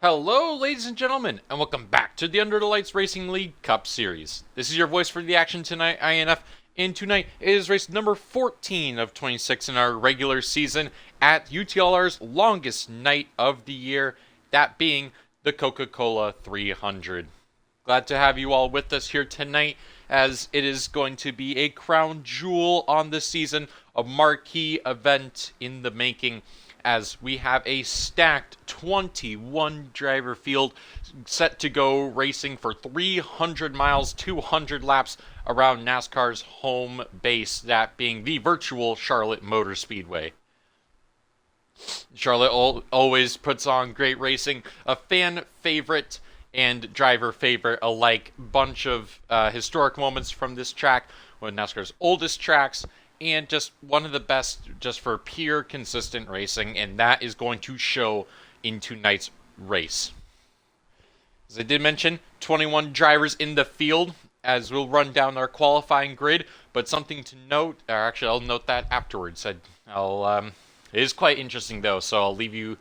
Hello, ladies and gentlemen, and welcome back to the Under the Lights Racing League Cup Series. This is your voice for the action tonight, INF, and tonight is race number 14 of 26 in our regular season at UTLR's longest night of the year, that being the Coca-Cola 300. Glad to have you all with us here tonight, as it is going to be a crown jewel on the season, a marquee event in the making, as we have a stacked 21 driver field set to go racing for 300 miles, 200 laps around NASCAR's home base, that being the virtual Charlotte Motor Speedway. Charlotte always puts on great racing, a fan favorite and driver favorite alike. Bunch of historic moments from this track, one of NASCAR's oldest tracks, and just one of the best just for pure consistent racing, and that is going to show in tonight's race. As I did mention, 21 drivers in the field, as we'll run down our qualifying grid, but something to note, or actually I'll note that afterwards. It is quite interesting though, so I'll leave you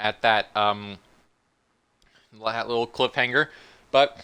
at that little cliffhanger, but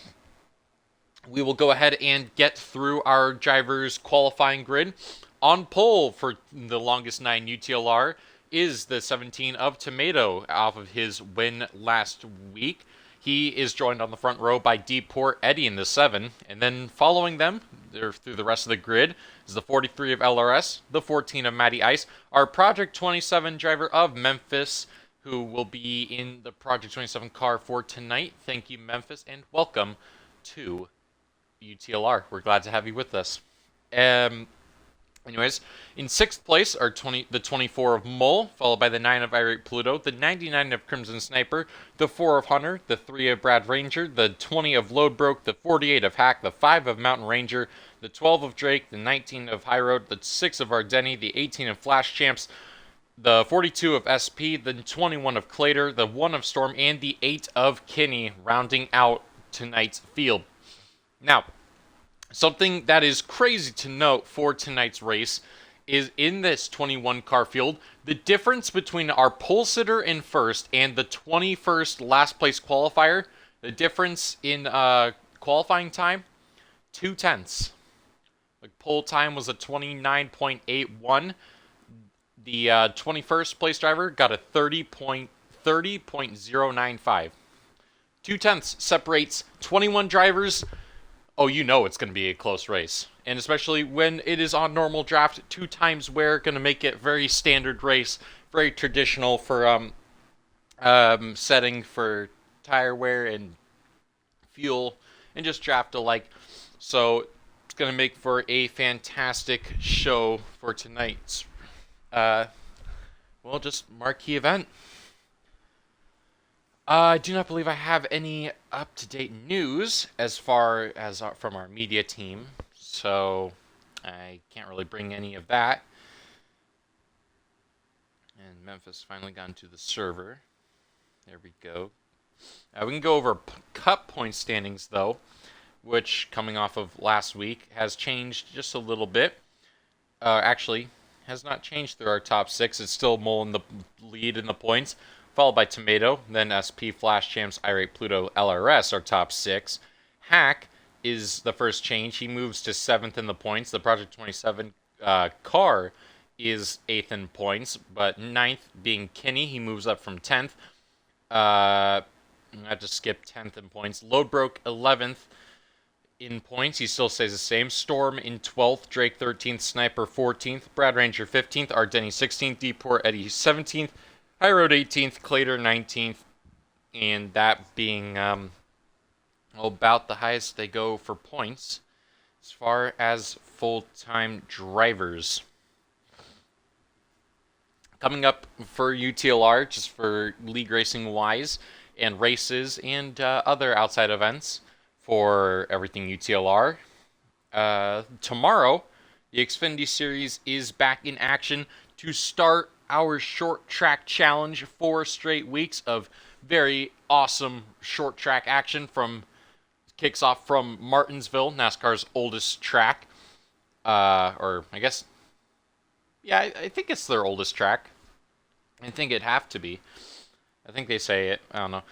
we will go ahead and get through our drivers' qualifying grid. On pole for the longest 9 UTLR is the 17 of Tomato off of his win last week. He is joined on the front row by D-Port Eddie in the 7, and then following them through the rest of the grid is the 43 of LRS, the 14 of Matty Ice, our Project 27 driver of Memphis, who will be in the Project 27 car for tonight. Thank you, Memphis, and welcome to UTLR. We're glad to have you with us. Anyways, in 6th place are the 24 of Mole, followed by the 9 of Irate Pluto, the 99 of Crimson Sniper, the 4 of Hunter, the 3 of Brad Ranger, the 20 of Loadbroke, the 48 of Hack, the 5 of Mountain Ranger, the 12 of Drake, the 19 of High Road, the 6 of Ardeni, the 18 of Flash Champs, the 42 of SP, the 21 of Clater, the 1 of Storm, and the 8 of Kinney, rounding out tonight's field. Now, something that is crazy to note for tonight's race is in this 21 car field, the difference between our pole sitter in first and the 21st last place qualifier, the difference in qualifying time, 2/10. The pole time was a 29.81. The 21st place driver got a 30.095. 2/10 separates 21 drivers. Oh, you know it's going to be a close race. And especially when it is on normal draft, 2 times wear, going to make it very standard race, very traditional for setting for tire wear and fuel and just draft alike. So it's going to make for a fantastic show for tonight's, just marquee event. I do not believe I have any up-to-date news as far as from our media team, so I can't really bring any of that. And Memphis finally got into the server. There we go. We can go over cup point standings, though, which, coming off of last week, has changed just a little bit. Actually, has not changed through our top 6. It's still Mole in the lead in the points, followed by Tomato, then SP, Flash Champs, Irate Pluto, LRS, our top 6. Hack is the first change. He moves to 7th in the points. The Project 27 car is 8th in points, but 9th being Kinney. He moves up from 10th. I have to skip 10th in points. Loadbroke, 11th in points. He still stays the same. Storm in 12th. Drake, 13th. Sniper, 14th. Brad Ranger, 15th. Ardeni, 16th. D-Port Eddie, 17th. High Road 18th, Clater 19th, and that being about the highest they go for points as far as full-time drivers. Coming up for UTLR, just for league racing wise, and races and other outside events for everything UTLR. Tomorrow, the Xfinity Series is back in action to start our short track challenge. 4 straight weeks of very awesome short track action kicks off from Martinsville, NASCAR's oldest track. Or I guess, yeah, I think it's their oldest track. I think it'd have to be. I think they say it. I don't know.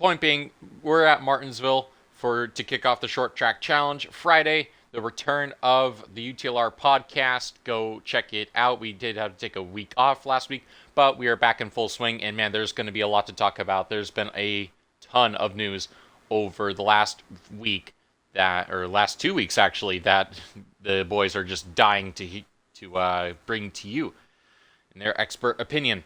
point being, we're at Martinsville to kick off the short track challenge Friday. The return of the UTLR podcast. Go check it out. We did have to take a week off last week, but we are back in full swing. And man, there's going to be a lot to talk about. There's been a ton of news over the last week or last 2 weeks actually, that the boys are just dying to bring to you in their expert opinion.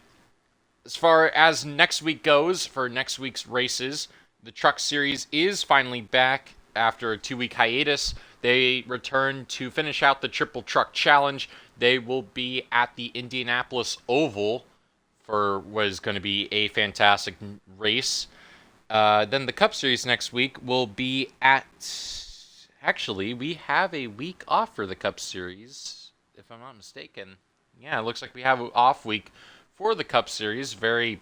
As far as next week goes, for next week's races, the Truck Series is finally back after a 2-week hiatus. They return to finish out the Triple Truck Challenge. They will be at the Indianapolis Oval for what is going to be a fantastic race. Then the Cup Series next week will be at... Actually, we have a week off for the Cup Series, if I'm not mistaken. Yeah, it looks like we have an off week for the Cup Series. Very,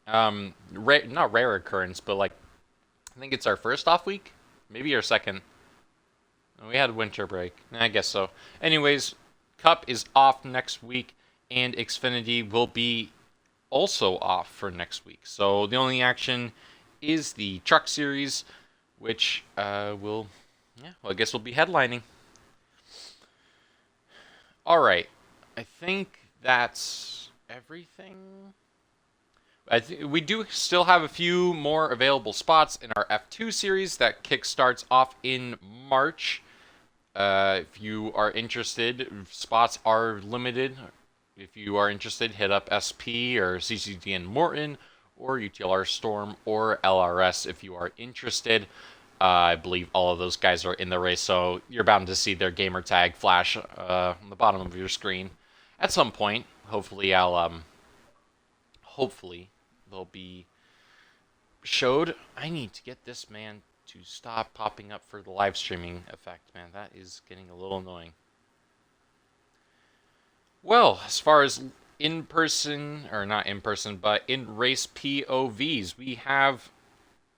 not rare occurrence, but like, I think it's our first off week? Maybe our second. We had winter break. I guess so. Anyways, Cup is off next week, and Xfinity will be also off for next week. So the only action is the Truck Series, which I guess we'll be headlining. All right. I think that's everything. We do still have a few more available spots in our F2 series that kickstarts off in March. If you are interested, spots are limited. If you are interested, hit up SP or CCDN Morton or UTLR Storm or LRS if you are interested. I believe all of those guys are in the race, so you're bound to see their gamer tag flash on the bottom of your screen at some point. Hopefully they'll be showed. I need to get this man to stop popping up for the live streaming effect, man. That is getting a little annoying. Well, as far as in-person, or not in-person, but in-race POVs, we have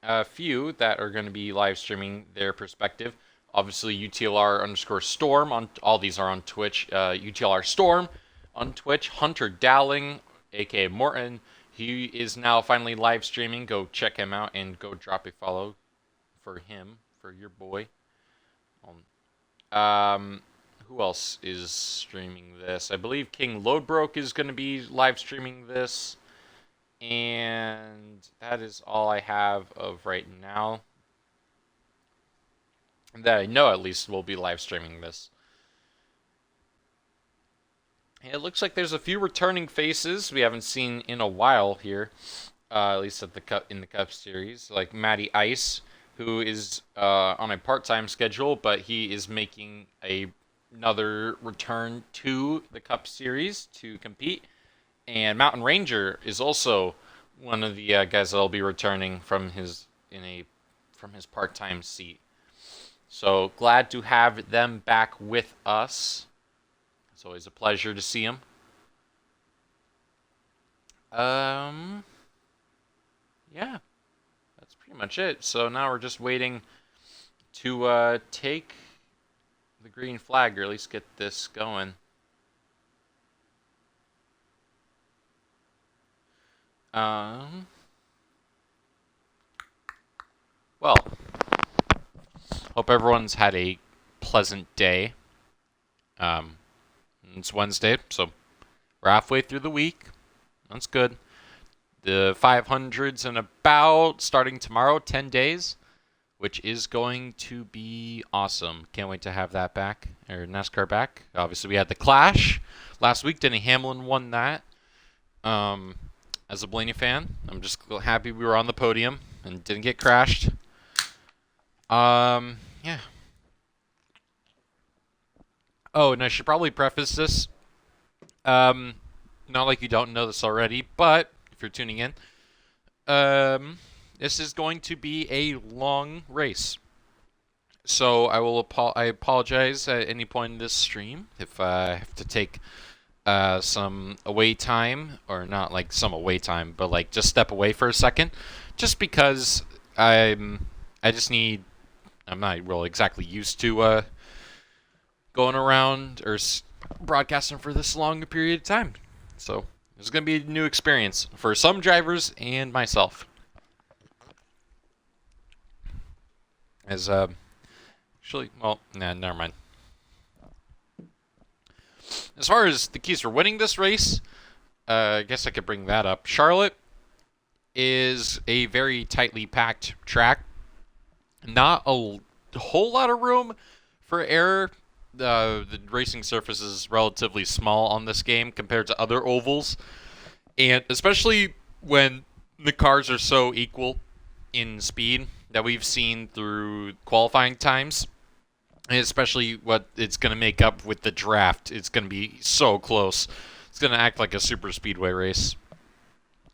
a few that are going to be live streaming their perspective. Obviously, UTLR_Storm, on all these are on Twitch. UTLR Storm on Twitch. Hunter Dowling, aka Morton, he is now finally live streaming. Go check him out and go drop a follow for him, for your boy. Who else is streaming this? I believe King Loadbroke is going to be live streaming this. And that is all I have of right now. That I know at least will be live streaming this. It looks like there's a few returning faces we haven't seen in a while here, at least in the Cup Series, like Matty Ice, who is on a part-time schedule, but he is making another return to the Cup Series to compete. And Mountain Ranger is also one of the guys that'll be returning from his part-time seat. So glad to have them back with us. It's always a pleasure to see them. Yeah, that's pretty much it. So now we're just waiting to take the green flag, or at least get this going. Well, hope everyone's had a pleasant day. It's Wednesday, so we're halfway through the week. That's good. The 500's in about, starting tomorrow, 10 days, which is going to be awesome. Can't wait to have that back, or NASCAR back. Obviously, we had the Clash last week. Denny Hamlin won that. As a Blaney fan, I'm just happy we were on the podium and didn't get crashed. Yeah. Oh, and I should probably preface this. Not like you don't know this already, but if you're tuning in, this is going to be a long race. So I apologize at any point in this stream if I have to take some away time, or not like some away time, but like just step away for a second, just because I'm not really exactly used to going around or broadcasting for this long a period of time. So it's going to be a new experience for some drivers and myself. As actually, well, nah, never mind. As far as the keys for winning this race, I guess I could bring that up. Charlotte is a very tightly packed track. Not a whole lot of room for error. The racing surface is relatively small on this game compared to other ovals, and especially when the cars are so equal in speed that we've seen through qualifying times, and especially what it's going to make up with the draft. It's going to be so close. It's going to act like a super speedway race.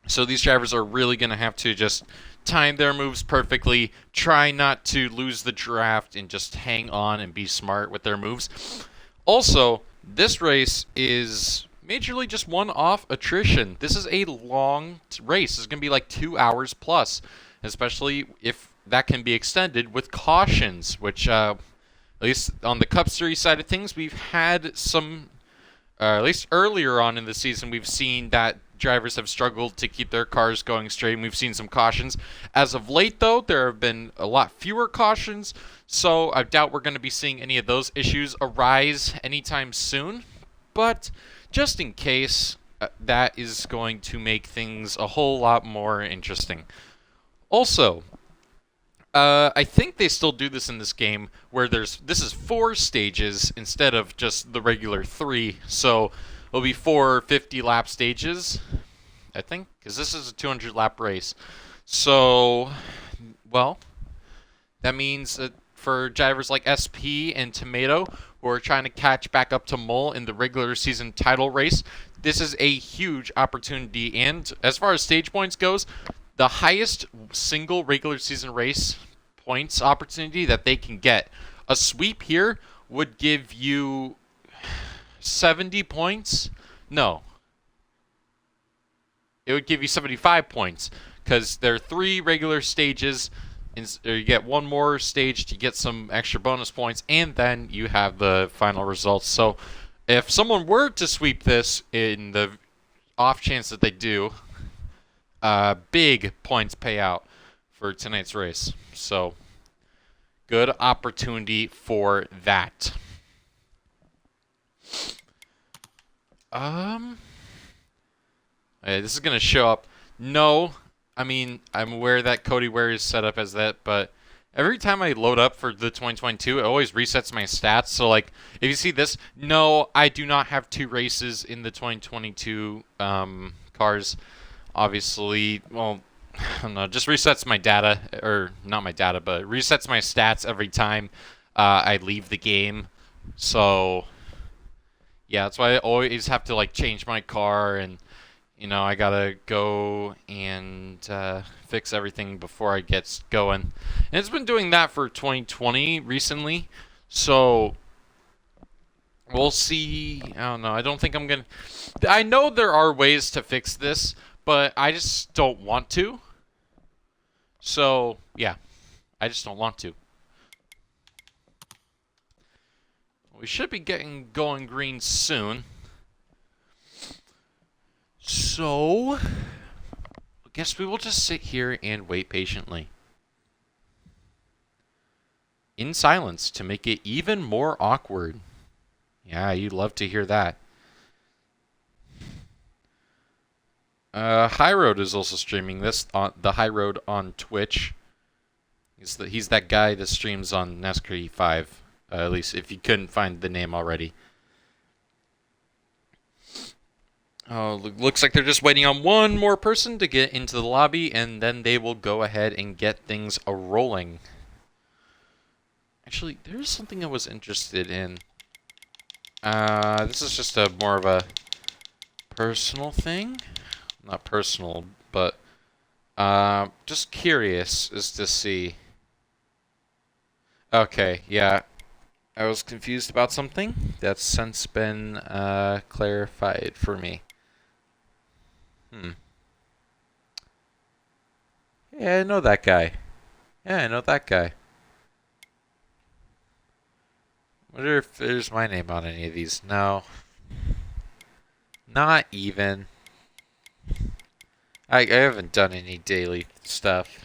So these drivers are really going to have to just time their moves perfectly, try not to lose the draft, and just hang on and be smart with their moves. Also, this race is majorly just one-off attrition. This is a long race. It's going to be like 2 hours plus, especially if that can be extended with cautions, which, at least on the Cup Series side of things, we've had some, at least earlier on in the season, we've seen that drivers have struggled to keep their cars going straight, and we've seen some cautions. As of late, though, there have been a lot fewer cautions, so I doubt we're going to be seeing any of those issues arise anytime soon. But just in case, that is going to make things a whole lot more interesting. Also, I think they still do this in this game where this is 4 stages instead of just the regular 3. So it'll be 4 50-lap stages, I think, because this is a 200-lap race. So, well, that means that for drivers like SP and Tomato who are trying to catch back up to Mole in the regular season title race, this is a huge opportunity. And as far as stage points goes, the highest single regular season race points opportunity that they can get. A sweep here would give you 70 points. No. It would give you 75 points because there are 3 regular stages. You get 1 more stage to get some extra bonus points, and then you have the final results. So if someone were to sweep this in the off chance that they do, big points payout for tonight's race. So good opportunity for that. This is going to show up. No, I mean, I'm aware that Cody Ware is set up as that, but every time I load up for the 2022, it always resets my stats. So, like, if you see this, no, I do not have 2 races in the 2022 cars. Obviously, well, I don't know, just resets my data, or not my data, but resets my stats every time I leave the game. So, yeah, that's why I always have to, like, change my car, and I gotta go and fix everything before I get going. And it's been doing that for 2020 recently, so we'll see. I don't know. I don't think I'm gonna. I know there are ways to fix this, but I just don't want to. So yeah, I just don't want to. We should be getting going green soon. So, I guess we will just sit here and wait patiently. In silence to make it even more awkward. Yeah, you'd love to hear that. High Road is also streaming this on the High Road on Twitch. He's that guy that streams on NASCAR 5. At least if you couldn't find the name already. Oh, looks like they're just waiting on one more person to get into the lobby, and then they will go ahead and get things rolling. Actually, there's something I was interested in. This is just more of a personal thing. Not personal, but just curious as to see. Okay, yeah. I was confused about something. That's since been clarified for me. Yeah, I know that guy. Yeah, I know that guy. Wonder if there's my name on any of these. No. Not even. I haven't done any daily stuff.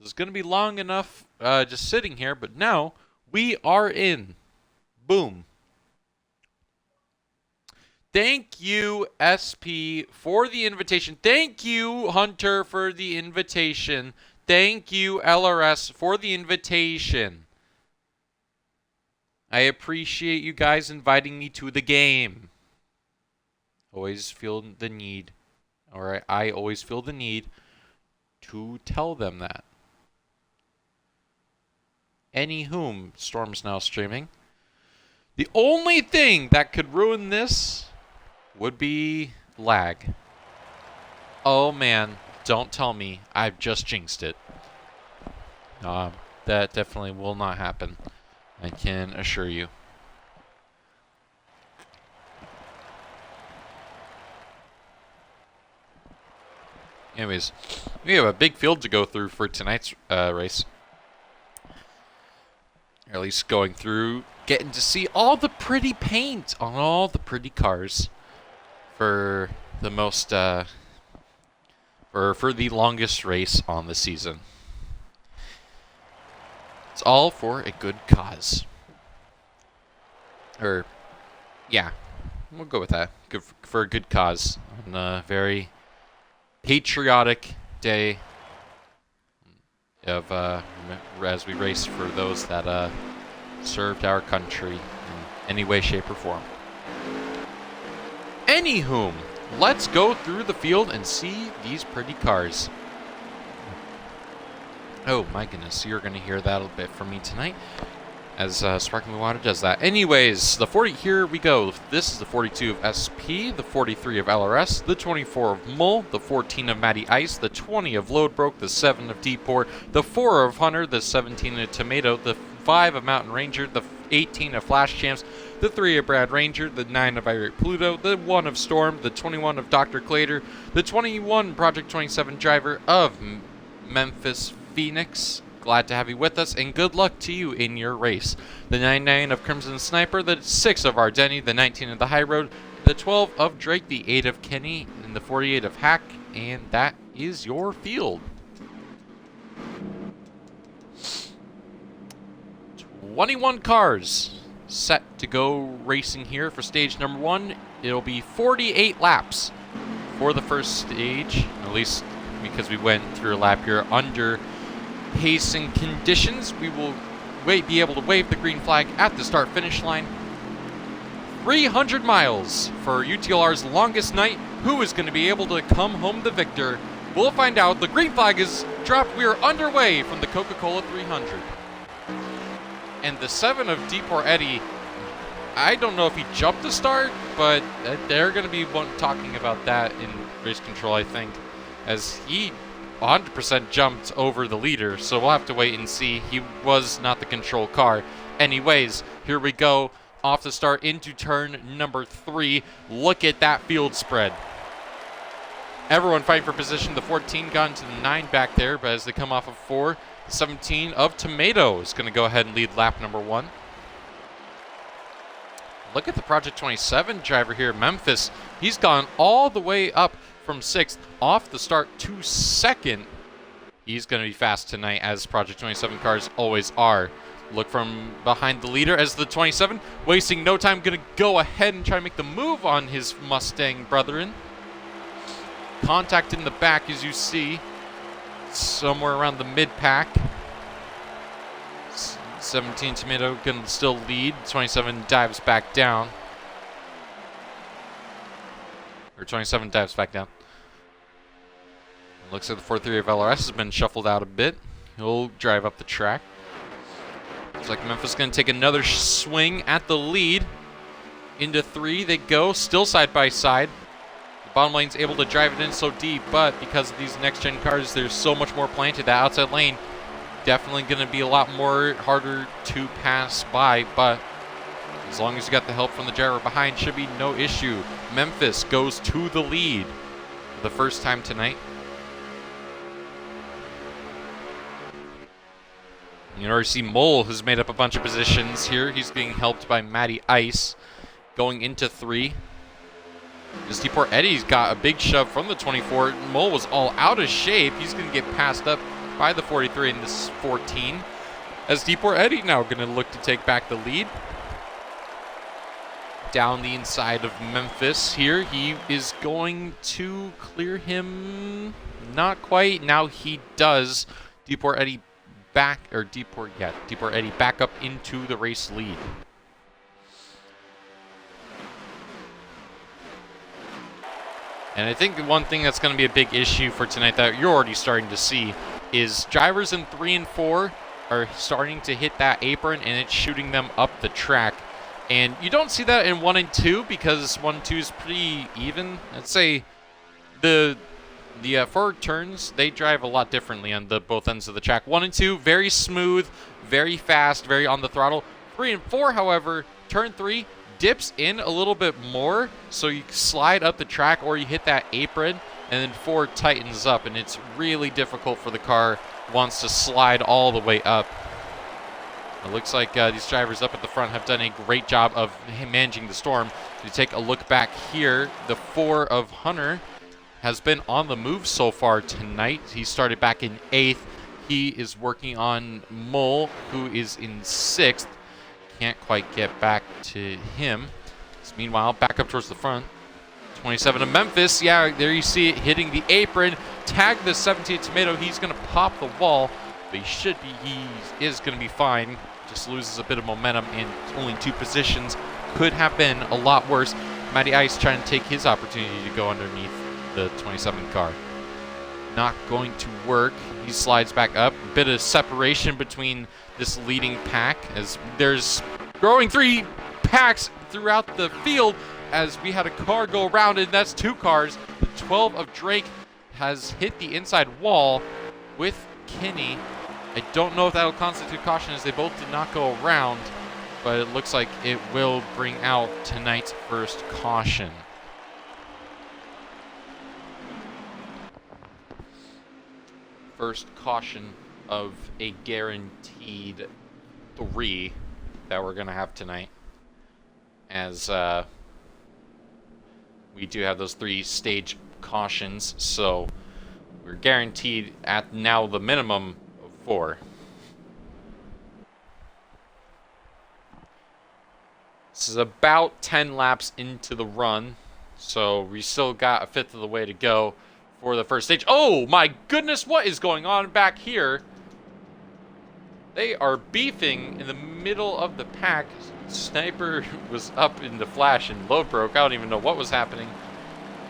This is going to be long enough just sitting here, but now we are in. Boom. Thank you, SP, for the invitation. Thank you, Hunter, for the invitation. Thank you, LRS, for the invitation. I appreciate you guys inviting me to the game. Always feel the need, or I always feel the need to tell them that. Anywhom, Storm's now streaming. The only thing that could ruin this would be lag. Oh man, don't tell me I've just jinxed it. That definitely will not happen. I can assure you. Anyways, we have a big field to go through for tonight's race. Or at least going through, getting to see all the pretty paint on all the pretty cars for the most, or for the longest race on the season. It's all for a good cause. Or, yeah, we'll go with that. Good for a good cause on a very patriotic day of as we race for those that served our country in any way, shape, or form. Anywhom, let's go through the field and see these pretty cars. Oh my goodness, you're going to hear that a bit from me tonight as Sparkling Water does that. Anyways, the 40, here we go. This is the 42 of SP, the 43 of LRS, the 24 of Mull, the 14 of Matty Ice, the 20 of Loadbroke, the 7 of Deport, the 4 of Hunter, the 17 of Tomato, the 5 of Mountain Ranger, the 18 of Flash Champs, the 3 of Brad Ranger, the 9 of Irate Pluto, the 1 of Storm, the 21 of Dr. Clater, the 21 Project 27 driver of Memphis Phoenix. Glad to have you with us, and good luck to you in your race. The 99 of Crimson Sniper, the 6 of Ardeni, the 19 of the High Road, the 12 of Drake, the 8 of Kenny, and the 48 of Hack, and that is your field. 21 cars set to go racing here for stage number 1. It'll be 48 laps for the first stage, at least because we went through a lap here under pacing conditions. We will be able to wave the green flag at the start-finish line. 300 miles for UTLR's longest night. Who is going to be able to come home the victor? We'll find out. The green flag is dropped. We are underway from the Coca-Cola 300. And the 7 of Deport Eddie, I don't know if he jumped the start, but they're going to be talking about that in race control, I think, as he 100% jumped over the leader, so we'll have to wait and see. He was not the control car. Anyways, here we go. Off the start into turn number 3. Look at that field spread. Everyone fighting for position. The 14 got into the 9 back there, but as they come off of 4, the 17 of Tomato is going to go ahead and lead lap number 1. Look at the Project 27 driver here, Memphis. He's gone all the way up from 6th off the start to 2nd. He's going to be fast tonight, as Project 27 cars always are. Look from behind the leader as the 27, wasting no time, going to go ahead and try to make the move on his Mustang brethren. Contact in the back, as you see, somewhere around the mid-pack. 17 Tomato can still lead. 27 dives back down. Or 27 dives back down. Looks like the 4-3 of LRS has been shuffled out a bit. He'll drive up the track. Looks like Memphis is going to take another swing at the lead. Into 3 they go, still side by side. The bottom lane's able to drive it in so deep, but because of these next-gen cars, there's so much more planted. That outside lane definitely going to be a lot more harder to pass by, but as long as you got the help from the driver behind, should be no issue. Memphis goes to the lead for the first time tonight. You already see Mole has made up a bunch of positions here. He's being helped by Matty Ice going into 3. This Deport Eddie's got a big shove from the 24. Mole was all out of shape. He's going to get passed up by the 43 in this 14. As Depor Eddie now going to look to take back the lead. Down the inside of Memphis here. He is going to clear him. Not quite. Now he does. Depor Eddie Depor Eddie back up into the race lead. And I think one thing that's going to be a big issue for tonight that you're already starting to see is drivers in 3 and 4 are starting to hit that apron and it's shooting them up the track. And you don't see that in 1 and 2 because 1 and 2 is pretty even. I'd say the forward turns, they drive a lot differently on the both ends of the track. 1 and 2, very smooth, very fast, very on the throttle. 3 and 4, however, turn 3 dips in a little bit more, so you slide up the track or you hit that apron, and then 4 tightens up, and it's really difficult for the car once to slide all the way up. It looks like these drivers up at the front have done a great job of managing the storm. If you take a look back here, the 4 of Hunter has been on the move so far tonight. He started back in 8th. He is working on Mole, who is in 6th. Can't quite get back to him. So meanwhile, back up towards the front. 27 of Memphis. Yeah, there you see it hitting the apron. Tag the 17 Tomato. He's going to pop the wall, but he is going to be fine. Just loses a bit of momentum in only 2 positions. Could have been a lot worse. Matty Ice trying to take his opportunity to go underneath the 27 car. Not going to work. He slides back up. A bit of separation between this leading pack as there's growing 3 packs throughout the field as we had a car go around, and that's 2 cars. The 12 of Drake has hit the inside wall with Kinney. I don't know if that'll constitute caution as they both did not go around, but it looks like it will bring out tonight's first caution. First caution of a guaranteed 3 that we're going to have tonight, as we do have those 3 stage cautions, so we're guaranteed at now the minimum of 4. This is about 10 laps into the run, so we still got a 5th of the way to go for the first stage. Oh my goodness, what is going on back here? They are beefing in the middle of the pack. Sniper was up in the flash and load broke. I don't even know what was happening,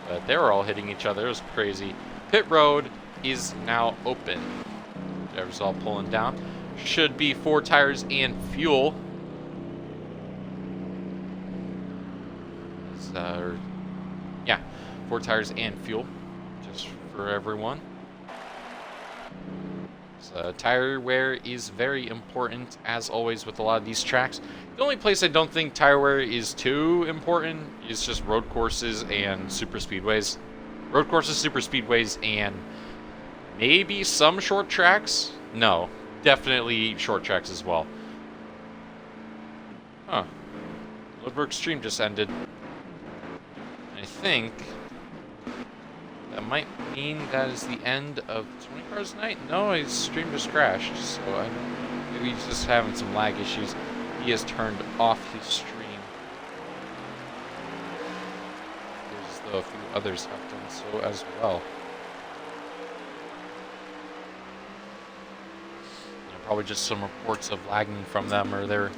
but they were all hitting each other. It was crazy. Pit road is now open. Drivers all pulling down. Should be 4 tires and fuel. Yeah, 4 tires and fuel, just for everyone. So, tire wear is very important, as always, with a lot of these tracks. The only place I don't think tire wear is too important is just road courses and super speedways. Road courses, super speedways, and maybe some short tracks. No, definitely short tracks as well. Huh. Ludwig Extreme just ended. I think that might mean that is the end of 20 Cars Night. No, his stream just crashed, so maybe he's just having some lag issues. He has turned off his stream. As though a few others have done so as well. Probably just some reports of lagging from them, or they're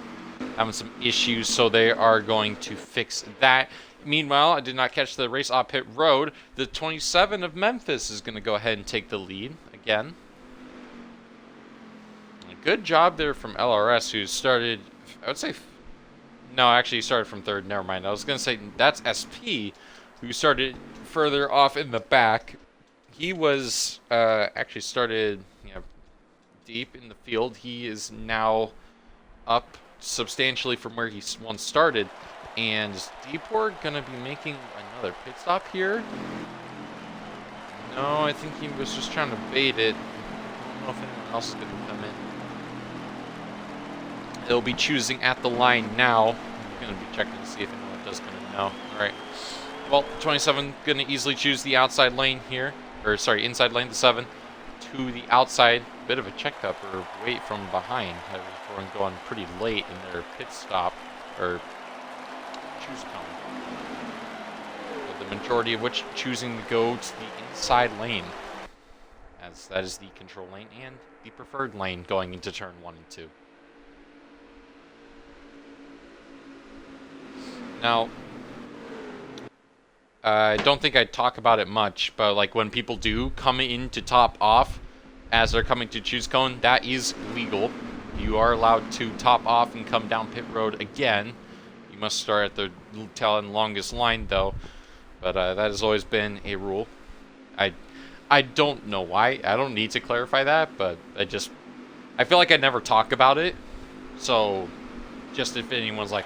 having some issues, so they are going to fix that. Meanwhile, I did not catch the race off pit road. The 27 of Memphis is going to go ahead and take the lead again. Good job there from LRS, who started, I would say, no, actually he started from 3rd. Never mind. I was going to say that's SP, who started further off in the back. He was actually started deep in the field. He is now up substantially from where he once started. And is Depor going to be making another pit stop here? No, I think he was just trying to bait it. I don't know if anyone else is going to come in. They'll be choosing at the line now. I'm going to be checking to see if anyone does come in now. Alright. Well, 27 going to easily choose the outside lane here. Or, sorry, inside lane, the 7. to the outside. Bit of a checkup or wait from behind. Everyone going pretty late in their pit stop or choose cone. But the majority of which choosing to go to the inside lane, as that is the control lane and the preferred lane going into turn 1 and 2. Now, I don't think I'd talk about it much, but like when people do come in to top off as they're coming to choose cone, that is legal. You are allowed to top off and come down pit road again. You must start at the tail and longest line though, but that has always been a rule. I don't know why. I don't need to clarify that, but I feel like I never talk about it. So just if anyone's like,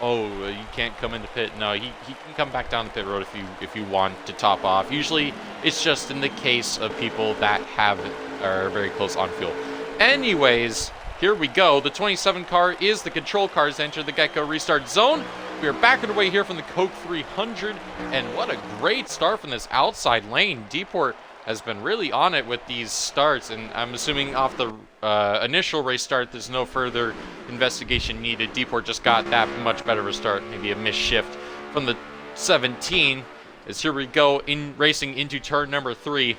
oh, you can't come into pit. No, he can come back down the pit road if you want to top off. Usually, it's just in the case of people that are very close on fuel. Anyways, here we go. The 27 car is the control cars enter the get-go restart zone. We are back underway here from the Coke 300, and what a great start from this outside lane. Deport has been really on it with these starts, and I'm assuming off the initial race start, there's no further investigation needed. Deport just got that much better of a start, maybe a missed shift from the 17. As here we go, racing into turn number 3.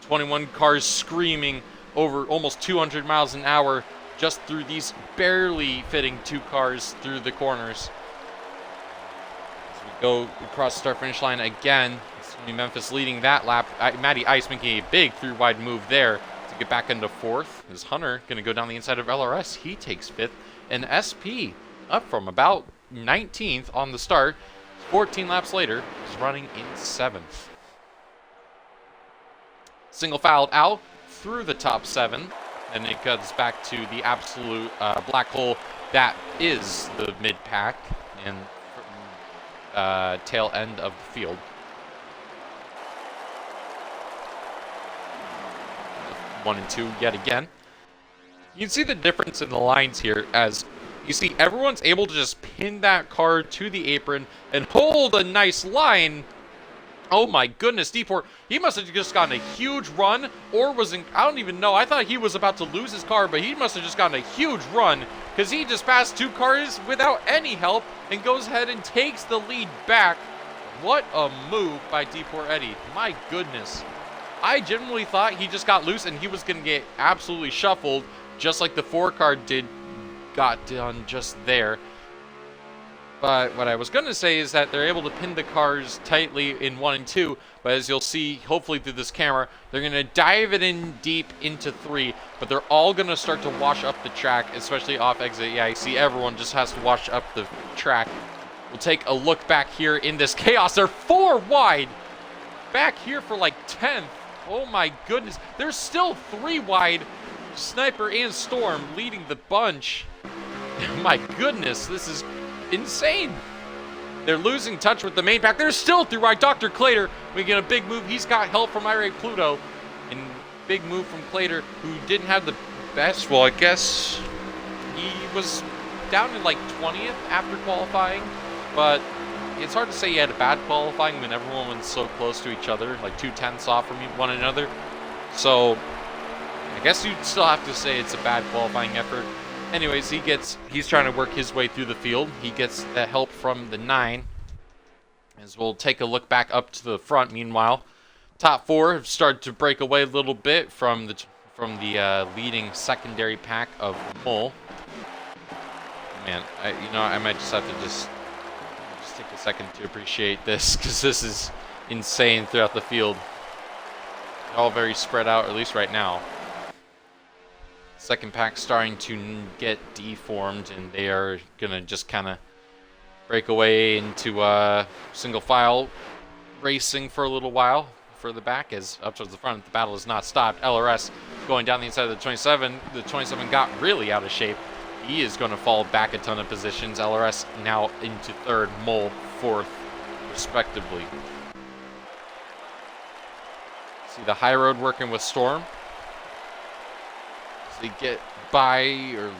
21 cars screaming over almost 200 miles an hour just through these barely fitting 2 cars through the corners. As we go across the start-finish line again, Memphis leading that lap. Matty Ice making a big 3-wide move there to get back into 4th. Is Hunter going to go down the inside of LRS? He takes 5th. And SP up from about 19th on the start. 14 laps later, is running in 7th. Single filed out through the top 7. And it goes back to the absolute black hole that is the mid-pack and tail end of the field. 1 and 2 yet again. You can see the difference in the lines here as you see everyone's able to just pin that car to the apron and hold a nice line. Oh my goodness, Deport, he must have just gotten a huge run or I don't even know. I thought he was about to lose his car, but he must have just gotten a huge run because he just passed 2 cars without any help and goes ahead and takes the lead back. What a move by Deport Eddie. My goodness. I genuinely thought he just got loose and he was going to get absolutely shuffled, just like the 4 car got done just there. But what I was going to say is that they're able to pin the cars tightly in 1 and 2, but as you'll see, hopefully through this camera, they're going to dive it in deep into 3, but they're all going to start to wash up the track, especially off exit. Yeah, you see everyone just has to wash up the track. We'll take a look back here in this chaos. They're 4 wide back here for like 10th. Oh my goodness. There's still 3 wide. Sniper and Storm leading the bunch. My goodness, this is insane. They're losing touch with the main pack. There's still 3 wide. Dr. Clater, we get a big move. He's got help from Irate Pluto. And big move from Clater, who didn't have the best. Well, I guess he was down in like 20th after qualifying. But it's hard to say he had a bad qualifying when everyone was so close to each other, like 2/10 off from one another. So I guess you'd still have to say it's a bad qualifying effort. Anyways, he's trying to work his way through the field. He gets the help from the 9. As we'll take a look back up to the front. Meanwhile, top 4 have started to break away a little bit from the leading secondary pack of Mole. Man, I might just have to just take a second to appreciate this because this is insane throughout the field. All very spread out, at least right now. Second pack starting to get deformed, and they are going to just kind of break away into single file racing for a little while further back as up towards the front. The battle is not stopped. LRS going down the inside of the 27. The 27 got really out of shape. He is going to fall back a ton of positions. LRS now into 3rd, Mole 4th, respectively. See the high road working with Storm. As they get by or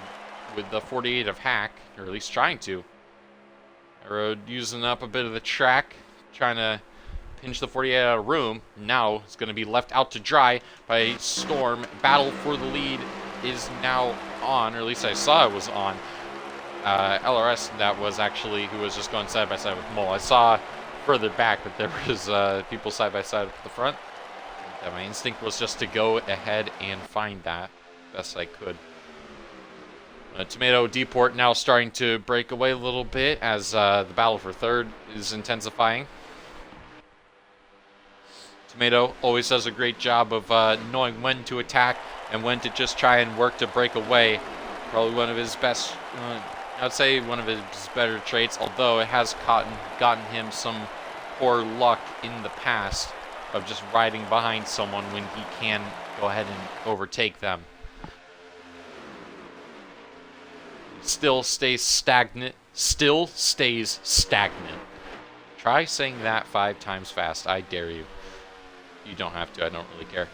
with the 48 of Hack, or at least trying to. High road using up a bit of the track, trying to pinch the 48 out of room. Now it's going to be left out to dry by Storm. Battle for the lead is now on, or at least I saw it was on. LRS, that was actually who was just going side by side with Mole. I saw further back that there was people side by side at the front. And my instinct was just to go ahead and find that best I could. Tomato Deport now starting to break away a little bit as the battle for third is intensifying. Tomato always does a great job of knowing when to attack and when to just try and work to break away. Probably one of his best, I would say one of his better traits, although it has gotten him some poor luck in the past of just riding behind someone when he can go ahead and overtake them. Still stays stagnant. Try saying that 5 times fast. I dare you. You don't have to. I don't really care.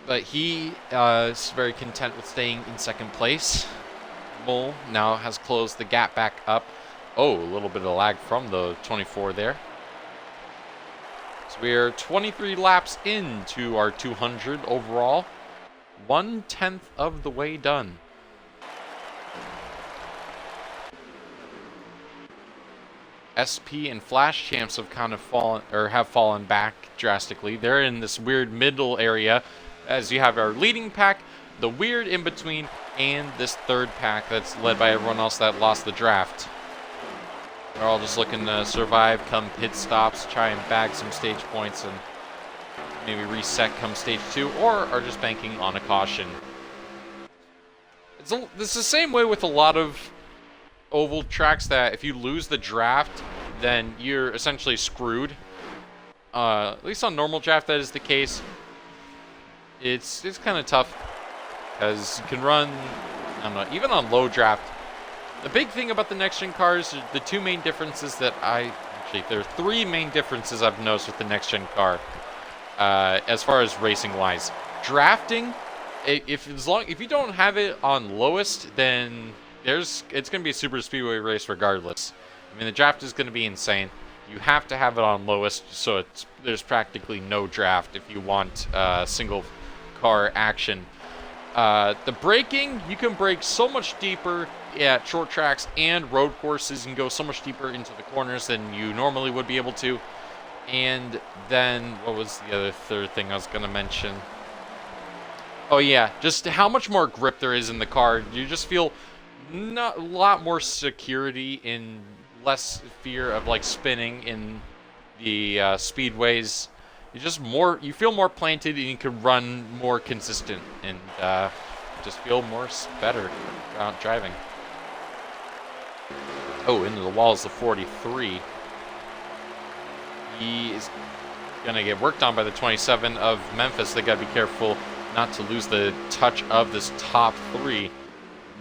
But he is very content with staying in second place. Mole now has closed the gap back up. Oh, a little bit of lag from the 24 there. So we are 23 laps into our 200 overall. 1/10 of the way done. SP and Flash champs have kind of fallen back drastically. They're in this weird middle area as you have our leading pack, the weird in between, and this third pack that's led by everyone else that lost the draft. They're all just looking to survive come pit stops, try and bag some stage points, and maybe reset come stage 2, or are just banking on a caution. This is the same way with a lot of oval tracks, that if you lose the draft, then you're essentially screwed. At least on normal draft that is the case. It's kind of tough because you can run, I don't know, even on low draft. The big thing about the next gen cars, the two main differences that there are 3 main differences I've noticed with the next gen car as far as racing wise. Drafting, if you don't have it on lowest, then it's going to be a super speedway race regardless. I mean, the draft is going to be insane. You have to have it on lowest, so there's practically no draft if you want single car action. The braking, you can brake so much deeper at short tracks and road courses, and go so much deeper into the corners than you normally would be able to. And then, what was the third thing I was going to mention? Oh yeah, just how much more grip there is in the car. You just feel a lot more security and less fear of like spinning in the speedways. You feel more planted, and you can run more consistent, and just feel better out driving. Oh, into the wall is the 43. He is gonna get worked on by the 27 of Memphis. They gotta be careful not to lose the touch of this top 3.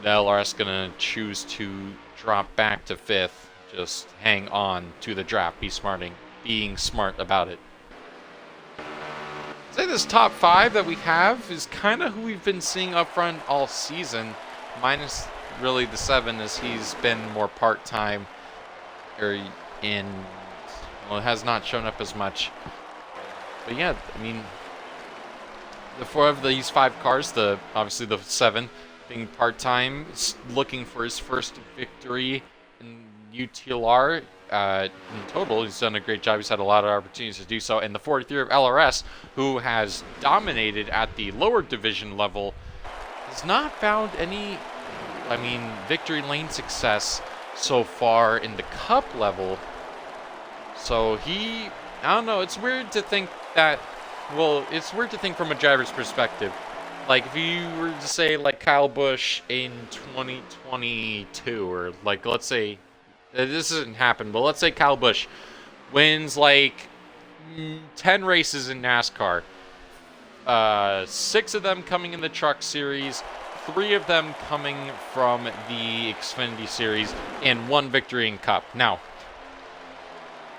The LRS gonna choose to drop back to 5th. Just hang on to the draft. Being smart about it. I'd say this top 5 that we have is kind of who we've been seeing up front all season, minus really the 7, as he's been more part-time, or it has not shown up as much. But yeah, I mean, the 4 of these 5 cars, obviously the 7 being part-time, looking for his first victory in UTLR. In total, he's done a great job. He's had a lot of opportunities to do so. And the 43 of LRS, who has dominated at the lower division level, has not found any, victory lane success so far in the cup level. So I don't know, it's weird to think that, it's weird to think from a driver's perspective. Like, if you were to say, like, Kyle Busch in 2022, or, like, let's say, this hasn't happened, but let's say Kyle Busch wins, like, 10 races in NASCAR. 6 of them coming in the Truck Series, 3 of them coming from the Xfinity Series, and 1 victory in Cup. Now,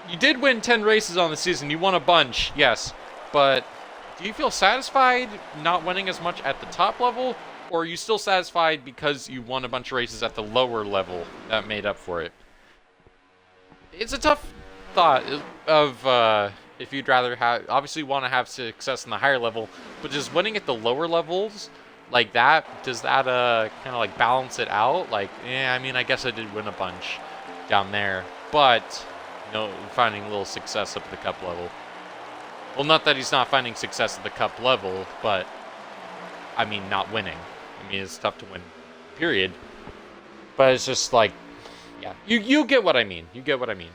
you did win 10 races on the season. You won a bunch, yes, but do you feel satisfied not winning as much at the top level, or are you still satisfied because you won a bunch of races at the lower level that made up for it? It's a tough thought of if you'd rather have, obviously want to have success in the higher level, but just winning at the lower levels like that, does that kind of like balance it out? Like, yeah, I mean, I guess I did win a bunch down there, but finding a little success up at the cup level. Well, not that he's not finding success at the cup level, but I mean, not winning. I mean, it's tough to win, period. But it's just like, yeah, you get what I mean. You get what I mean.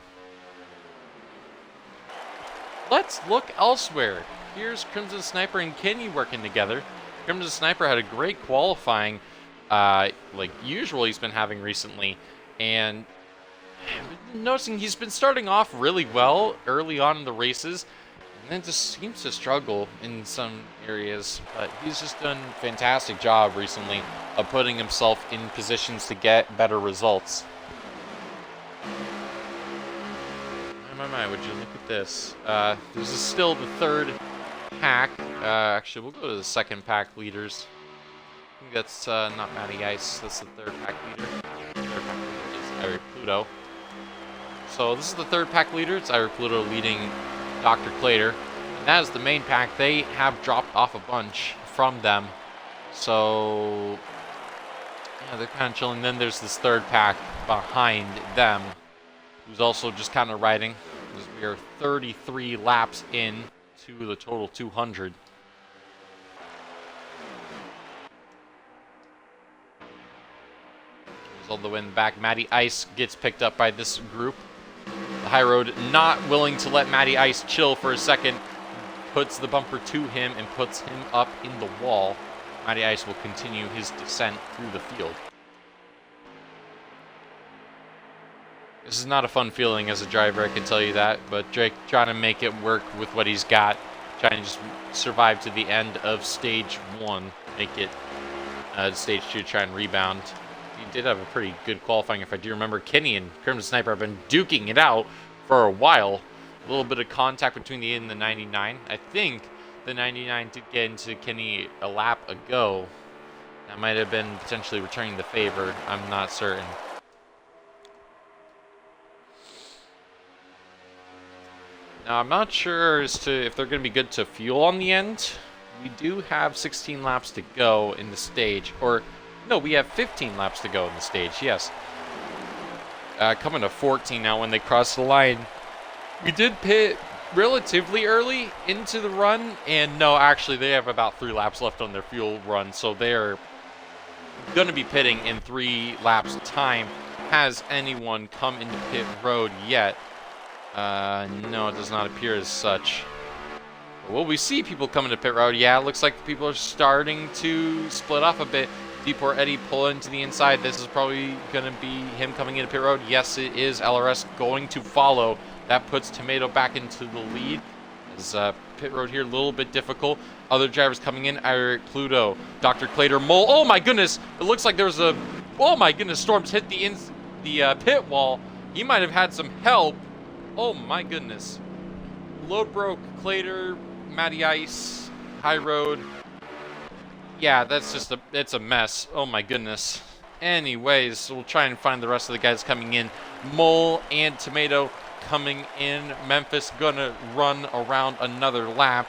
Let's look elsewhere. Here's Crimson Sniper and Kenny working together. Crimson Sniper had a great qualifying, like usual he's been having recently, and noticing he's been starting off really well early on in the races, and then just seems to struggle in some areas, but he's just done a fantastic job recently of putting himself in positions to get better results. My, would you look at this? This is still the third pack. Actually, we'll go to the second pack leaders. I think that's not Matty Ice. That's the third pack leader. Third pack leader is Eric Pluto. So this is the third pack leader. It's Eric Pluto leading Dr. Clater. And that is the main pack. They have dropped off a bunch from them. So yeah, they're kind of chilling. Then there's this third pack behind them, who's also just kind of riding. We are 33 laps in to the total 200. All the way in the back. Matty Ice gets picked up by this group. The High Road not willing to let Matty Ice chill for a second. Puts the bumper to him and puts him up in the wall. Matty Ice will continue his descent through the field. This is not a fun feeling as a driver, I can tell you that. But Drake trying to make it work with what he's got. Trying to just survive to the end of stage 1. Make it stage 2, try and rebound. He did have a pretty good qualifying, if I do remember. Kenny and Crimson Sniper have been duking it out for a while. A little bit of contact between the 8 and the 99. I think the 99 did get into Kenny a lap ago. That might have been potentially returning the favor. I'm not certain. Now, I'm not sure as to if they're going to be good to fuel on the end. We do have 16 laps to go in the stage. Or, no, we have 15 laps to go in the stage, yes. Coming to 14 now when they cross the line. We did pit relatively early into the run. And no, actually, they have about 3 laps left on their fuel run. So they're going to be pitting in 3 laps time. Has anyone come into pit road yet? No, it does not appear as such. Well, we see people coming to pit road. Yeah, it looks like people are starting to split off a bit. Deport Eddie pull into the inside. This is probably going to be him coming into pit road. Yes, it is. LRS going to follow. That puts Tomato back into the lead. As pit road here, a little bit difficult. Other drivers coming in. Eric Pluto, Dr. Clater, Mole. Oh my goodness! It looks like there's a. Oh my goodness! Storms hit the pit wall. He might have had some help. Oh my goodness. Load broke, Clater, Matty Ice, High Road. Yeah, that's just it's a mess. Oh my goodness. Anyways, we'll try and find the rest of the guys coming in. Mole and Tomato coming in. Memphis gonna run around another lap.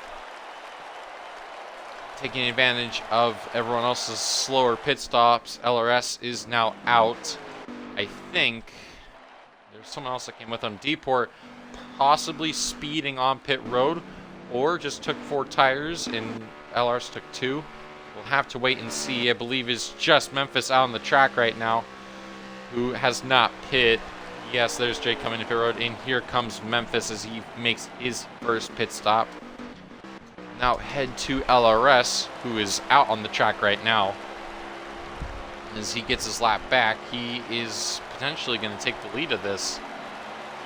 Taking advantage of everyone else's slower pit stops. LRS is now out. I think there's someone else that came with him. Deport possibly speeding on pit road, or just took 4 tires and LRS took 2. We'll have to wait and see. I believe it's just Memphis out on the track right now, who has not pit. Yes, there's Jake coming to pit road, and here comes Memphis as he makes his first pit stop. Now head to LRS, who is out on the track right now. As he gets his lap back, he is potentially going to take the lead of this.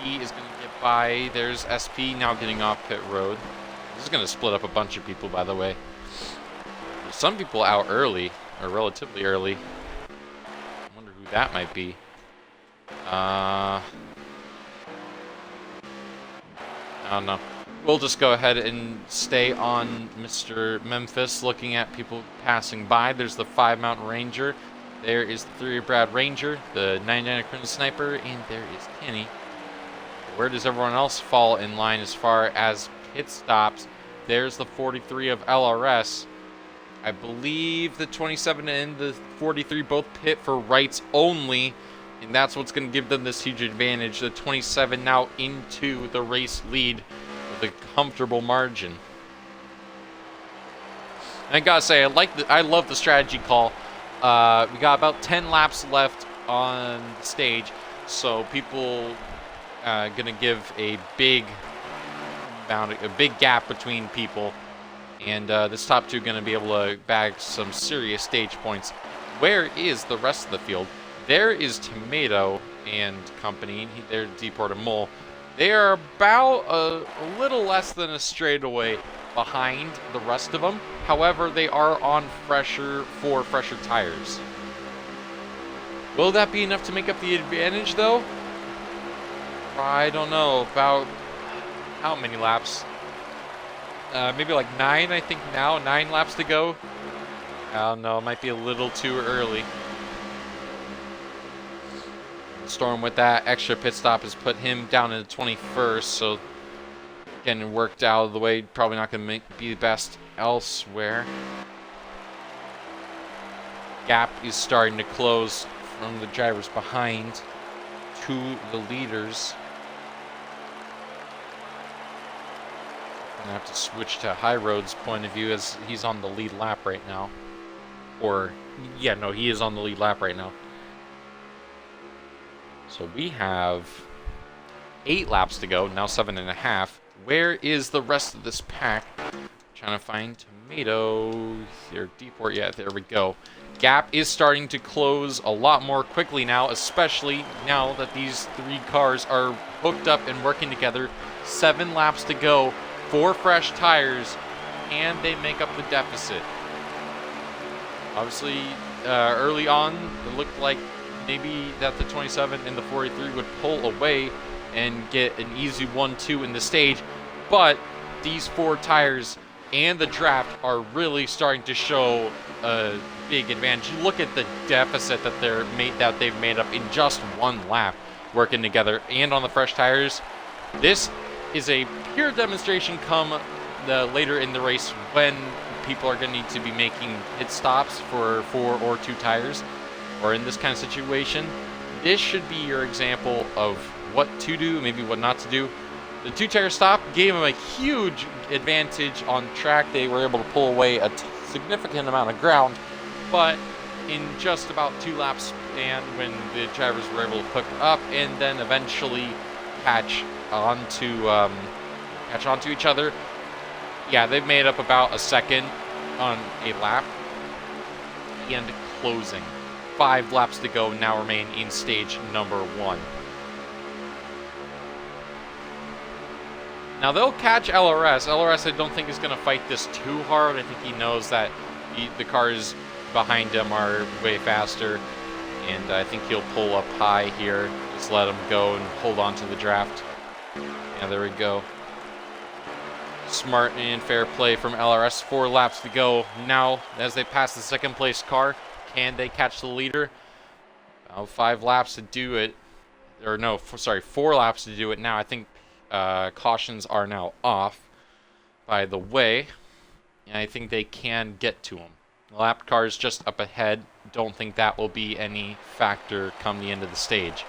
He is going to get by. There's SP now getting off pit road. This is going to split up a bunch of people, by the way. There's some people out early, or relatively early. I wonder who that might be. I don't know. We'll just go ahead and stay on Mr. Memphis, looking at people passing by. There's the 5 Mountain Ranger. There is the 3 Brad Ranger, the 99 Crimson Sniper, and there is Kenny. Where does everyone else fall in line as far as pit stops. There's the 43 of LRS. I believe the 27 and the 43 both pit for rights only, and that's what's going to give them this huge advantage. The 27 now into the race lead with a comfortable margin. And I gotta say, I love the strategy call. We got about 10 laps left on stage, so people gonna give a big gap between people, and this top two gonna be able to bag some serious stage points. Where is the rest of the field? There is Tomato and company. They're Deport and Mole. They are about a little less than a straightaway behind the rest of them. However, they are on fresher tires. Will that be enough to make up the advantage, though? I don't know. About how many laps? Maybe like 9, I think now. 9 laps to go. I don't know. It might be a little too early. Storm with that extra pit stop has put him down in the 21st, so getting worked out of the way. Probably not going to be the best elsewhere. Gap is starting to close from the drivers behind to the leaders. Gonna have to switch to High Road's point of view as he's on the lead lap right now. Or, yeah, no, he is on the lead lap right now. So we have 8 laps to go, now 7.5. Where is the rest of this pack? Trying to find Tomato. Here, Deport. Yeah, there we go. Gap is starting to close a lot more quickly now, especially now that these 3 cars are hooked up and working together. 7 laps to go, 4 fresh tires, and they make up the deficit. Obviously, early on, it looked like maybe that the 27 and the 43 would pull away and get an easy 1-2 in the stage, but these 4 tires and the draft are really starting to show a big advantage. You look at the deficit that they've made up in just 1 lap working together, and on the fresh tires. This is a pure demonstration come later in the race when people are going to need to be making pit stops for 4 or 2 tires, or in this kind of situation. This should be your example of what to do, maybe what not to do. The 2-tire stop gave them a huge advantage on track. They were able to pull away a significant amount of ground, but in just about 2 laps, and when the drivers were able to hook up and then eventually catch onto each other, yeah, they've made up about a second on a lap. And closing. 5 laps to go now remain in stage number 1. Now they'll catch LRS. LRS I don't think is going to fight this too hard. I think he knows that the cars behind him are way faster. And I think he'll pull up high here. Just let him go and hold on to the draft. Yeah, there we go. Smart and fair play from LRS. 4 laps to go. Now, as they pass the second place car, can they catch the leader? 5 laps to do it. Or no, 4 laps to do it now. I think cautions are now off, by the way. And I think they can get to him. The lap car is just up ahead. Don't think that will be any factor come the end of the stage.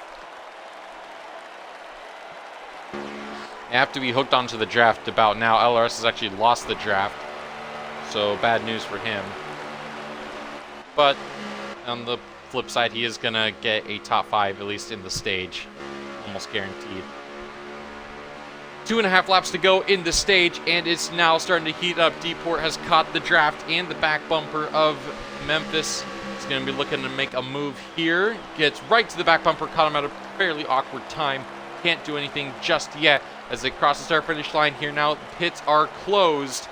They have to be hooked onto the draft about now. LRS has actually lost the draft, so bad news for him. But on the flip side, he is going to get a top 5, at least in the stage. Almost guaranteed. 2.5 laps to go in the stage, and it's now starting to heat up. Deport has caught the draft and the back bumper of Memphis. He's going to be looking to make a move here. Gets right to the back bumper, caught him at a fairly awkward time. Can't do anything just yet as they cross the start-finish line here now. Pits are closed.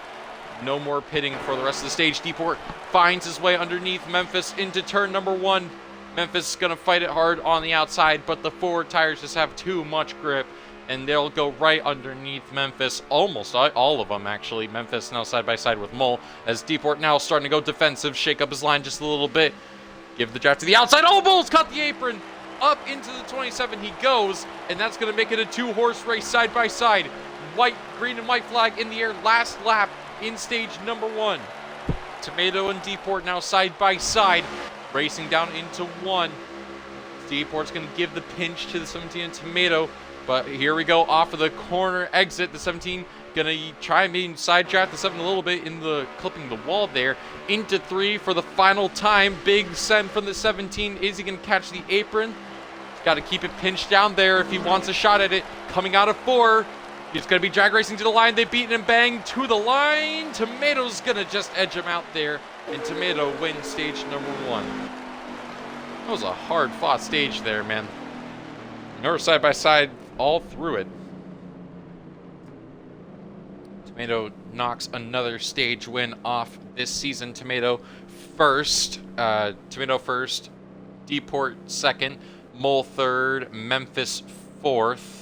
No more pitting for the rest of the stage. Deport finds his way underneath Memphis into turn number 1. Memphis is going to fight it hard on the outside, but the forward tires just have too much grip, and they'll go right underneath Memphis. Almost all of them, actually. Memphis now side by side with Mole, as Deport now starting to go defensive, shake up his line just a little bit. Give the draft to the outside. Oh, Mole's cut the apron. up into the 27 he goes, and that's going to make it a 2-horse race side by side. Green and white flag in the air, last lap in stage number 1. Tomato and Deeport now side by side, racing down into 1. Deeport's going to give the pinch to the 17 and Tomato, but here we go off of the corner exit. The 17 going to try and side draft the 7 a little bit in the clipping the wall there. Into 3 for the final time. Big send from the 17. Is he going to catch the apron? He's got to keep it pinched down there if he wants a shot at it. Coming out of 4. He's going to be drag racing to the line. They beat and bang to the line. Tomato's going to just edge him out there, and Tomato wins stage number 1. That was a hard-fought stage there, man. They were side by side all through it. Tomato knocks another stage win off this season. Tomato first. Deeport second. Mole third. Memphis fourth.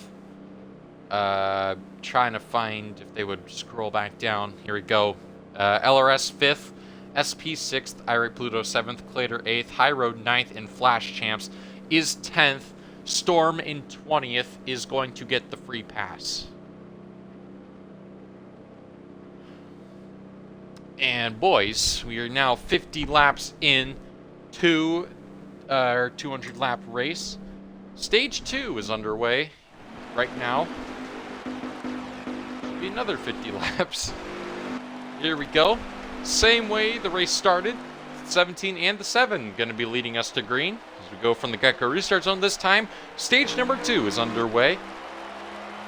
Trying to find if they would scroll back down. Here we go. LRS 5th, SP 6th, Irate Pluto 7th, Clater 8th, High Road 9th, and Flash Champs is 10th. Storm in 20th is going to get the free pass. And boys, we are now 50 laps in to our 200 lap race. Stage 2 is underway right now. Should be another 50 laps. Here we go. Same way the race started. 17 and the 7 going to be leading us to green as we go from the get-go restart zone. This time, stage number 2 is underway.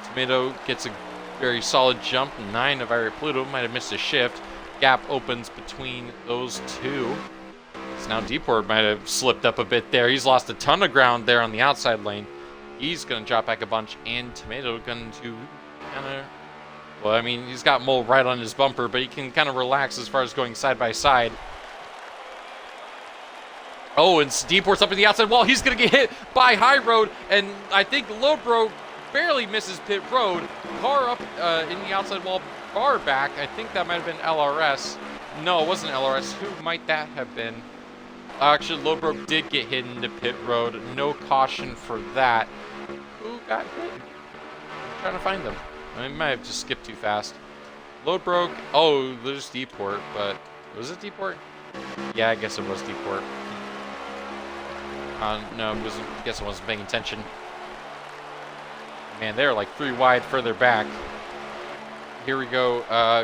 Tomato gets a very solid jump. 9 of Irate Pluto might have missed a shift. Gap opens between those two. So now Deeport might have slipped up a bit there. He's lost a ton of ground there on the outside lane. He's going to drop back a bunch, and Tomato going to kind of... Well, I mean, he's got Mole right on his bumper, but he can kind of relax as far as going side by side. Oh, and Deeport's up in the outside wall. He's going to get hit by High Road, and I think Lodebro barely misses pit road. Car up in the outside wall, far back. I think that might have been LRS. No, it wasn't LRS. Who might that have been? Actually, Lodebro did get hit into pit road. No caution for that. Who got hit? I'm trying to find them. I might have just skipped too fast. Lodebro. Oh, there's Deeport, but was it Deeport? Yeah, I guess it was Deeport. No, I guess I wasn't paying attention. Man, they're like 3 wide further back. Here we go.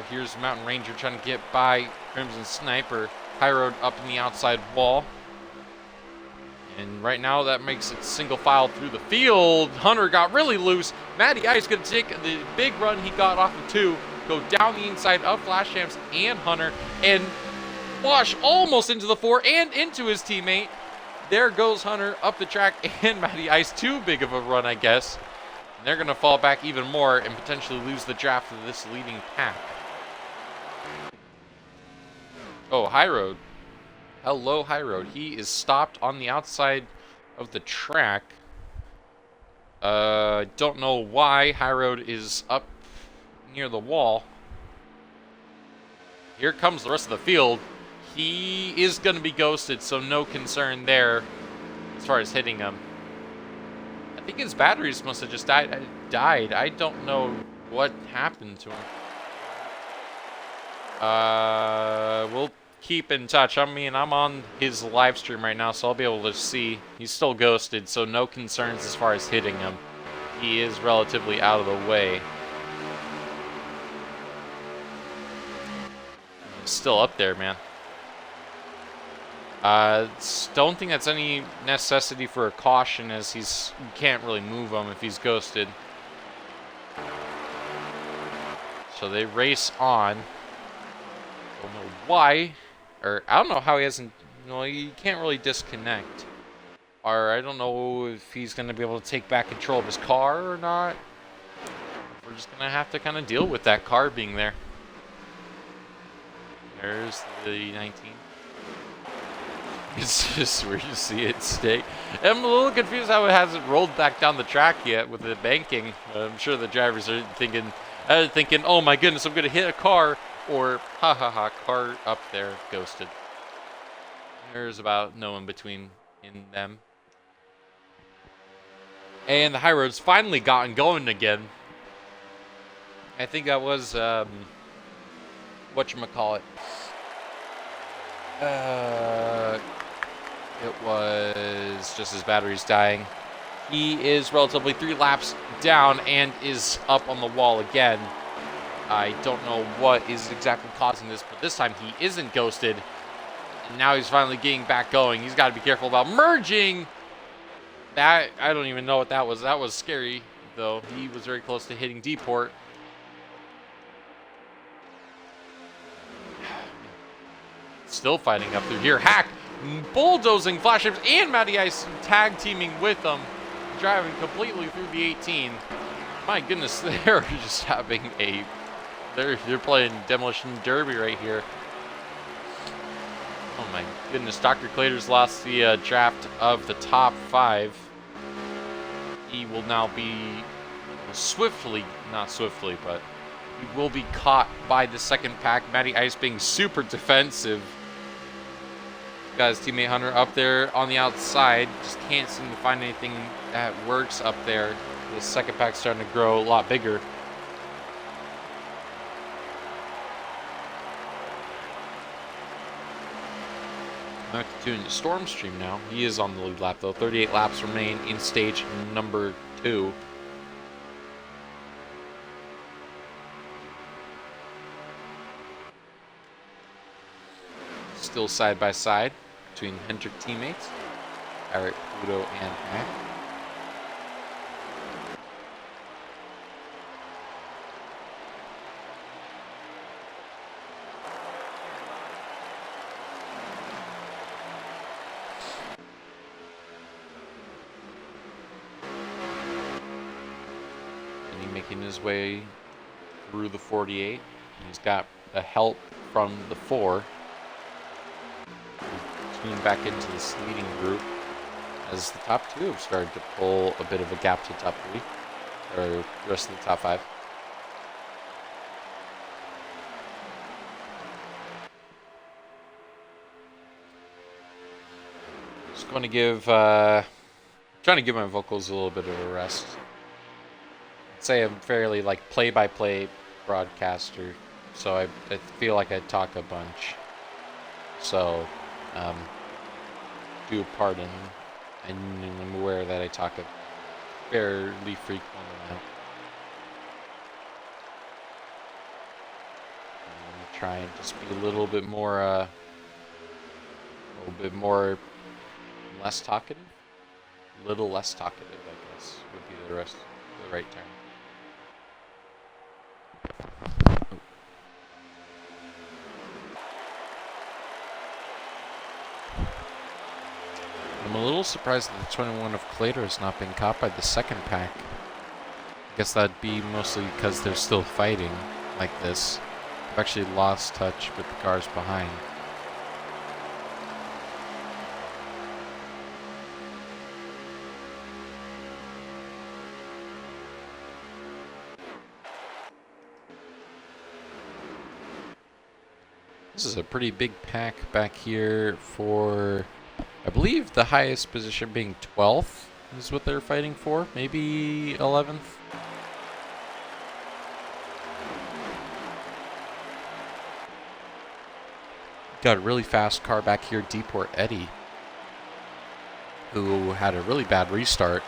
Here's Mountain Ranger trying to get by Crimson Sniper. High Road up in the outside wall. And right now that makes it single file through the field. Hunter got really loose. Matty Ice going to take the big run he got off of 2. Go down the inside of Flash Champs and Hunter. And wash almost into the 4 and into his teammate. There goes Hunter up the track and Matty Ice. Too big of a run, I guess. And they're going to fall back even more and potentially lose the draft of this leading pack. Oh, High Road. Hello, High Road. He is stopped on the outside of the track. Don't know why. High Road is up near the wall. Here comes the rest of the field. He is going to be ghosted, so no concern there as far as hitting him. I think his batteries must have just died. I don't know what happened to him. We'll keep in touch. I mean, I'm on his live stream right now, so I'll be able to see. He's still ghosted, so no concerns as far as hitting him. He is relatively out of the way. He's still up there, man. Don't think that's any necessity for a caution, as you can't really move him if he's ghosted. So they race on. Don't know why. Or, I don't know how he hasn't... you can't really disconnect. Or, I don't know if he's going to be able to take back control of his car or not. We're just going to have to kind of deal with that car being there. There's the 19. It's just where you see it stay. I'm a little confused how it hasn't rolled back down the track yet with the banking. I'm sure the drivers are thinking, oh my goodness, I'm going to hit a car. Or, ha ha ha, car up there, ghosted. There's about no in between in them. And the high roads finally gotten going again. I think that was, whatchamacallit. It was just his battery's dying. He is relatively 3 laps down and is up on the wall again. I don't know what is exactly causing this, but this time he isn't ghosted. And now he's finally getting back going. He's got to be careful about merging. That, I don't even know what that was. That was scary, though. He was very close to hitting D-port. Still fighting up through here. Hack bulldozing Flash Ships and Matty Ice tag teaming with them, driving completely through the 18. My goodness, they're just having a... They're playing Demolition Derby right here. Oh my goodness, Dr. Clater's lost the draft of the top 5. He will now be not swiftly, but he will be caught by the second pack. Matty Ice being super defensive. Got his teammate Hunter up there on the outside. Just can't seem to find anything that works up there. The second pack's starting to grow a lot bigger. Back to doing the Storm stream now. He is on the lead lap though. 38 laps remain in stage number 2. Still side by side between Hendrick teammates, Eric, Pluto, and Matt. And he's making his way through the 48. He's got the help from the 4. Back into this leading group as the top 2 have started to pull a bit of a gap to the top 3, or the rest of the top 5. Just going to give, trying to give my vocals a little bit of a rest. I'd say I'm fairly like play-by-play broadcaster, so I feel like I talk a bunch. So. Do pardon, and I'm aware that I talk a fairly frequent amount. I'm gonna try and just be a little bit more, less talkative. A little less talkative, I guess, would be the right term. I'm a little surprised that the 21 of Clater has not been caught by the second pack. I guess that'd be mostly because they're still fighting like this. I've actually lost touch with the cars behind. This is a pretty big pack back here for... I believe the highest position being 12th is what they're fighting for. Maybe 11th. Got a really fast car back here, D-Port Eddie, who had a really bad restart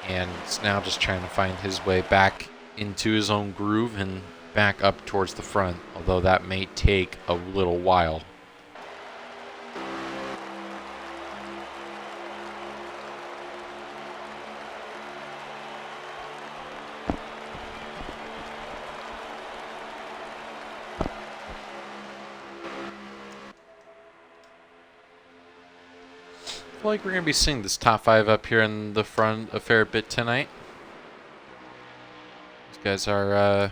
and is now just trying to find his way back into his own groove and back up towards the front, although that may take a little while. I feel like we're going to be seeing this top 5 up here in the front a fair bit tonight. These guys are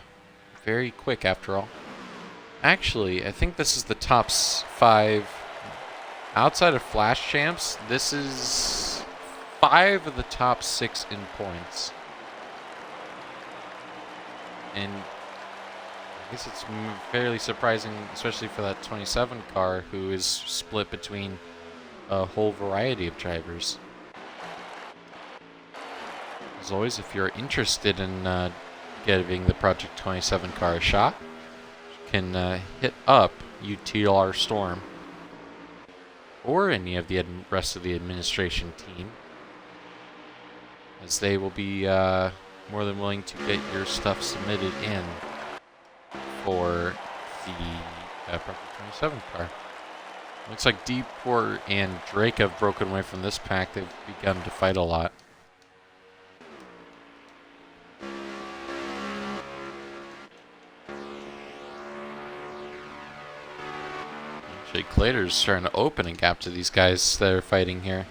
very quick after all. Actually, I think this is the top 5 outside of Flash Champs. This is 5 of the top 6 in points. And I guess it's fairly surprising, especially for that 27 car, who is split between a whole variety of drivers. As always, if you're interested in giving the Project 27 car a shot, you can hit up UTR Storm or any of the rest of the administration team, as they will be more than willing to get your stuff submitted in for the Project 27 car. Looks like Deeport and Drake have broken away from this pack. They've begun to fight a lot. Actually, Clater's starting to open a gap to these guys that are fighting here.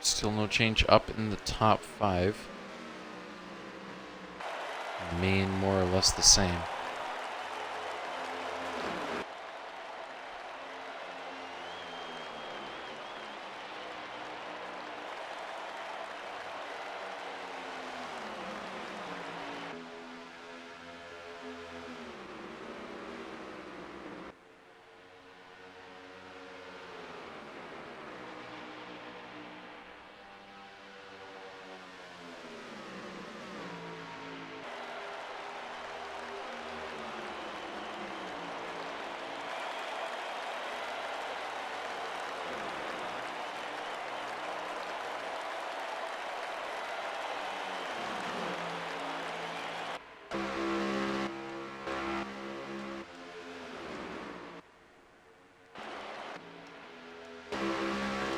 Still no change up in the top 5. Remain more or less the same.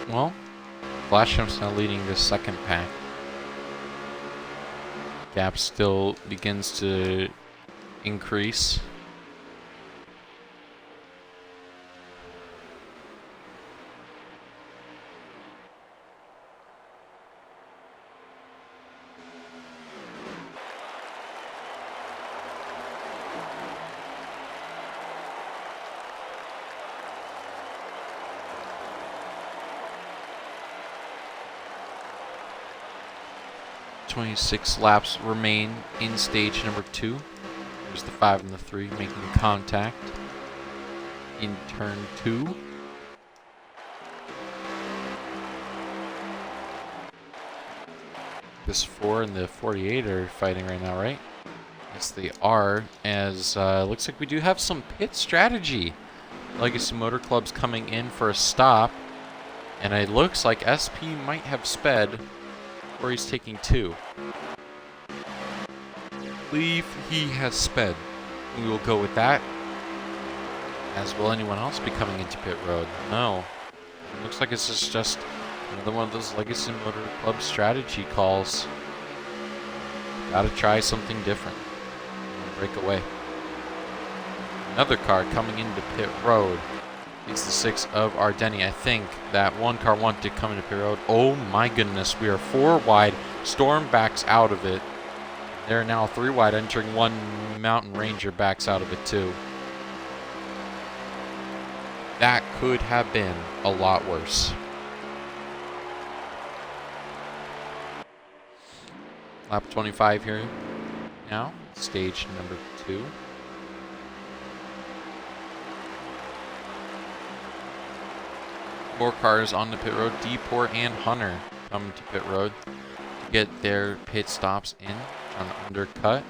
Well, Flashjump's now leading this second pack. Gap still begins to increase. .26 laps remain in stage number 2. There's the 5 and the 3 making contact in turn 2. This 4 and the 48 are fighting right now, right? Yes, they are, as looks like we do have some pit strategy. Legacy Motor Club's coming in for a stop, and it looks like SP might have sped, or he's taking 2. I believe he has sped. We will go with that. As will anyone else be coming into pit road? No. It looks like this is just another one of those Legacy Motor Club strategy calls. Gotta try something different. Break away. Another car coming into pit road. It's the 6 of Ardeni. I think that one car wanted to come into pit road. Oh my goodness, we are 4 wide. Storm backs out of it. They're now 3 wide, entering 1 Mountain Ranger backs out of it too. That could have been a lot worse. Lap 25 here now, stage number 2. More cars on the pit road. Deport and Hunter come to pit road to get their pit stops in, trying to undercut.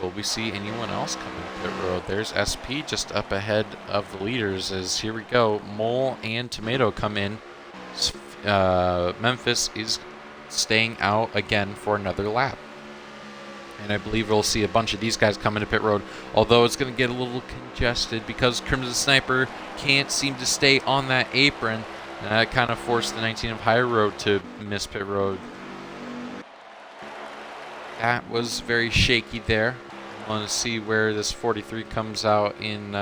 Will we see anyone else come to pit road? There's SP just up ahead of the leaders, as here we go. Mole and Tomato come in. Memphis is staying out again for another lap. And I believe we'll see a bunch of these guys come into pit road, although it's going to get a little congested because Crimson Sniper can't seem to stay on that apron. And that kind of forced the 19 of High Road to miss pit road. That was very shaky there. I want to see where this 43 comes out in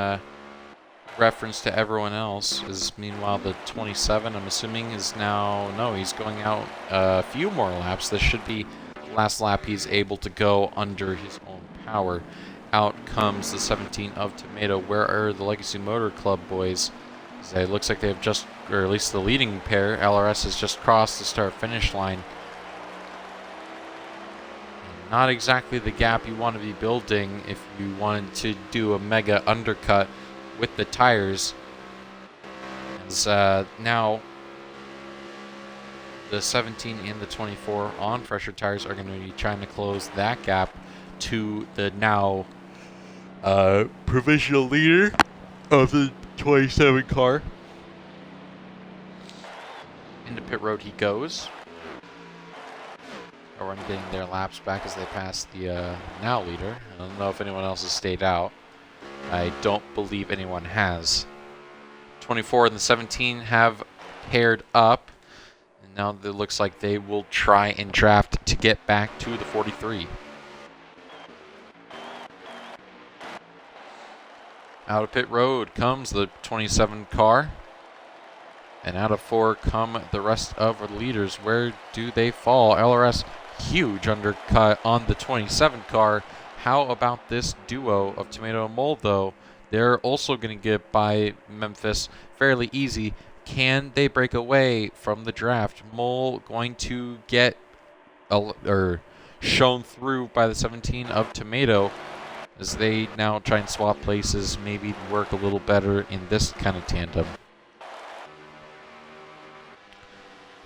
reference to everyone else. As meanwhile, the 27, I'm assuming, is now... No, he's going out a few more laps. This should be last lap he's able to go under his own power. out comes the 17 of Tomato. Where are the Legacy Motor Club boys? It looks like they have just, or at least the leading pair, LRS has just crossed the start-finish line. Not exactly the gap you want to be building if you wanted to do a mega undercut with the tires. As now the 17 and the 24 on fresher tires are going to be trying to close that gap to the now provisional leader of the 27 car. Into pit road he goes. Everyone getting their laps back as they pass the now leader. I don't know if anyone else has stayed out. I don't believe anyone has. 24 and the 17 have paired up. And now it looks like they will try and draft to get back to the 43. Out of pit road comes the 27 car. And out of 4 come the rest of the leaders. Where do they fall? LRS, huge undercut on the 27 car. How about this duo of Tomato and Mole, though? They're also going to get by Memphis fairly easy. Can they break away from the draft? Mole going to get shown through by the 17 of Tomato as they now try and swap places, maybe work a little better in this kind of tandem.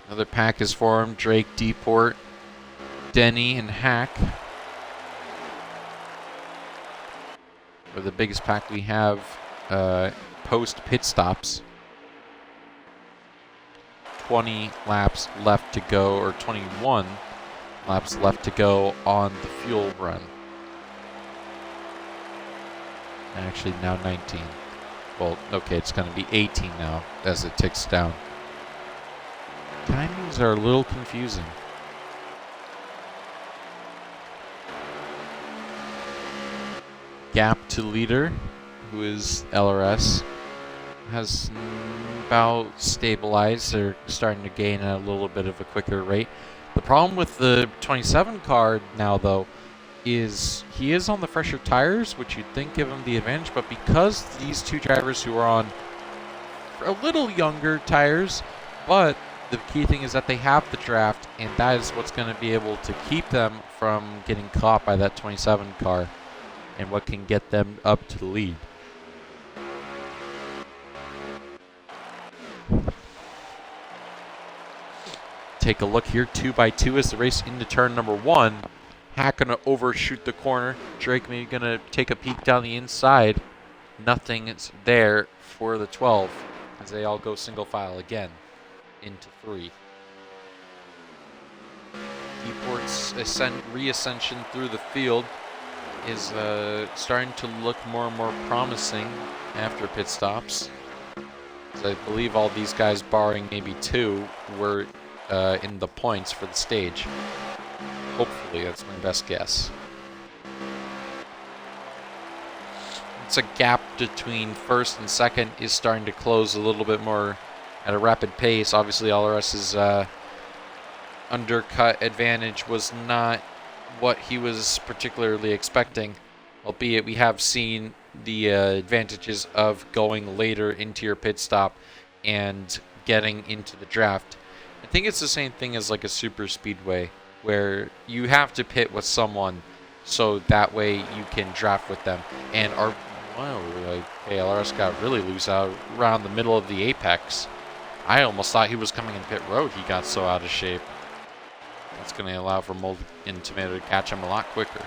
Another pack is formed. Drake, Deport, Denny, and Hack. Or the biggest pack we have post pit stops. 20 laps left to go, or 21 laps left to go on the fuel run. Actually, now 19. Well, okay, it's going to be 18 now as it ticks down. Timings are a little confusing. Gap to leader, who is LRS, has about stabilized. They're starting to gain at a little bit of a quicker rate. The problem with the 27 car now, though, is he is on the fresher tires, which you'd think give him the advantage, but because these two drivers who are on a little younger tires, but the key thing is that they have the draft, and that is what's going to be able to keep them from getting caught by that 27 car and what can get them up to the lead. Take a look here, 2x2 as the race into turn number 1. Hack going to overshoot the corner. Drake maybe going to take a peek down the inside. Nothing is there for the 12 as they all go single file again into 3. Deport's reascension through the field is starting to look more and more promising after pit stops. So I believe all these guys, barring maybe 2, were in the points for the stage. Hopefully, that's my best guess. It's a gap between first and second is starting to close a little bit more at a rapid pace. Obviously, LRS's undercut advantage was not what he was particularly expecting, albeit we have seen the advantages of going later into your pit stop and getting into the draft. I think it's the same thing as like a super speedway, where you have to pit with someone so that way you can draft with them. And LRS got really loose out around the middle of the apex. I almost thought he was coming in pit road. He got so out of shape. That's going to allow for Mold and Tomato to catch him a lot quicker.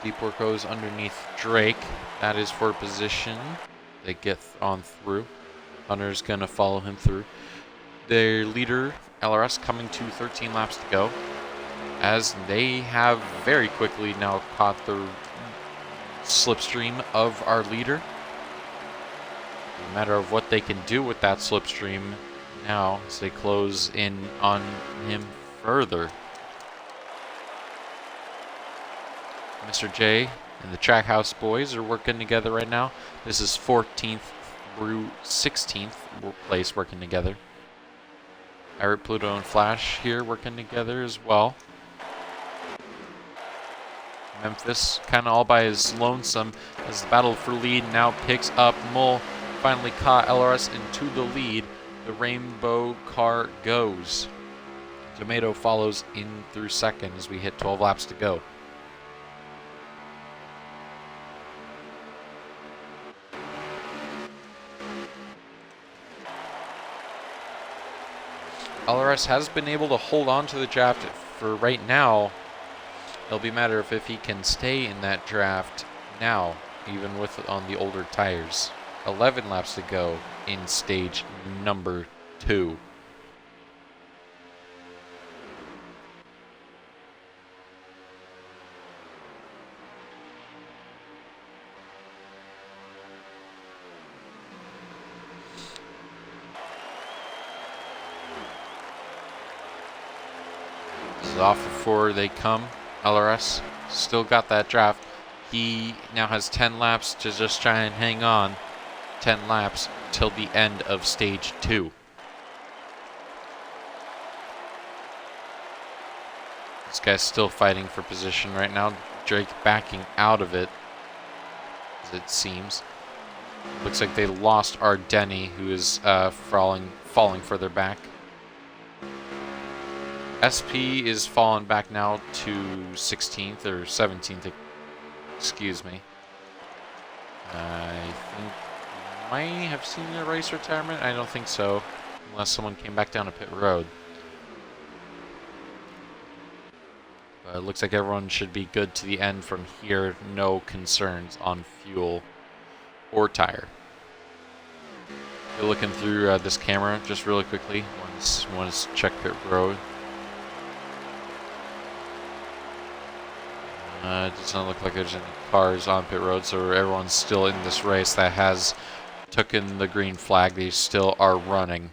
Deepwork goes underneath Drake. That is for position. They get on through. Hunter's going to follow him through. Their leader, LRS, coming to 13 laps to go, as they have very quickly now caught the slipstream of our leader. A matter of what they can do with that slipstream now as they close in on him further. Mr. J and the Trackhouse boys are working together right now. This is 14th through 16th place working together. Irate, Pluto, and Flash here working together as well. Memphis kind of all by his lonesome as the battle for lead now picks up. Mole finally caught LRS into the lead. The rainbow car goes. Tomato follows in through second as we hit 12 laps to go. LRS has been able to hold on to the draft for right now. It'll be a matter of if he can stay in that draft now, even with on the older tires. 11 laps to go in stage number 2. This is off before they come. LRS still got that draft. He now has 10 laps to just try and hang on. 10 laps till the end of stage 2. This guy's still fighting for position right now. Drake backing out of it, as it seems. Looks like they lost Ardeni, who is falling further back. SP is falling back now to 16th or 17th, excuse me. I think we might have seen a race retirement. I don't think so, unless someone came back down to pit road. But it looks like everyone should be good to the end from here. No concerns on fuel or tire. You're looking through this camera just really quickly. Want to check pit road. It doesn't look like there's any cars on pit road, so everyone's still in this race that has taken the green flag. They still are running.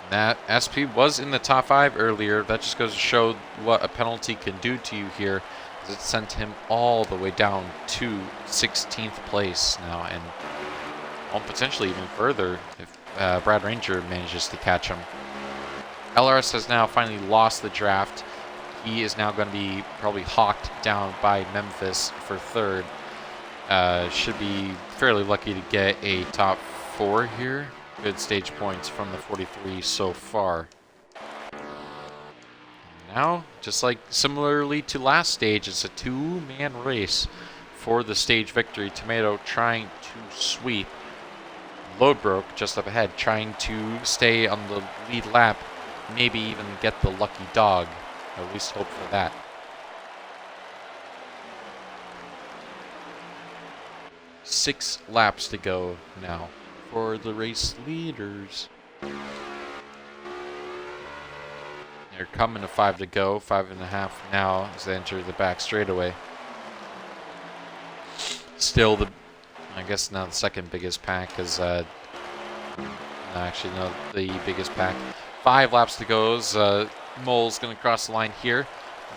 That SP was in the top 5 earlier. That just goes to show what a penalty can do to you here. As it sent him all the way down to 16th place now, and potentially even further if Brad Ranger manages to catch him. LRS has now finally lost the draft. He is now going to be probably hawked down by Memphis for 3rd. Should be fairly lucky to get a top 4 here. Good stage points from the 43 so far. Now, just like similarly to last stage, it's a 2-man race for the stage victory. Tomato trying to sweep. Load broke just up ahead, trying to stay on the lead lap, maybe even get the lucky dog. At least hope for that. Six laps to go now for the race leaders. They're coming to 5 to go, 5.5 now as they enter the back straightaway. Still I guess now the second biggest pack, because actually no, the biggest pack. 5 laps to go. Mole's going to cross the line here.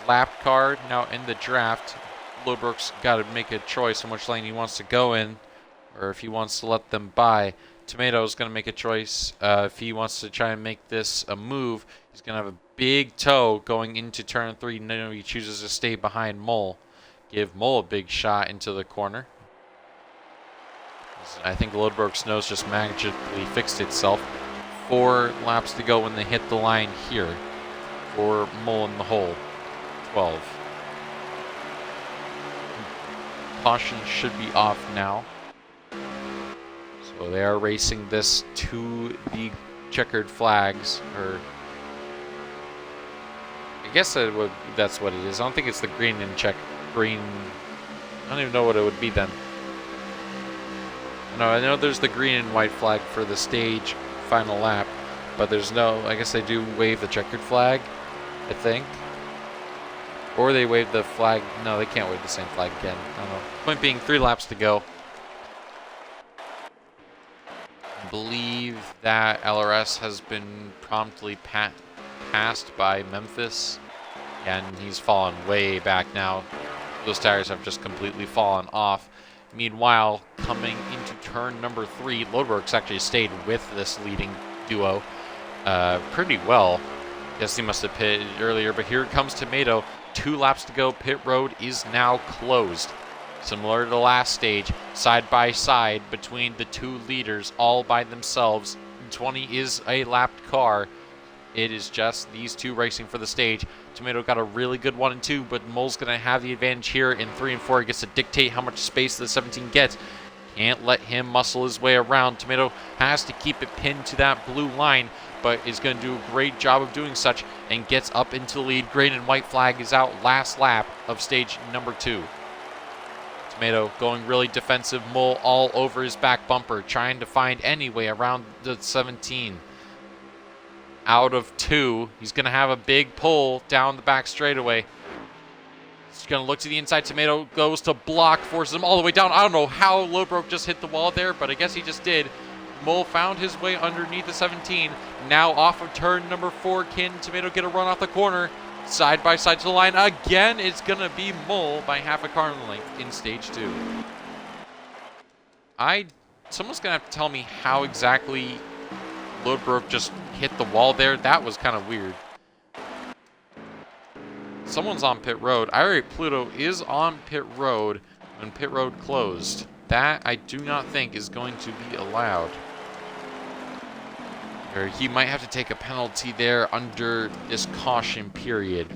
Lap car now in the draft. Lodbrook's got to make a choice on which lane he wants to go in, or if he wants to let them by. Tomato's going to make a choice if he wants to try and make this a move. He's going to have a big toe going into turn 3. No, he chooses to stay behind Mole. Give Mole a big shot into the corner. I think Lodbrok's nose just magically fixed itself. 4 laps to go when they hit the line here for Mole in the hole. 12. Caution should be off now. So they are racing this to the checkered flags, or I guess that's what it is. I don't think it's the green and green. I don't even know what it would be then. No, I know there's the green and white flag for the stage final lap, but there's no, I guess they do wave the checkered flag, I think. Or they wave the flag. No, they can't wave the same flag again. I don't know. Point being, 3 laps to go. I believe that LRS has been promptly passed by Memphis, and he's fallen way back now. Those tires have just completely fallen off. Meanwhile, coming into turn number 3, Lodeworks actually stayed with this leading duo pretty well. Guess he must have pitted earlier, but here comes Tomato. 2 laps to go. Pit road is now closed. Similar to the last stage, side by side between the 2 leaders, all by themselves. 20 is a lapped car. It is just these 2 racing for the stage. Tomato got a really good 1 and 2, but Mole's going to have the advantage here in 3 and 4. He gets to dictate how much space the 17 gets. Can't let him muscle his way around. Tomato has to keep it pinned to that blue line, but is going to do a great job of doing such and gets up into the lead. Green and white flag is out last lap of stage number 2. Tomato going really defensive. Mole all over his back bumper, trying to find any way around the 17. Out of 2, he's going to have a big pull down the back straightaway. He's going to look to the inside. Tomato goes to block, forces him all the way down. I don't know how Lodebroke just hit the wall there, but I guess he just did. Mole found his way underneath the 17. Now off of turn number 4, can Tomato get a run off the corner? Side by side to the line. Again, it's going to be Mole by half a car length in stage 2. Someone's going to have to tell me how exactly Lodebroke just hit the wall there. That was kind of weird. Someone's on pit road. Irate Pluto is on pit road when pit road closed. That I do not think is going to be allowed. Or he might have to take a penalty there under this caution period.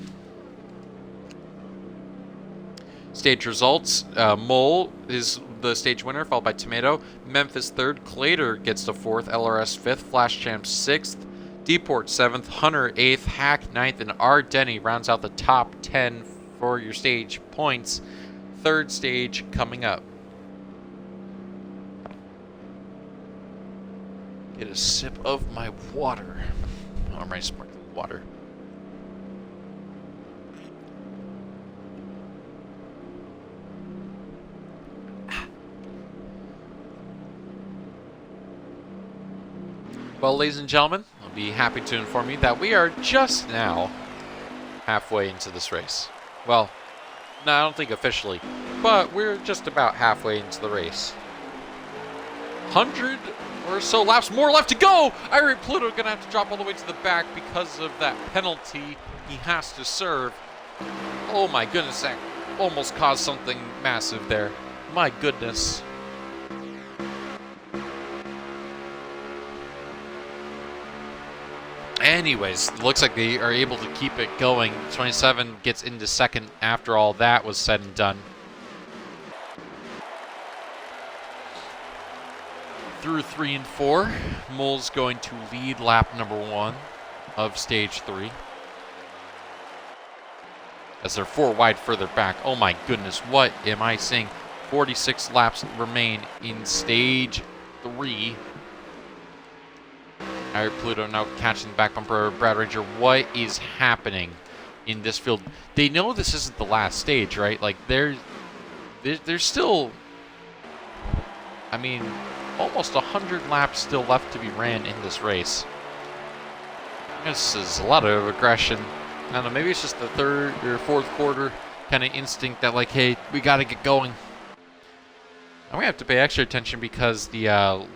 Stage results. Mole is the stage winner, followed by Tomato. Memphis 3rd. Clater gets to 4th. LRS 5th. Flash Champ 6th. Deport 7th. Hunter 8th. Hack 9th. And Ardeni rounds out the top 10 for your stage points. 3rd stage coming up. Get a sip of my water. Or my sparkling water. Well, ladies and gentlemen, I'll be happy to inform you that we are just now halfway into this race. Well, no, I don't think officially, but we're just about halfway into the race. 100 or so laps more left to go. Irate Pluto gonna have to drop all the way to the back because of that penalty he has to serve. Oh my goodness, that almost caused something massive there. My goodness. Anyways, looks like they are able to keep it going. 27 gets into 2nd after all that was said and done. Through 3 and 4, Mole's going to lead lap number 1 of stage 3. As they're 4 wide further back. Oh my goodness, what am I saying? 46 laps remain in stage 3. Irate Pluto now catching the back bumper of Brad Ranger. What is happening in this field? They know this isn't the last stage, right? Like, there's still, I mean, almost 100 laps still left to be ran in this race. This is a lot of aggression. I don't know, maybe it's just the 3rd or 4th quarter kind of instinct that, like, hey, we got to get going. And we have to pay extra attention because the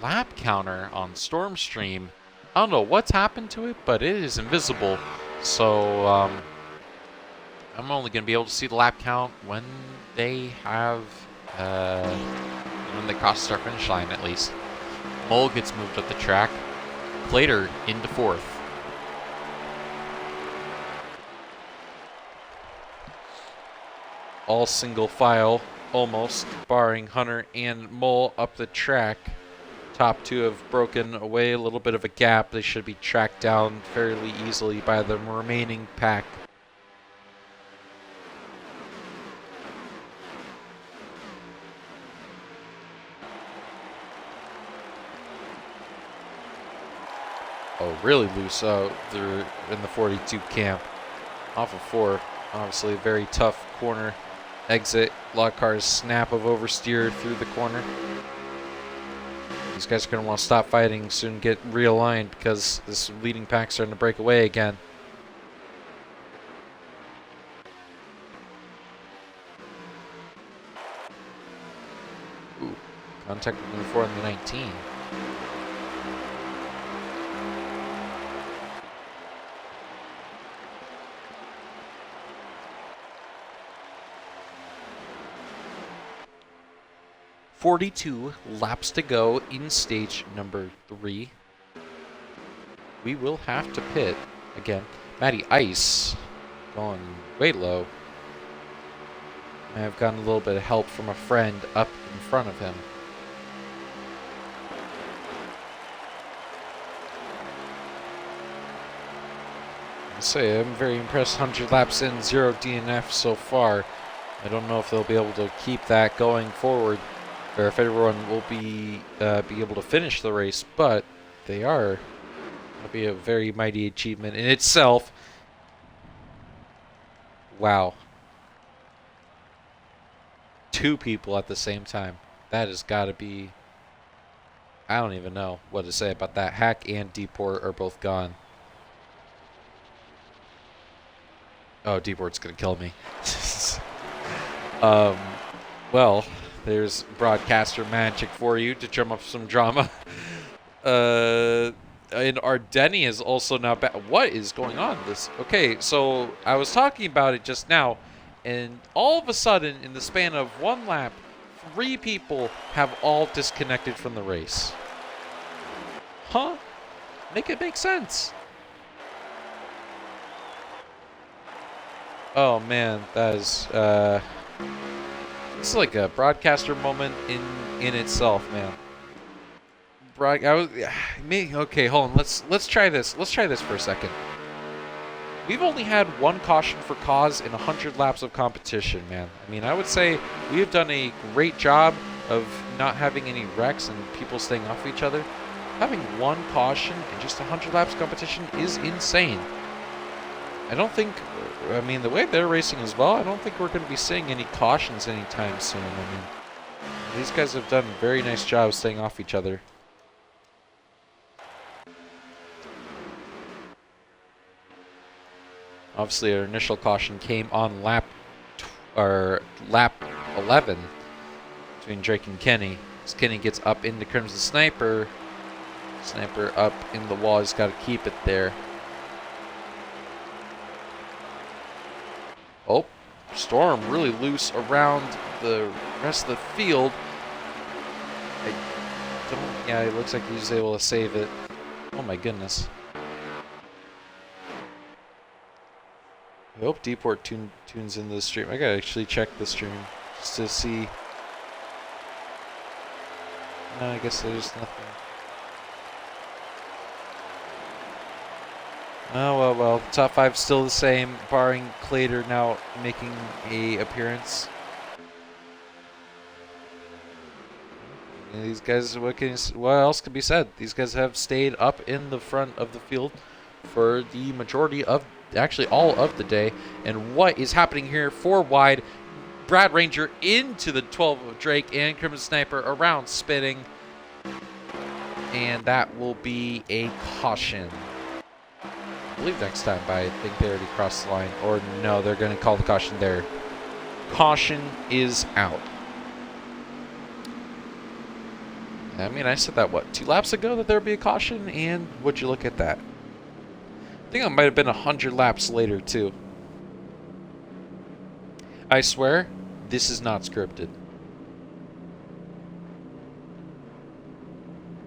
lap counter on Stormstream, I don't know what's happened to it, but it is invisible. So I'm only going to be able to see the lap count when they have, when they cross the start finish line at least. Mole gets moved up the track. Clater into 4th. All single file, almost, barring Hunter and Mole up the track. Top 2 have broken away a little bit of a gap. They should be tracked down fairly easily by the remaining pack. Oh, really loose out there in the 42 camp. Off of 4, obviously a very tough corner exit. A lot of cars snap of oversteer through the corner. These guys are going to want to stop fighting, soon get realigned because this leading pack's starting to break away again. and technically the 4 and the 19. "42 laps to go in stage number 3. We will have to pit again. Matty Ice going way low. I've gotten a little bit of help from a friend up in front of him. I'll say I'm very impressed. 100 laps in, 0 DNF so far. I don't know if they'll be able to keep that going forward, or if everyone will be able to finish the race, but they are. That'll be a very mighty achievement in itself. Wow. 2 people at the same time. That has got to be... I don't even know what to say about that. Hack and Deport are both gone. Oh, Deport's going to kill me. Well, there's broadcaster magic for you to drum up some drama. And Ardeni is also now back. What is going on? Okay, so I was talking about it just now, and all of a sudden, in the span of 1 lap, 3 people have all disconnected from the race. Huh? Make it make sense. Oh man, that is this is like a broadcaster moment in itself, man. Okay, hold on. Let's try this. Let's try this for a second. We've only had 1 caution for cause in 100 laps of competition, man. I mean, I would say we have done a great job of not having any wrecks and people staying off each other. Having 1 caution in just 100 laps of competition is insane. I don't think, I mean, the way they're racing as well, I don't think we're going to be seeing any cautions anytime soon. I mean, these guys have done a very nice job staying off each other. Obviously, our initial caution came on lap 11 between Drake and Kenny. As Kenny gets up into Crimson Sniper, Sniper up in the wall, he's got to keep it there. Oh, Storm really loose around the rest of the field. Yeah, it looks like he's able to save it. Oh my goodness. I hope Deport tunes into the stream. I gotta actually check the stream just to see. No, I guess there's nothing. Oh, well. Top 5 still the same, barring Clater now making a appearance. And these guys, what else can be said? These guys have stayed up in the front of the field for the majority of, actually all of the day. And what is happening here? 4 wide. Brad Ranger into the 12 of Drake and Crimson Sniper around spitting. And that will be a caution. I believe next time, but I think they already crossed the line. Or no, they're going to call the caution there. Caution is out. I mean, I said that, 2 laps ago that there would be a caution? And would you look at that? I think it might have been 100 laps later, too. I swear, this is not scripted.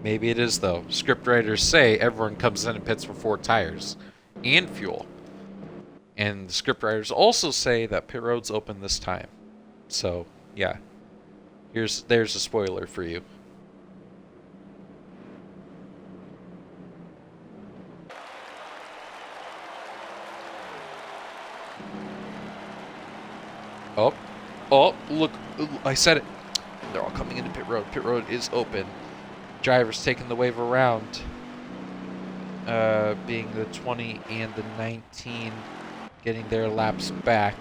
Maybe it is, though. Script writers say everyone comes in and pits for 4 tires and fuel. And the script writers also say that pit road's open this time. So, yeah. There's a spoiler for you. Oh, look, I said it. They're all coming into pit road. Pit road is open. Drivers taking the wave around. Being the 20 and the 19 getting their laps back.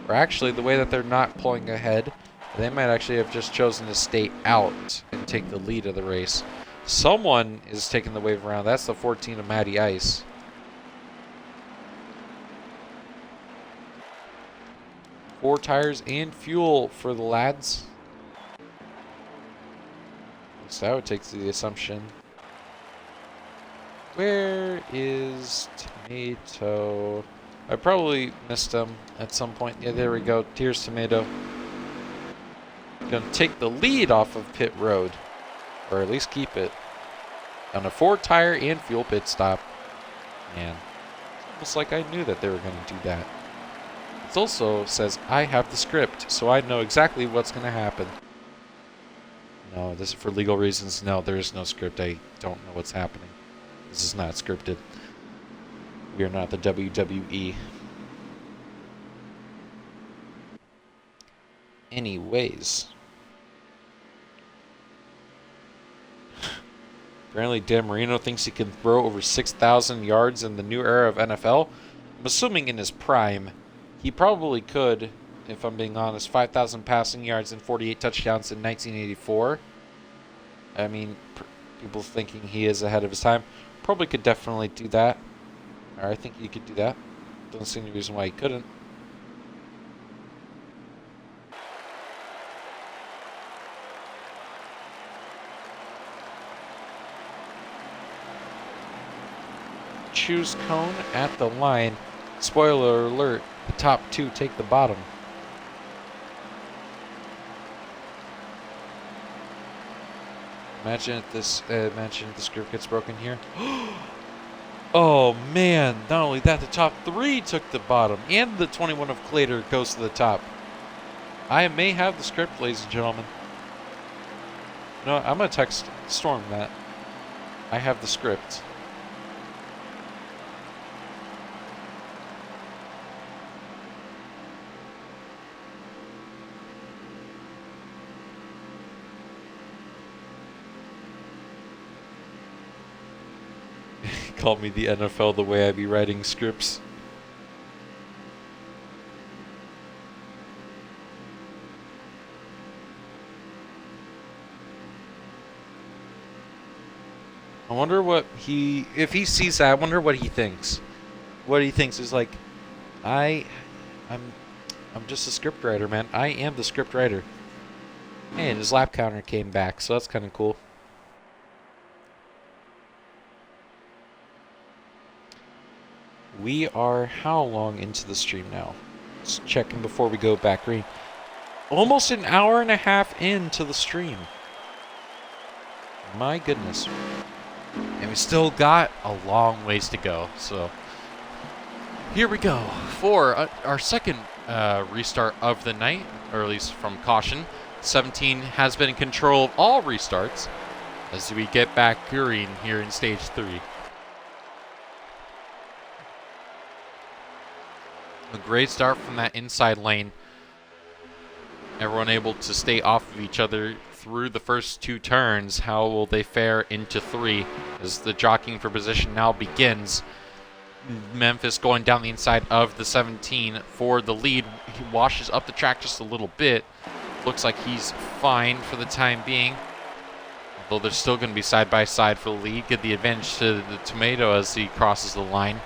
Or actually, the way that they're not pulling ahead, they might actually have just chosen to stay out and take the lead of the race. Someone is taking the wave around. That's the 14 of Matty Ice. Four tires and fuel for the lads. So that would take the assumption. Where is Tomato? I probably missed him at some point. Yeah, there we go. Here's Tomato. Gonna take the lead off of pit road. Or at least keep it. On a 4-tire and fuel pit stop. Man, it's almost like I knew that they were gonna do that. It also says, I have the script, so I know exactly what's gonna happen. No, this is for legal reasons. No, there is no script. I don't know what's happening. This is not scripted. We are not the WWE. Anyways. Apparently Dan Marino thinks he can throw over 6,000 yards in the new era of NFL. I'm assuming in his prime. He probably could, if I'm being honest, 5,000 passing yards and 48 touchdowns in 1984. I mean, people thinking he is ahead of his time. Probably could definitely do that. Or I think he could do that. Don't see any reason why he couldn't. Choose cone at the line. Spoiler alert, the top two take the bottom. Imagine if the script gets broken here. Oh man, not only that, the top 3 took the bottom, and the 21 of Clater goes to the top. I may have the script, ladies and gentlemen. No, I'm gonna text Storm that. I have the script. Call me the NFL the way I be writing scripts. I wonder what if he sees that, I wonder what he thinks. What he thinks is like, I'm just a script writer, man. I am the script writer. Hey, and his lap counter came back, so that's kind of cool. We are how long into the stream now? Just checking before we go back green. Almost an hour and a half into the stream. My goodness. And we still got a long ways to go. So here we go for our second restart of the night, or at least from caution. 17 has been in control of all restarts as we get back green here in stage 3. A great start from that inside lane. Everyone able to stay off of each other through the first 2 turns. How will they fare into 3 as the jockeying for position now begins? Memphis going down the inside of the 17 for the lead. He washes up the track just a little bit. Looks like he's fine for the time being. Although they're still going to be side by side for the lead. Get the advantage to the Tomato as he crosses the line.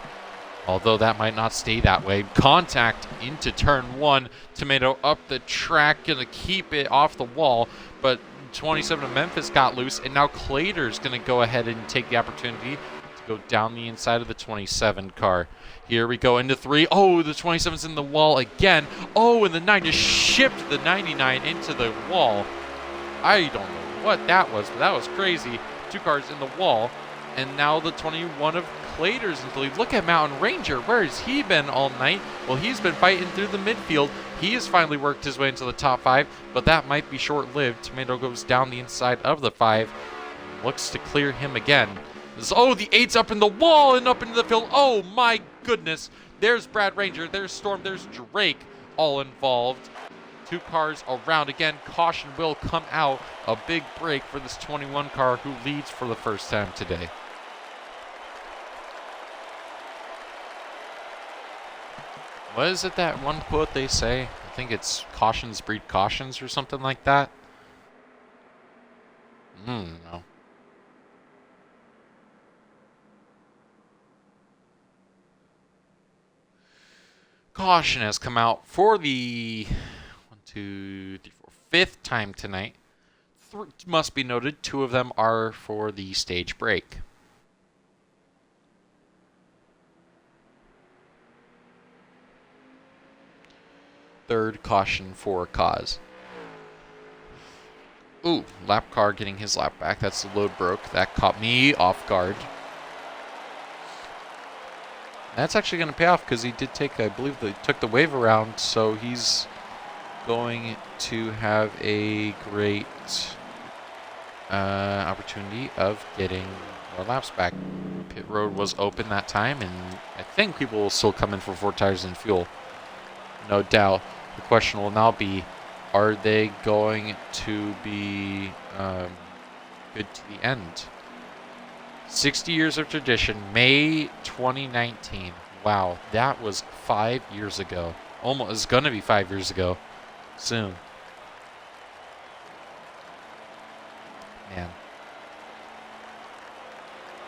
Although that might not stay that way. Contact into turn 1. Tomato up the track, gonna keep it off the wall. But 27 of Memphis got loose, and now Clater's gonna go ahead and take the opportunity to go down the inside of the 27 car. Here we go into 3. Oh, the 27's in the wall again. Oh, and the 9 just shipped the 99 into the wall. I don't know what that was, but that was crazy. 2 cars in the wall. And now the 21 of Clater's into the lead. Look at Mountain Ranger. Where has he been all night? Well, he's been fighting through the midfield. He has finally worked his way into the top 5, but that might be short-lived. Tomato goes down the inside of the 5. Looks to clear him again. Oh, the 8's up in the wall and up into the field. Oh, my goodness. There's Brad Ranger. There's Storm. There's Drake all involved. 2 cars around. Again, caution will come out. A big break for this 21 car who leads for the first time today. What is it, that one quote they say? I think it's cautions breed cautions or something like that. No. Caution has come out for the 1, 2, 3, 4, 5th time tonight. must be noted, 2 of them are for the stage break. Third caution for Kaz. Ooh, lap car getting his lap back. That's the load broke. That caught me off guard. That's actually going to pay off because he did take, I believe, took the wave around, so he's going to have a great opportunity of getting more laps back. Pit road was open that time, and I think people will still come in for 4 tires and fuel. No doubt. The question will now be, are they going to be good to the end? 60 years of tradition, May 2019. Wow, that was 5 years ago. Almost, it's going to be 5 years ago soon. Man.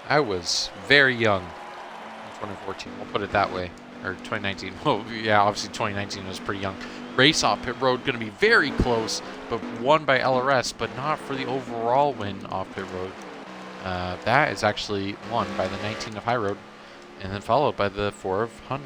I was very young in 2014, we'll put it that way. Or 2019. Oh, yeah, obviously 2019 was pretty young. Race off pit road going to be very close, but won by LRS, but not for the overall win off pit road. That is actually won by the 19 of high road, and then followed by the 4 of Hunter.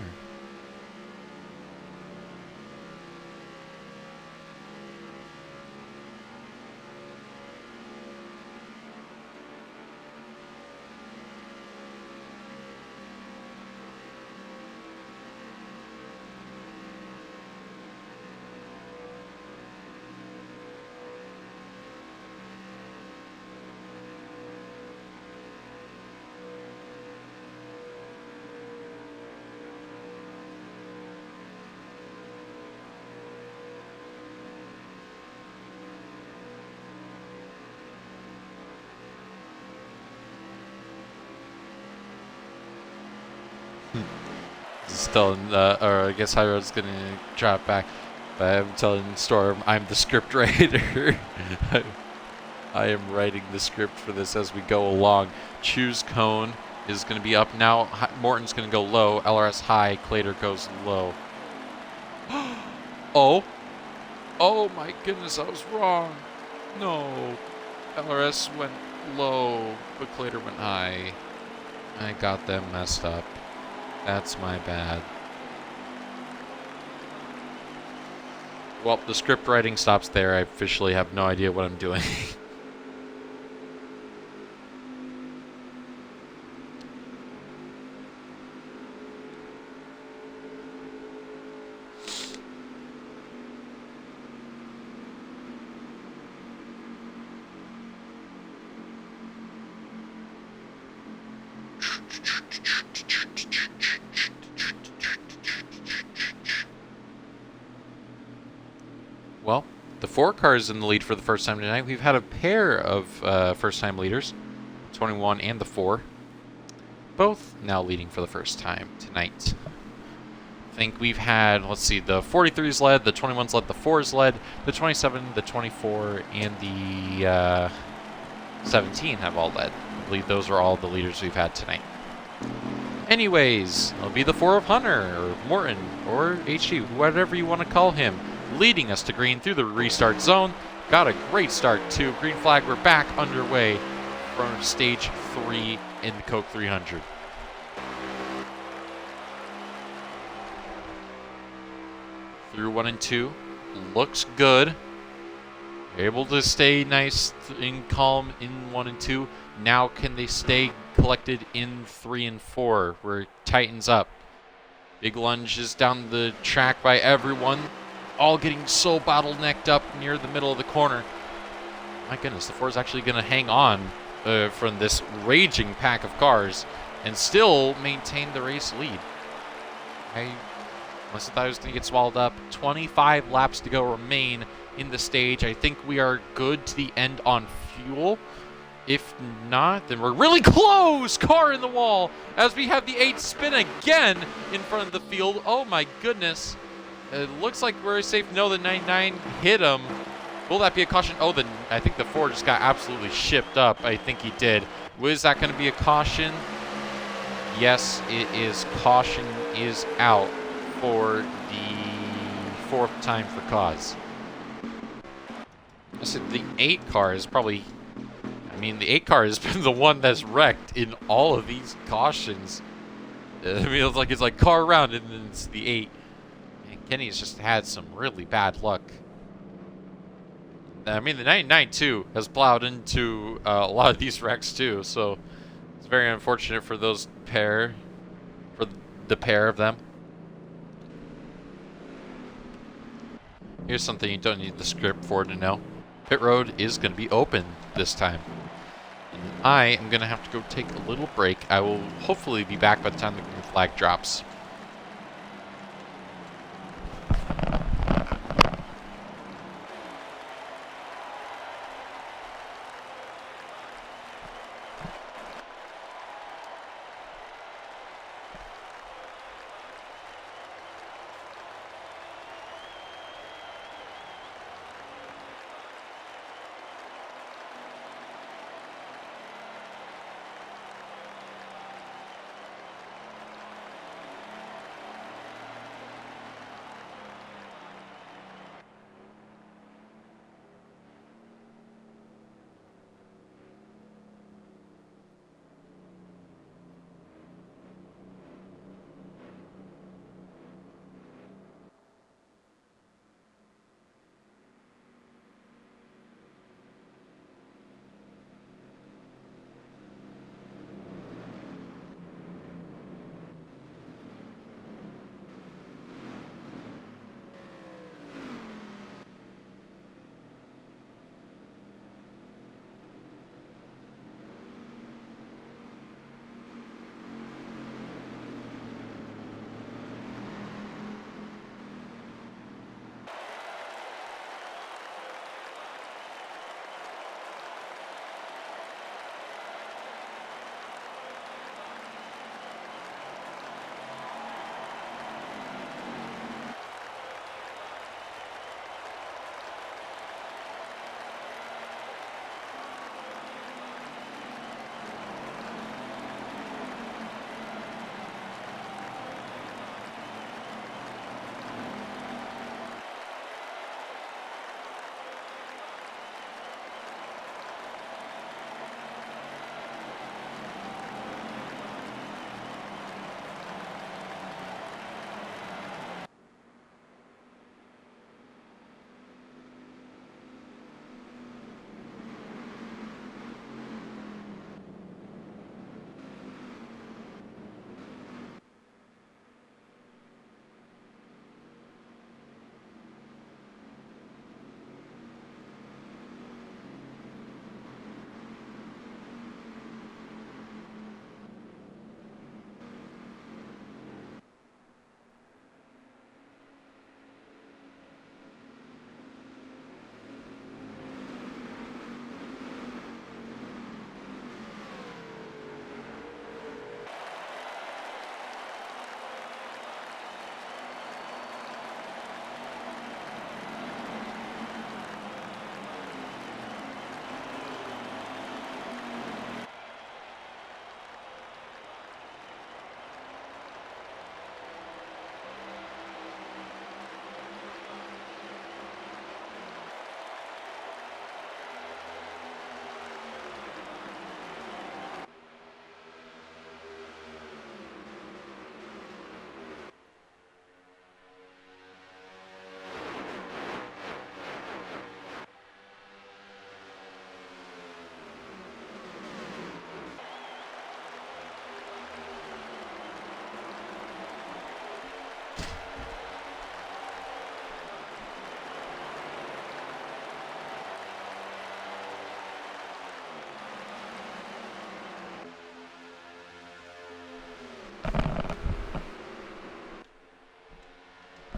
Still, or I guess High Road's gonna drop back. But I'm telling Storm, I'm the script writer. I am writing the script for this as we go along. Choose Cone is gonna be up now. Morton's gonna go low. LRS high. Clater goes low. Oh my goodness, I was wrong. No, LRS went low, but Clater went high. I got them messed up. That's my bad. Well, the script writing stops there. I officially have no idea what I'm doing. Well, the 4 cars in the lead for the first time tonight. We've had a pair of first-time leaders, 21 and the 4, both now leading for the first time tonight. I think we've had, let's see, the 43s led, the 21s led, the 4s led, the 27, the 24, and the 17 have all led. I believe those are all the leaders we've had tonight. Anyways, it'll be the 4 of Hunter, or Morton, or HG, whatever you want to call him, leading us to green through the restart zone. Got a great start too. Green flag, we're back underway from stage 3 in the Coke 300. Through 1 and 2, looks good. Able to stay nice and calm in 1 and 2. Now can they stay collected in 3 and 4, where it tightens up. Big lunges down the track by everyone. All getting so bottlenecked up near the middle of the corner. My goodness, the 4 is actually going to hang on from this raging pack of cars and still maintain the race lead. I must have thought I was going to get swallowed up. 25 laps to go remain in the stage. I think we are good to the end on fuel. If not, then we're really close! Car in the wall as we have the 8 spin again in front of the field. Oh my goodness. It looks like we're safe. No, the 99 hit him. Will that be a caution? Oh, I think the 4 just got absolutely shipped up. I think he did. Was that going to be a caution? Yes, it is. Caution is out for the 4th time for Cause. I said the 8 car is probably... I mean, the 8 car has been the one that's wrecked in all of these cautions. I mean, it's like car around, and then it's the 8. And Kenny's just had some really bad luck. I mean, the 99 too has plowed into a lot of these wrecks too, so it's very unfortunate for the pair of them. Here's something you don't need the script for to know. Pit road is going to be open this time. And I am going to have to go take a little break. I will hopefully be back by the time the green flag drops.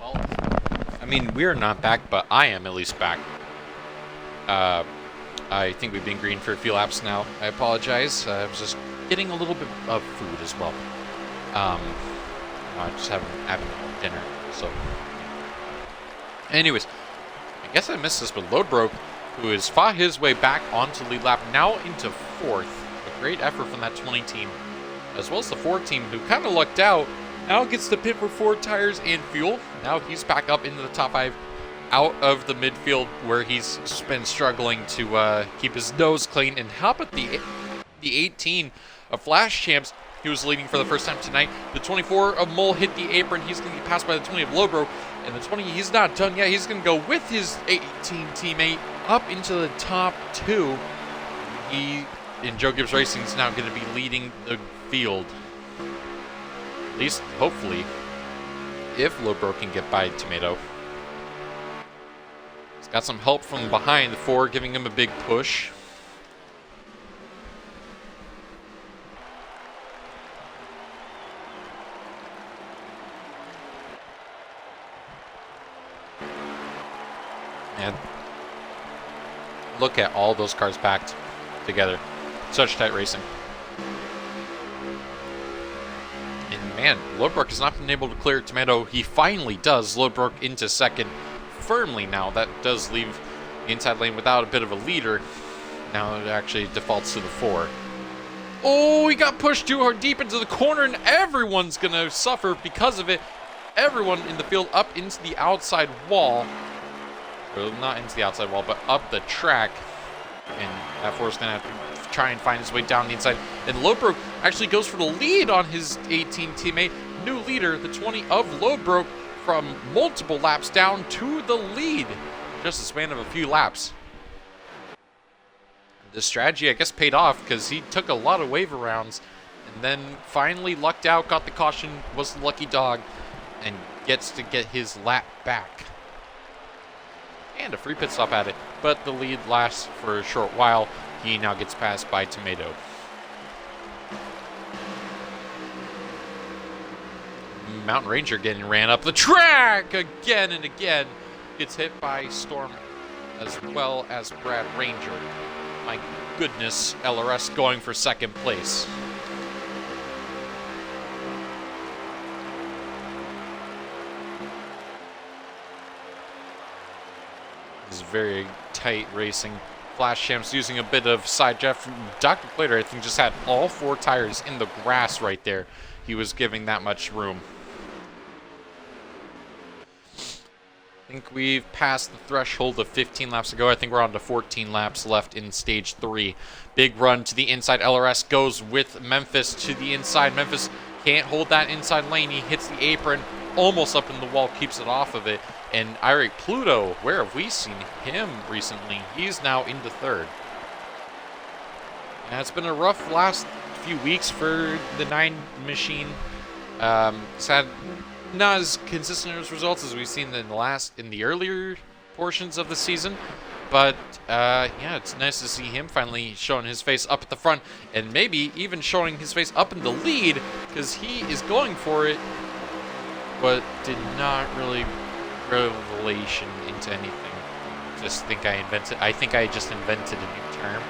Well, I mean, we're not back, but I am at least back. I think we've been green for a few laps now. I apologize. I was just getting a little bit of food as well. Just having dinner. So, anyways, I guess I missed this, but Load Broke, who has fought his way back onto lead lap, now into 4th. A great effort from that 20 team, as well as the Ford team, who kind of lucked out. Now gets to pit for 4 tires and fuel. Now he's back up into the top 5. out of the midfield where he's been struggling to keep his nose clean. And how about the 18 of Flash Champs? He was leading for the first time tonight. The 24 of Mole hit the apron. He's going to get passed by the 20 of Lowbro. And the 20, he's not done yet. He's going to go with his 18 teammate up into the top 2. He, in Joe Gibbs Racing, is now going to be leading the field. At least, hopefully, if Lowbro can get by Tomato. He's got some help from behind the 4, giving him a big push. And look at all those cars packed together. Such tight racing. And man, Lodbrok has not been able to clear Tomato. He finally does. Lodbrok into second firmly now. That does leave the inside lane without a bit of a leader. Now it actually defaults to the 4. Oh, he got pushed too hard deep into the corner, and everyone's going to suffer because of it. Everyone in the field up into the outside wall. Or not into the outside wall, but up the track. And that 4 is going to have to try and find his way down the inside. And Lodbrok actually goes for the lead on his 18 teammate. New leader, the 20 of Lodbrok, from multiple laps down to the lead. Just a span of a few laps. The strategy, I guess, paid off because he took a lot of wave arounds and then finally lucked out, got the caution, was the lucky dog, and gets to get his lap back. And a free pit stop at it, but the lead lasts for a short while. He now gets passed by Tomato. Mountain Ranger getting ran up the track again and again. Gets hit by Storm as well as Brad Ranger. My goodness, LRS going for second place. This is very tight racing. Flash Champs using a bit of side jet. Dr. Plater, I think, just had all 4 tires in the grass right there. He was giving that much room. I think we've passed the threshold of 15 laps to go. I think we're on to 14 laps left in stage 3. Big run to the inside. LRS goes with Memphis to the inside. Memphis can't hold that inside lane. He hits the apron, almost up in the wall, keeps it off of it. And Irate Pluto, where have we seen him recently? He's now into 3rd. And it's been a rough last few weeks for the 9 machine. It's had not as consistent as results as we've seen in the earlier portions of the season. But yeah, it's nice to see him finally showing his face up at the front, and maybe even showing his face up in the lead, because he is going for it, but did not really revelation into anything. I think I just invented a new term.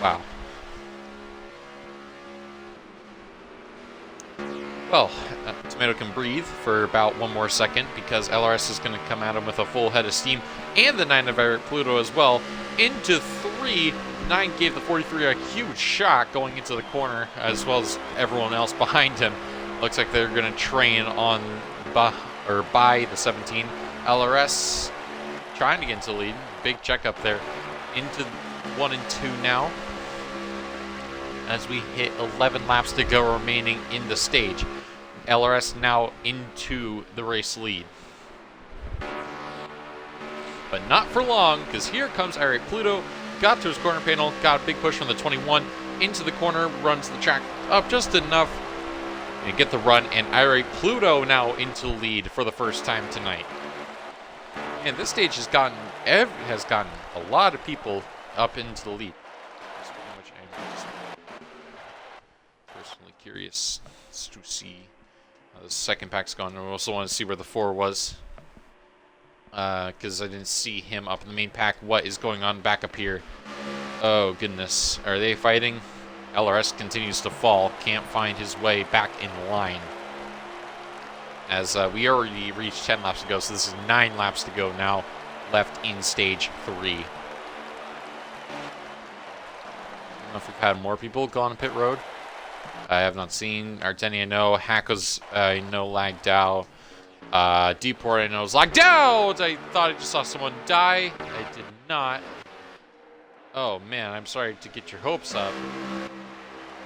Wow. Well, Tomato can breathe for about 1 more second because LRS is going to come at him with a full head of steam, and the 9 of Eric Pluto as well. Into 3, 9 gave the 43 a huge shot going into the corner, as well as everyone else behind him. Looks like they're going to train on by the 17. LRS trying to get into the lead. Big check up there. Into 1 and 2 now, as we hit 11 laps to go remaining in the stage. LRS now into the race lead. But not for long, because here comes Irate Pluto. Got to his corner panel, got a big push from the 21 into the corner, runs the track up just enough to get the run, and Irate Pluto now into lead for the first time tonight. And this stage has gotten a lot of people up into the lead. Which I'm just personally curious to see how the second pack's gone. I also want to see where the 4 was, because I didn't see him up in the main pack. What is going on back up here? Oh goodness, are they fighting? LRS continues to fall, can't find his way back in line. As we already reached 10 laps to go, so this is 9 laps to go now, left in stage 3. I don't know if we've had more people go on pit road. I have not seen. Artenia, no. Hack was, no. Lagged out. Deport, and I was locked out! I thought I just saw someone die. I did not. Oh, man, I'm sorry to get your hopes up.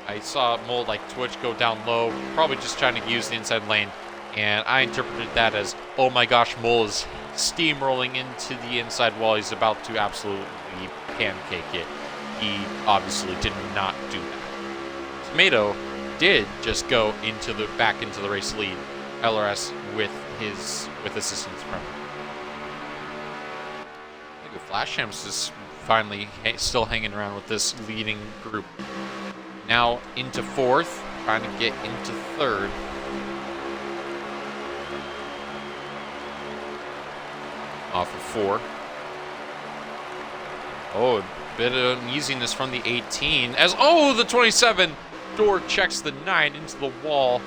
I saw Mole, like, twitch, go down low, probably just trying to use the inside lane, and I interpreted that as, oh my gosh, Mole is steamrolling into the inside wall. He's about to absolutely pancake it. He obviously did not do that. Tomato did just go back into the race lead. LRS with assistance from him. I think Flashham's is finally still hanging around with this leading group. Now into fourth, trying to get into third. Off of 4. Oh, a bit of uneasiness from the 18 as, the 27 door checks the 9 into the wall.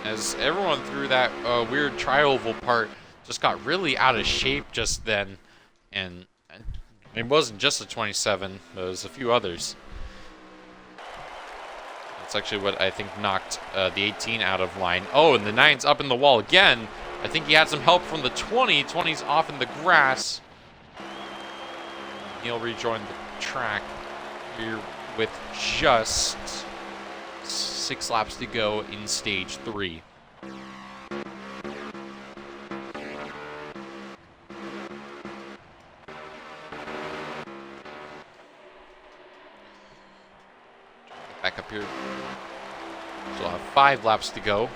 As everyone through that weird tri-oval part just got really out of shape just then. And it wasn't just the 27, there was a few others. That's actually what I think knocked the 18 out of line. Oh, and the 9's up in the wall again. I think he had some help from the 20. 20's off in the grass. He'll rejoin the track here with just 6 laps to go in stage 3. Back up here. So we'll have 5 laps to go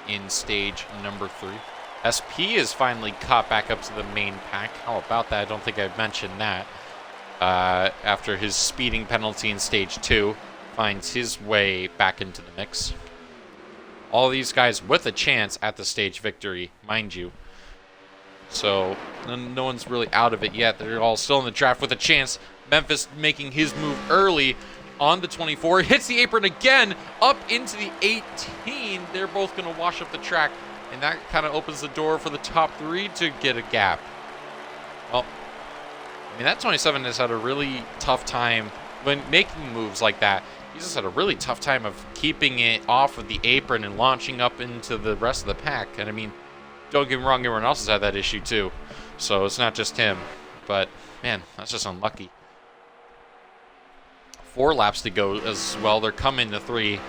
in stage number 3. SP is finally caught back up to the main pack. How about that? I don't think I've mentioned that. After his speeding penalty in stage 2, finds his way back into the mix. All these guys with a chance at the stage victory, mind you. So no one's really out of it yet. They're all still in the draft with a chance. Memphis making his move early on the 24. Hits the apron again, up into the 18. They're both going to wash up the track. And that kind of opens the door for the top 3 to get a gap. Well, I mean, that 27 has had a really tough time when making moves like that. He's just had a really tough time of keeping it off of the apron and launching up into the rest of the pack. And I mean, don't get me wrong, everyone else has had that issue too. So it's not just him. But, man, that's just unlucky. 4 laps to go as well. They're coming to 3.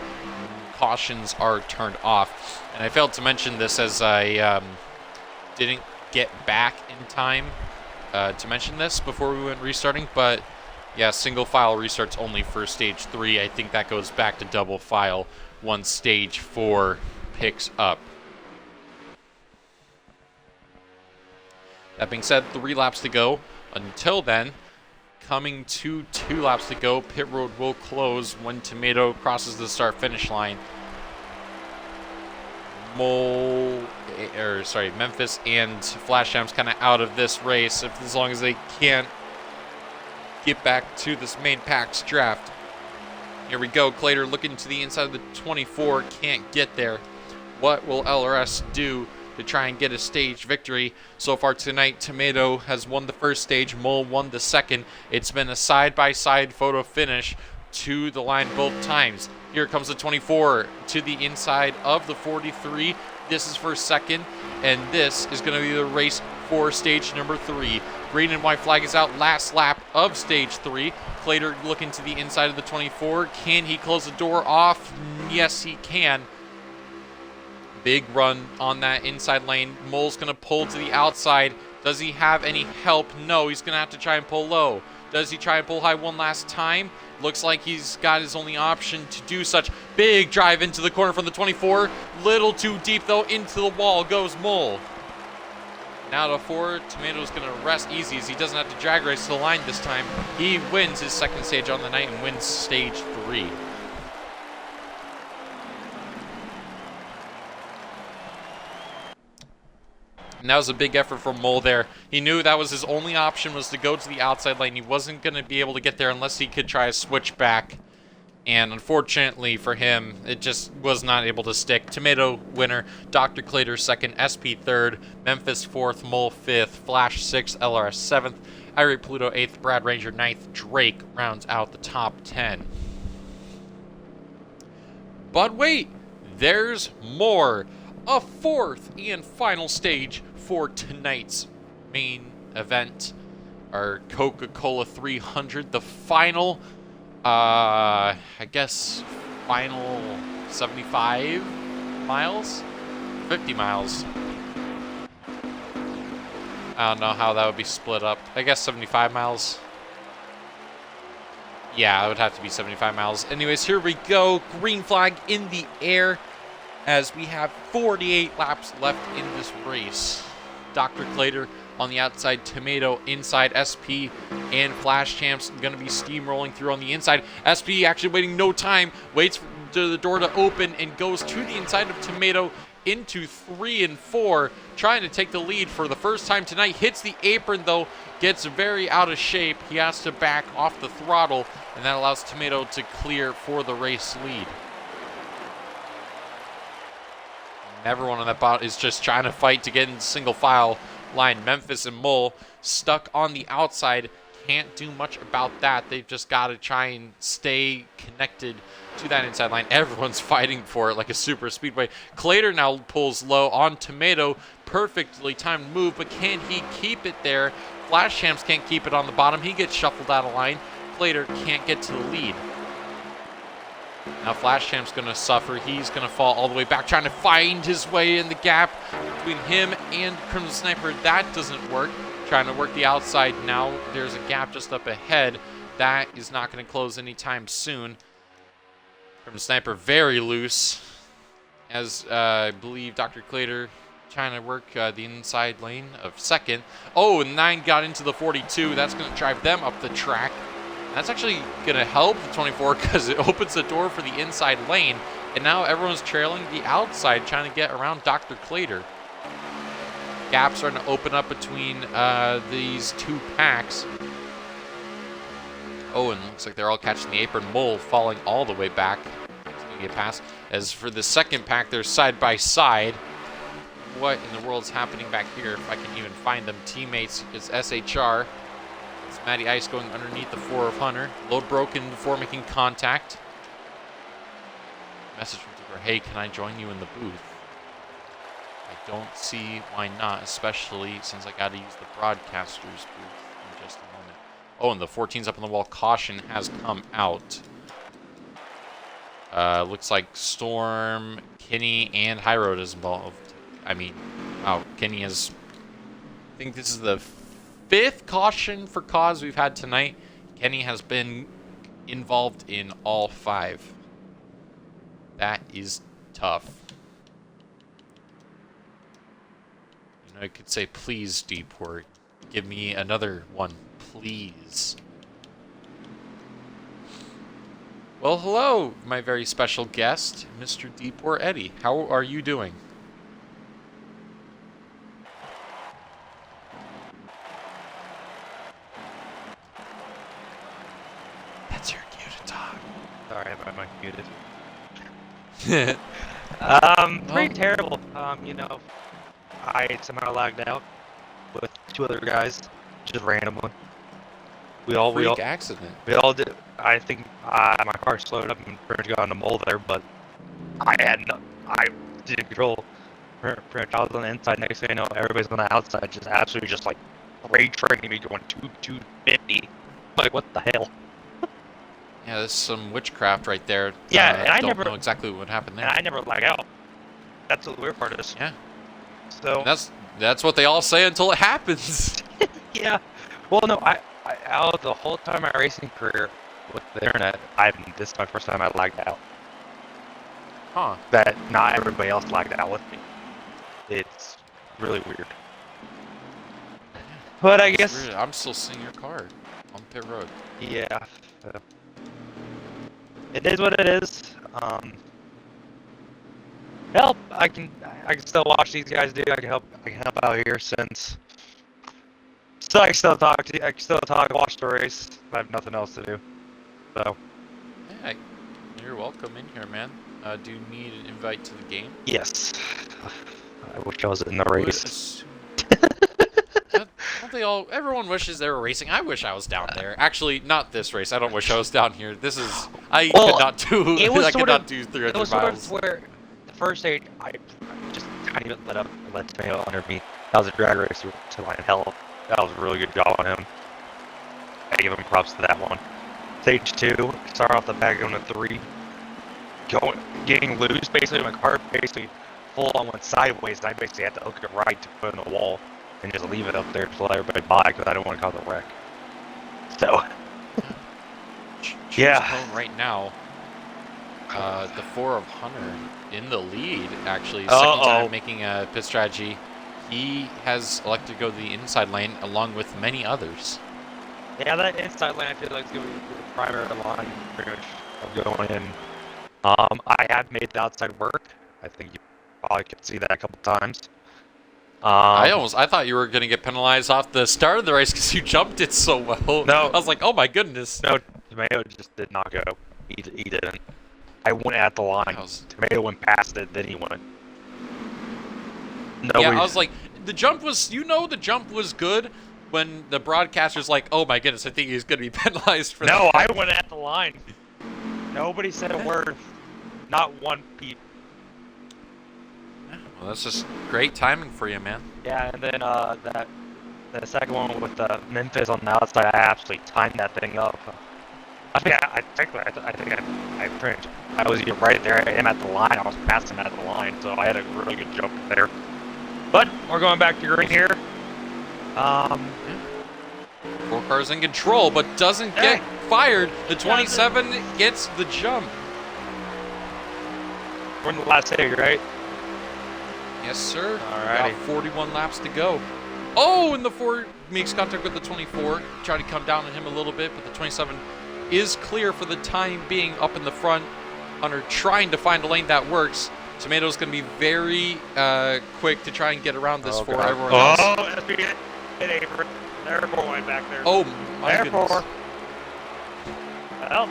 Cautions are turned off. And I failed to mention this as I didn't get back in time to mention this before we went restarting. But yeah, single file restarts only for stage 3. I think that goes back to double file once stage 4 picks up. That being said, 3 laps to go. Until then, coming to 2 laps to go, pit road will close when Tomato crosses the start-finish line. Memphis and Flasham's kind of out of this race as long as they can't get back to this main pack's draft. Here we go. Clater looking to the inside of the 24, can't get there. What will LRS do to try and get a stage victory? So far tonight, Tomato has won the first stage, Mole won the second. It's been a side-by-side photo finish to the line both times. Here comes the 24 to the inside of the 43. This is for second, and this is going to be the race for stage number 3. Green and white flag is out, last lap of stage 3. Clater looking to the inside of the 24. Can he close the door off? Yes, he can. Big run on that inside lane. Mole's going to pull to the outside. Does he have any help? No, he's going to have to try and pull low. Does he try and pull high one last time? Looks like he's got his only option to do such. Big drive into the corner from the 24. Little too deep, though. Into the wall goes Mole. Now to 4. Tomato's going to rest easy as he doesn't have to drag race to the line this time. He wins his second stage on the night and wins stage 3. And that was a big effort from Mole there. He knew that was his only option, was to go to the outside lane. He wasn't going to be able to get there unless he could try a switch back. And unfortunately for him, it just was not able to stick. Tomato winner, Dr. Clater second, SP third, Memphis fourth, Mole fifth, Flash sixth, LRS seventh, Irate Pluto eighth, Brad Ranger ninth, Drake rounds out the top 10. But wait, there's more. a fourth and final stage for tonight's main event. Our Coca-Cola 300, the final, I guess, final 75 miles? 50 miles. I don't know how that would be split up. I guess 75 miles. Yeah, it would have to be 75 miles. Anyways, here we go. Green flag in the air as we have 48 laps left in this race. Dr. Clater on the outside, Tomato inside, SP and Flash Champs going to be steamrolling through on the inside. SP actually waiting no time, waits for the door to open and goes to the inside of Tomato into 3 and 4, trying to take the lead for the first time tonight. Hits the apron though, gets very out of shape. He has to back off the throttle, and that allows Tomato to clear for the race lead. And everyone on that bot is just trying to fight to get in single file line. Memphis and Mole stuck on the outside. Can't do much about that. They've just got to try and stay connected to that inside line. Everyone's fighting for it like a super speedway. Clater now pulls low on Tomato. Perfectly timed move, but can he keep it there? Flash Champs can't keep it on the bottom. He gets shuffled out of line. Clater can't get to the lead. Now Flash Champ's going to suffer. He's going to fall all the way back, trying to find his way in the gap between him and Crimson Sniper. That doesn't work. Trying to work the outside now. There's a gap just up ahead. That is not going to close anytime soon. Crimson Sniper very loose, as I believe Dr. Clater trying to work the inside lane of second. Oh, and 9 got into the 42. That's going to drive them up the track. That's actually going to help the 24 because it opens the door for the inside lane. And now everyone's trailing the outside, trying to get around Dr. Clater. Gaps starting to open up between these two packs. Oh, and looks like they're all catching the apron. Mole falling all the way back. It's going to get past. As for the second pack, they're side by side. What in the world's happening back here? If I can even find them. Teammates, it's SHR. It's Matty Ice going underneath the 4 of Hunter. Load broken before making contact. Message from Tipper, hey, can I join you in the booth? I don't see why not, especially since I got to use the broadcaster's booth in just a moment. Oh, and the 14's up on the wall. Caution has come out. Looks like Storm, Kenny, and High Road is involved. I mean, wow, Kenny is... I think this is the 5th caution for cause we've had tonight. Kenny has been involved in all 5. That is tough. You know, I could say, please, Deport, give me another one, please. Well, hello, my very special guest, Mr. Deport Eddie. How are you doing? That's your cue to talk. Sorry, I'm unmuted. Oh. Pretty terrible. You know, I somehow lagged out with 2 other guys, just randomly. We all accident. We all did. I think my car slowed up and pretty much got in a mole there, but I didn't control. Pretty much I was on the inside. Next thing I know, everybody's on the outside, just absolutely just like rage training me, going 250. Like what the hell? Yeah, there's some witchcraft right there. Yeah, and I don't never know exactly what happened there. And I never lag out. That's the weird part of this. Yeah. So and that's what they all say until it happens. Yeah. Well, no, I out the whole time my racing career with the internet, this is my first time I lagged out. Huh. That not everybody else lagged out with me. It's really weird. But I guess weird. I'm still seeing your car on pit road. Yeah. It is what it is. Help! I can still watch these guys do. I can help out here since. So I can still talk, watch the race. I have nothing else to do. So. Yeah, you're welcome in here, man. Do you need an invite to the game? Yes. I wish I was in the race. Don't they all? Everyone wishes they were racing. I wish I was down there. Actually, not this race. I don't wish I was down here. This is. I could not do 300 miles. It was sort of where the first stage, I just trying to let Tomato under me. That was a drag race to line hell. That was a really good job on him. I give him props to that one. Stage 2, start off the back going to 3. Getting loose, basically my car basically full on went sideways, and I basically had to hook it right to put in the wall and just leave it up there to let everybody by because I don't want to cause a wreck. So, yeah. Right now, the 4 of Hunter in the lead, actually. Second time making a pit strategy. He has elected to go to the inside lane along with many others. Yeah, that inside lane I feel like is going to be the primary line pretty much of going in. I have made the outside work. I think you probably could see that a couple times. I thought you were going to get penalized off the start of the race because you jumped it so well. No. I was like, oh my goodness. No, Tomato just did not go. He didn't. I went at the line. Tomato went past it, then he went. Yeah, I was like, the jump was good when the broadcaster's like, oh my goodness, I think he's going to be penalized for that. No, I went at the line. Nobody said a word. Not one peep. Well, that's just great timing for you, man. Yeah, and then the second one with Memphis on the outside, I absolutely timed that thing up. I think I was right there. I am at the line. I was past him at the line, so I had a really good jump there. But we're going back to green here. 4 cars in control, but doesn't get fired. The 27 gets the jump. We're in the last stage, right? Yes, sir. Alrighty. About 41 laps to go. Oh, and the 4 makes contact with the 24. Try to come down on him a little bit, but the 27 is clear for the time being up in the front. Hunter trying to find a lane that works. Tomato's going to be very quick to try and get around this for everyone else. Oh, that's being hit apron. There's 4 way back there. Oh, my goodness. Well,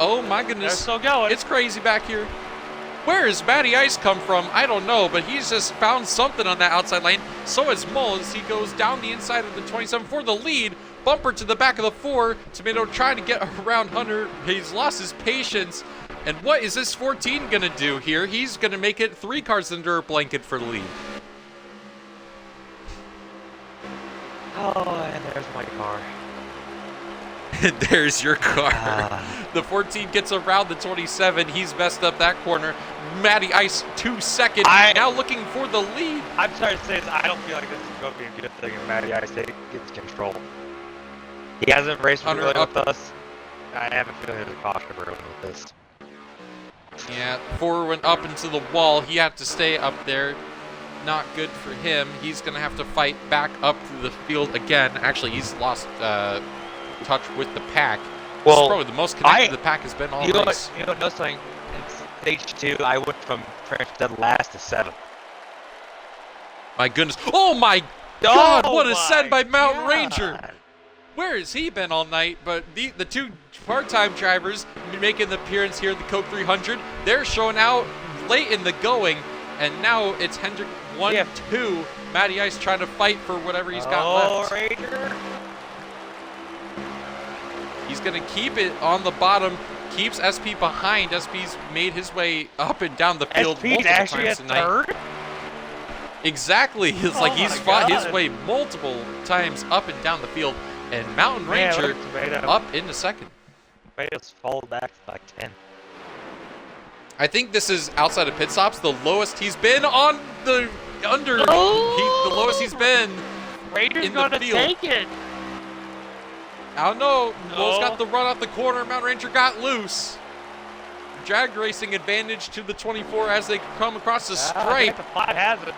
oh, my goodness. They're still going. It's crazy back here. Where has Matty Ice come from? I don't know, but he's just found something on that outside lane. So has Mullins. He goes down the inside of the 27 for the lead. Bumper to the back of the 4. Tomato trying to get around Hunter. He's lost his patience. And what is this 14 going to do here? He's going to make it 3 cars under a blanket for the lead. Oh, and there's my car. There's your car. The 14 gets around the 27. He's messed up that corner. Matty Ice 2 seconds. Now looking for the lead. I'm sorry to say this. I don't feel like this is going to be a good thing if Matty Ice gets control. He hasn't raced really with us. I have a feeling there's a caution ruin with this. Yeah, 4 went up into the wall. He had to stay up there. Not good for him. He's going to have to fight back up through the field again. Actually, he's lost touch with the pack. Well, this is probably the most connected the pack has been all race. You know something? In stage 2, I went from dead last to 7th. My goodness. Oh my God, what a send by Mountain Ranger. Where has he been all night? But the 2 part-time drivers making the appearance here at the Coke 300, they're showing out late in the going, and now it's Hendrick 1-2. Matty Ice trying to fight for whatever he's got left. Ranger. He's going to keep it on the bottom, keeps SP behind. SP's made his way up and down the field multiple times tonight. Third? Exactly. It's like he's fought his way multiple times up and down the field. And Mountain Ranger up into second. Tomato's fall back to like 10. I think this is outside of pit stops the lowest he's been on the under. The lowest he's been Ranger's in the field. Take it. I don't know. Will's got the run off the corner. Mountain Ranger got loose. Drag racing advantage to the 24 as they come across the stripe. The 5 has it.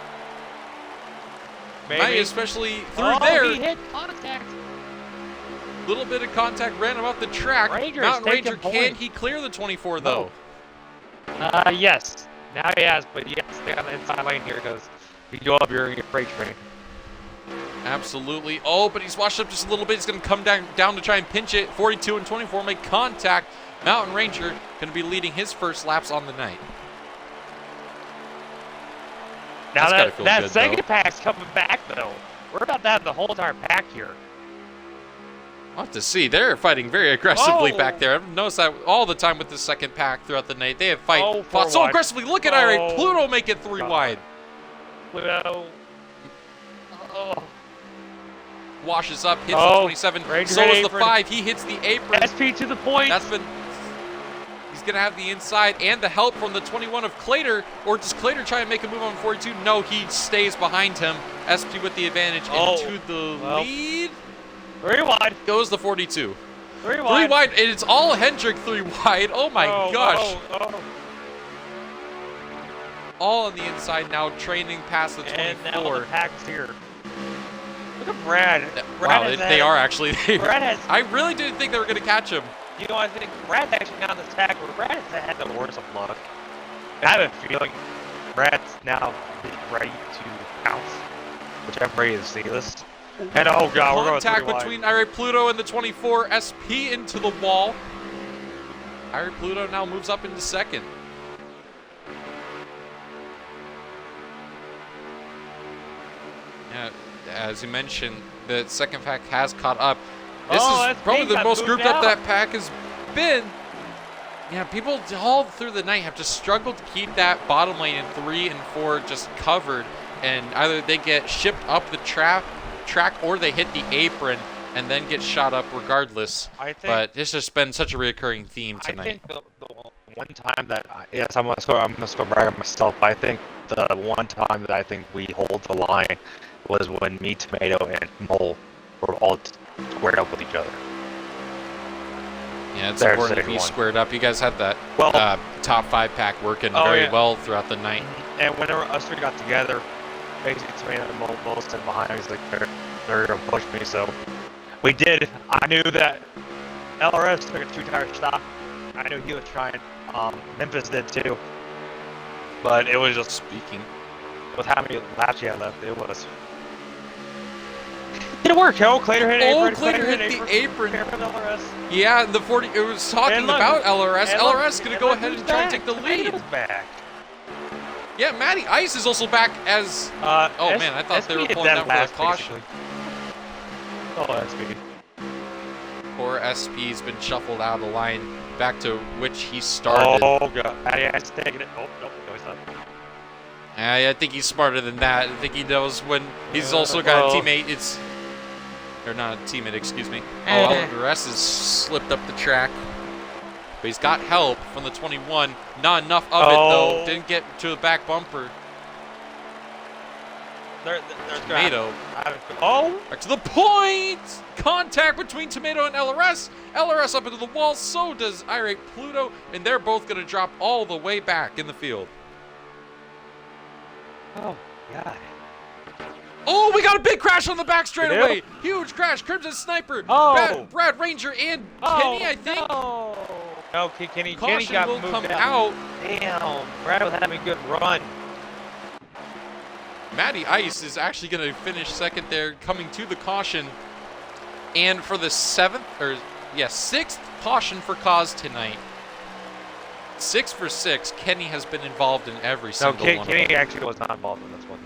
Maybe. Especially through there. He hit contact. Little bit of contact ran him off the track. Mountain Ranger, can he clear the 24 though? Yes. Now he has, but yes, stay on the inside lane here because if you go up, you're in your freight train. Absolutely. Oh, but he's washed up just a little bit. He's going to come down to try and pinch it. 42 and 24 make contact. Mountain Ranger going to be leading his first laps on the night. Now that second pack's coming back, though. We're about to have the whole entire pack here. I'll have to see. They're fighting very aggressively back there. I've noticed that all the time with the second pack throughout the night. They have fought so aggressively. Look at Irate. Pluto make it 3 wide. Pluto. Oh. Washes up, hits the Oh, 27. Ranger So is the apron. 5. He hits the apron. SP to the point. He's going to have the inside and the help from the 21 of Clater. Or does Clater try and make a move on 42? No, he stays behind him. SP with the advantage into the lead. 3 wide. Goes the 42. 3 wide. 3 wide, and it's all Hendrick 3 wide. Oh my gosh. All on the inside now, training past the 24. And now the pack's here. Look at Brad. Wow, they are actually. Brad has. I really didn't think they were going to catch him. You know, I think Brad's actually got this tag where Brad has had the worst of luck. I have a feeling Brad's now ready to pounce, which I'm ready to see this. And oh god, we're going Contact between Ira Pluto and the 24. SP into the wall. Ira Pluto now moves up into second. As you mentioned, the second pack has caught up. This is probably the most grouped up that pack has been. Yeah, people all through the night have just struggled to keep that bottom lane in 3 and 4 just covered, and either they get shipped up the track or they hit the apron and then get shot up regardless. But this has been such a recurring theme tonight. I think the one time that yes, I'm gonna go brag on myself. I think the one time that I think we hold the line was when me, Tomato, and Mole were all squared up with each other. Yeah, it's important to be squared up. You guys had that top 5 pack working very well throughout the night. And whenever us 3 got together, basically Tomato and Mole stood behind me. He's like, they're gonna push me. So we did. I knew that LRS took a 2-tire stop. I knew he was trying. Memphis did too. But it was just speaking with how many laps you had left. It was. Did it work? Oh, Clater hit apron. Clater hit the apron. LRS. Yeah, the 40. It was talking about LRS. LRS going to go ahead and try and take the lead. Back. Yeah, Matty Ice is also back as. Oh man, I thought they were pulling down for a caution. Oh, SP. Poor SP's been shuffled out of the line back to which he started. Oh god, Matty Ice taking it. Oh no, he's not. I think he's smarter than that. I think he knows when he's also got a teammate. Or not a teammate, excuse me. Oh, the rest has slipped up the track. But he's got help from the 21. Not enough of it, though. Didn't get to the back bumper. There's Tomato. Oh! Back to the point! Contact between Tomato and LRS. LRS up into the wall. So does Irate Pluto. And they're both going to drop all the way back in the field. Oh, God. Oh, we got a big crash on the back straightaway. Huge crash. Crimson Sniper. Oh. Brad Ranger and Kenny, I think. No, Kenny got will moved come out. out. Damn. Brad was having a good run. Matty Ice is actually going to finish second there, coming to the caution. And for the sixth caution for cause tonight. 6 for 6. Kenny has been involved in every single one. Kenny actually was not involved in this one.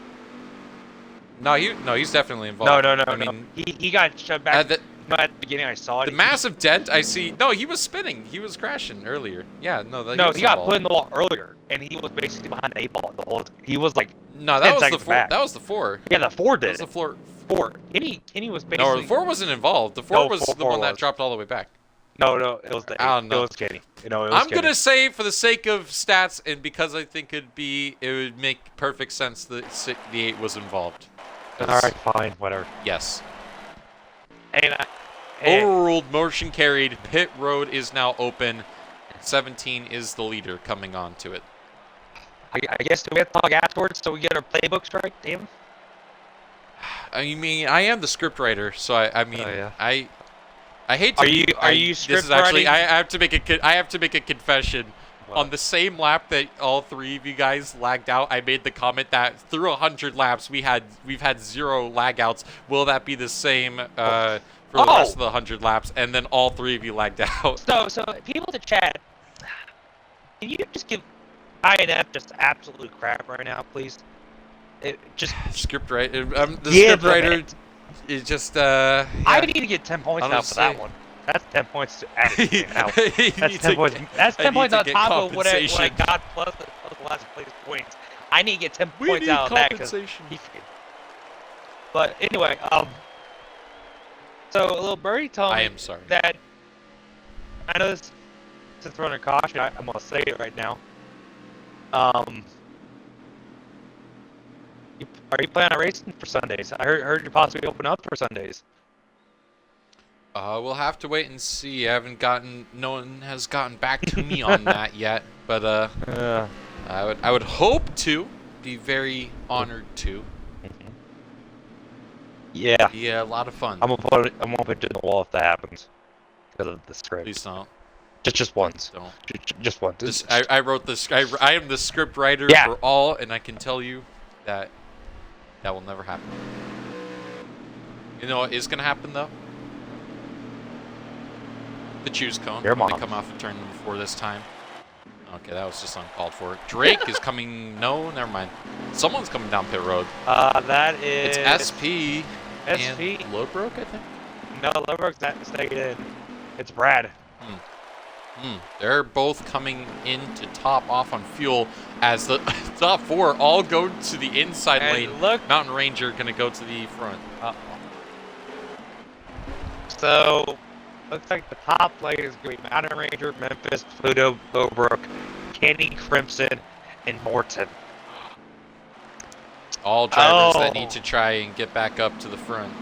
No, he's definitely involved. No. I mean, he got shoved back. At the beginning, I saw it. The massive dent, I see. No, he was spinning. He was crashing earlier. Yeah, no. He got put in the wall earlier, and he was basically behind the 8 ball. He was like. No, that was the 4. That was the 4. Yeah, the 4 did. That was the 4. Kenny was basically. No, the 4 wasn't involved. The 4 was the one that dropped all the way back. No, it was the 8. It was Kenny. I'm gonna say, for the sake of stats, and because I think it would make perfect sense that the 8 was involved. All right, fine, whatever. Yes. And overruled, motion carried. Pit road is now open. 17 is the leader coming on to it. I guess we have to talk afterwards so we get our playbooks right, damn. I mean, I am the script writer, so I mean, I hate to. Are you script This is actually. writing? I have to make a confession. On the same lap that all 3 of you guys lagged out, I made the comment that through 100 laps we've had 0 lag outs. Will that be the same for the rest of the 100 laps? And then all 3 of you lagged out. So people to chat, can you just give INF just absolute crap right now, please? Script writer. The script writer is just. I need to get 10 points now for that one. That's 10 points to add out. That's 10 points. That's 10 points on top of what I got plus the last place points. I need to get 10 We points need out of that because compensation. But anyway, so a little birdie told I me am sorry. that I know this since we're under caution, I'm gonna say it right now. Are you planning on racing for Sundays? I heard you possibly open up for Sundays. We'll have to wait and see. No one has gotten back to me on that yet. But I would hope to. Be very honored to. Yeah. Yeah, a lot of fun. I'm gonna put it in the wall if that happens because of the script. Please don't. Just once. Don't. Just once. I wrote this. I am the script writer for all, and I can tell you that will never happen. You know what is gonna happen though? The choose cone. Your When they mom. come off the turn number 4 this time. Okay, that was just uncalled for. Drake is coming. No, never mind. Someone's coming down pit road. That is. It's SP. SP. And Lodebrook, I think. No, Lodebrook's not staying in. It's Brad. They're both coming in to top off on fuel as the top 4 all go to the inside lane. Look, Mountain Ranger gonna go to the front. So, looks like the top lane is going to be Mountain Ranger, Memphis, Pluto, Lodebrook, Kenny, Crimson, and Morton. All drivers that need to try and get back up to the front.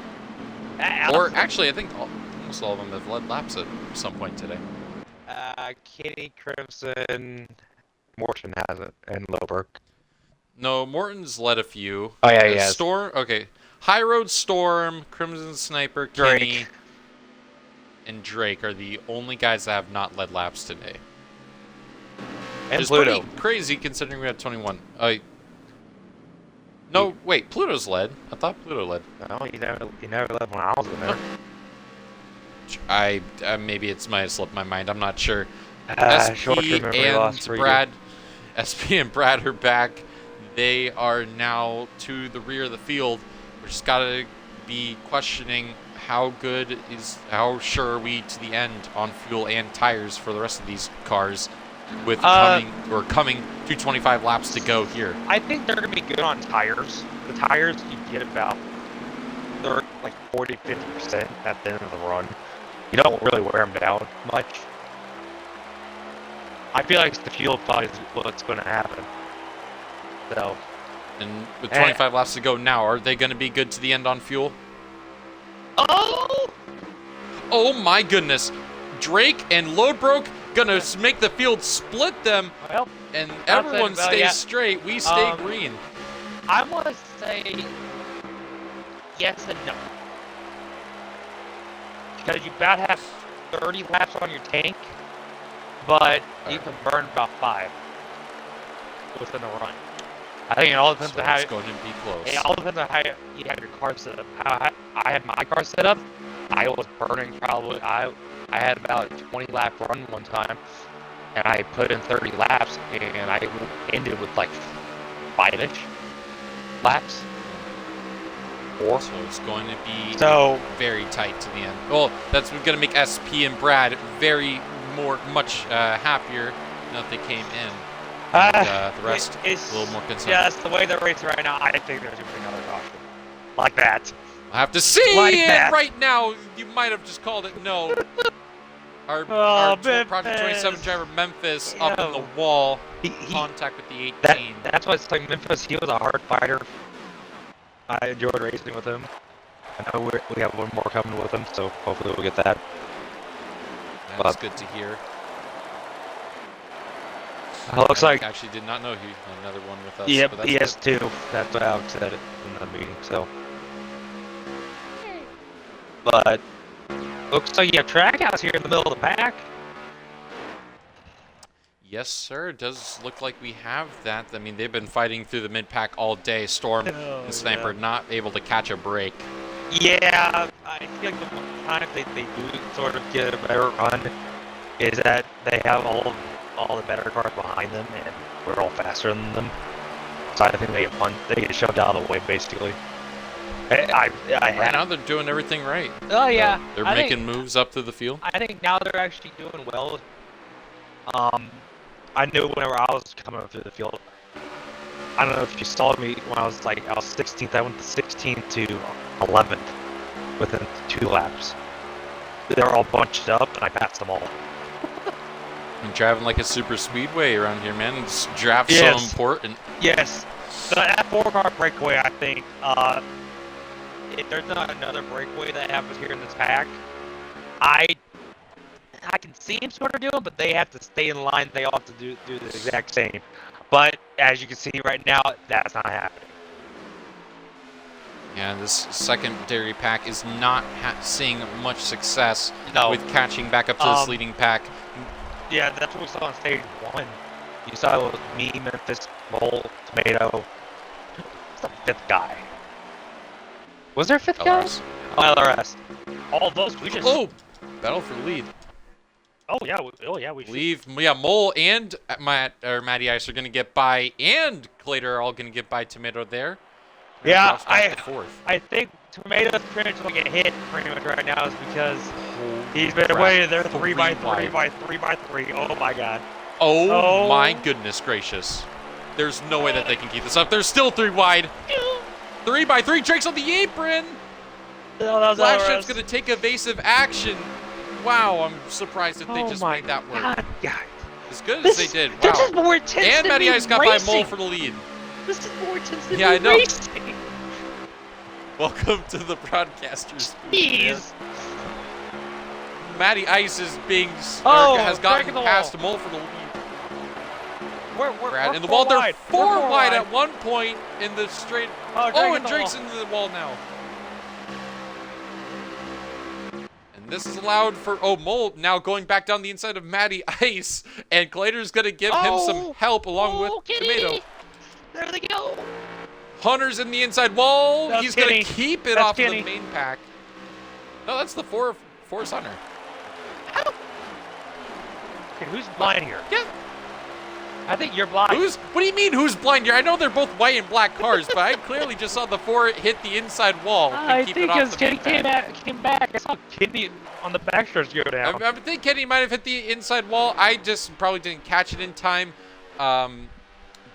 Or actually, I think almost all of them have led laps at some point today. Kenny, Crimson, Morton hasn't, and Lodebrook. No, Morton's led a few. Oh yeah, yeah. Storm, okay. High Road Storm, Crimson Sniper, Kenny, and Drake are the only guys that have not led laps today. And It's Pluto. pretty crazy considering we had 21. No, wait, Pluto's led. I thought Pluto led. No, he never led when I was in there. Maybe it's might have slipped my mind. I'm not sure. Short-term memory loss for you. SP and Brad are back. They are now to the rear of the field. We just gotta be questioning how sure are we to the end on fuel and tires for the rest of these cars. With coming 225 laps to go here. I think they're going to be good on tires. The tires, you get about 40-50% at the end of the run. You don't really wear them down much. I feel like the fuel probably is what's going to happen. So, and with 25 laps to go now, are they going to be good to the end on fuel? Oh my goodness. Drake and Lodebrook gonna make the field split them, and everyone stays straight. We stay green. I want to say yes and no, because you about have 30 laps on your tank, but you can burn about 5 within a run. I think it all depends on how it's going to be close. It all depends on how you have your car set up. How I had my car set up, I was burning probably. I had about a 20 lap run one time, and I put in 30 laps, and I ended with like 5-ish laps. 4. So it's going to be very tight to the end. Well, that's going to make SP and Brad much happier now that they came in. And, the rest it's a little more concerned. Yeah, that's the way they're racing right now. I think there's going to be another caution. Like that. I'll have to see it right now. You might have just called it no. Our Project 27 driver Memphis up in the wall. Contact with the 18. That's why it's like Memphis. He was a hard fighter. I enjoyed racing with him. I know we have one more coming with him, so hopefully we'll get that. That's good to hear. Looks like actually did not know he had another one with us. Yep, he has 2. That's what Alex said in the meeting. So, but looks like you have Trackhouse here in the middle of the pack. Yes, sir. It does look like we have that. I mean, they've been fighting through the mid-pack all day. Storm and Sniper not able to catch a break. Yeah, I feel like the one time they do sort of get a better run is that they have all the better cars behind them, and we're all faster than them. So I think they get shoved out of the way, basically. Right now they're doing everything right. Oh yeah, so they're making moves up to the field. I think now they're actually doing well. I knew whenever I was coming up through the field, I don't know if you saw me when I was 16th. I went to 16th to 11th within 2 laps. They're all bunched up, and I passed them all. I'm driving like a super speedway around here, man. This draft's Yes. so important. Yes. That 4-car breakaway, I think, if there's not another breakaway that happens here in this pack, I can see him sort of doing, but they have to stay in line. They all have to do the exact same. But as you can see right now, that's not happening. Yeah, this secondary pack is not seeing much success No. with catching back up to this leading pack. Yeah, that's what we saw on stage 1. You saw me, Memphis, Mole, Tomato. What's the 5th guy? Was there a 5th guy? LRS. Oh, LRS. All those, we just... Oh! Battle for lead. Oh, yeah, we should. Mole and Matty Ice are going to get by, and Clader are all going to get by Tomato there. Yeah, Fourth. I think Tomato's pretty much going to get hit pretty much right now is because he's been crap. away there 3 3 by wide. 3 by 3 by 3. Oh, my God. Oh my goodness gracious. There's no way that they can keep this up. There's still 3 wide. 3 by 3. Drake's on the apron. Flagship's going to take evasive action. Wow, I'm surprised that they just made that work. God. As good as they did. Wow. This is more intense And than Matty me Ice got by racing. Mole for the lead. This is more intense than Yeah, me I know. racing. Welcome to the broadcasters. Jeez. Matty Ice is has gotten past Mole for the lead. We're In the wall, they're 4 We're wide at one point in the straight. Oh, And Drake's into the wall now. And this is allowed for Mole now going back down the inside of Matty Ice, and Glader's gonna give him some help along with Tomato. There they go. Hunter's in the inside wall. That's He's Kenny. gonna keep it That's off of Kenny. the main pack. No, that's the Force Hunter. Okay, who's blind here? Yeah. I think you're blind. What do you mean, who's blind here? I know they're both white and black cars, but I clearly just saw the 4 hit the inside wall and keep it off the main pack. Came back. I saw Kenny on the backstairs go down. I think Kenny might have hit the inside wall. I just probably didn't catch it in time.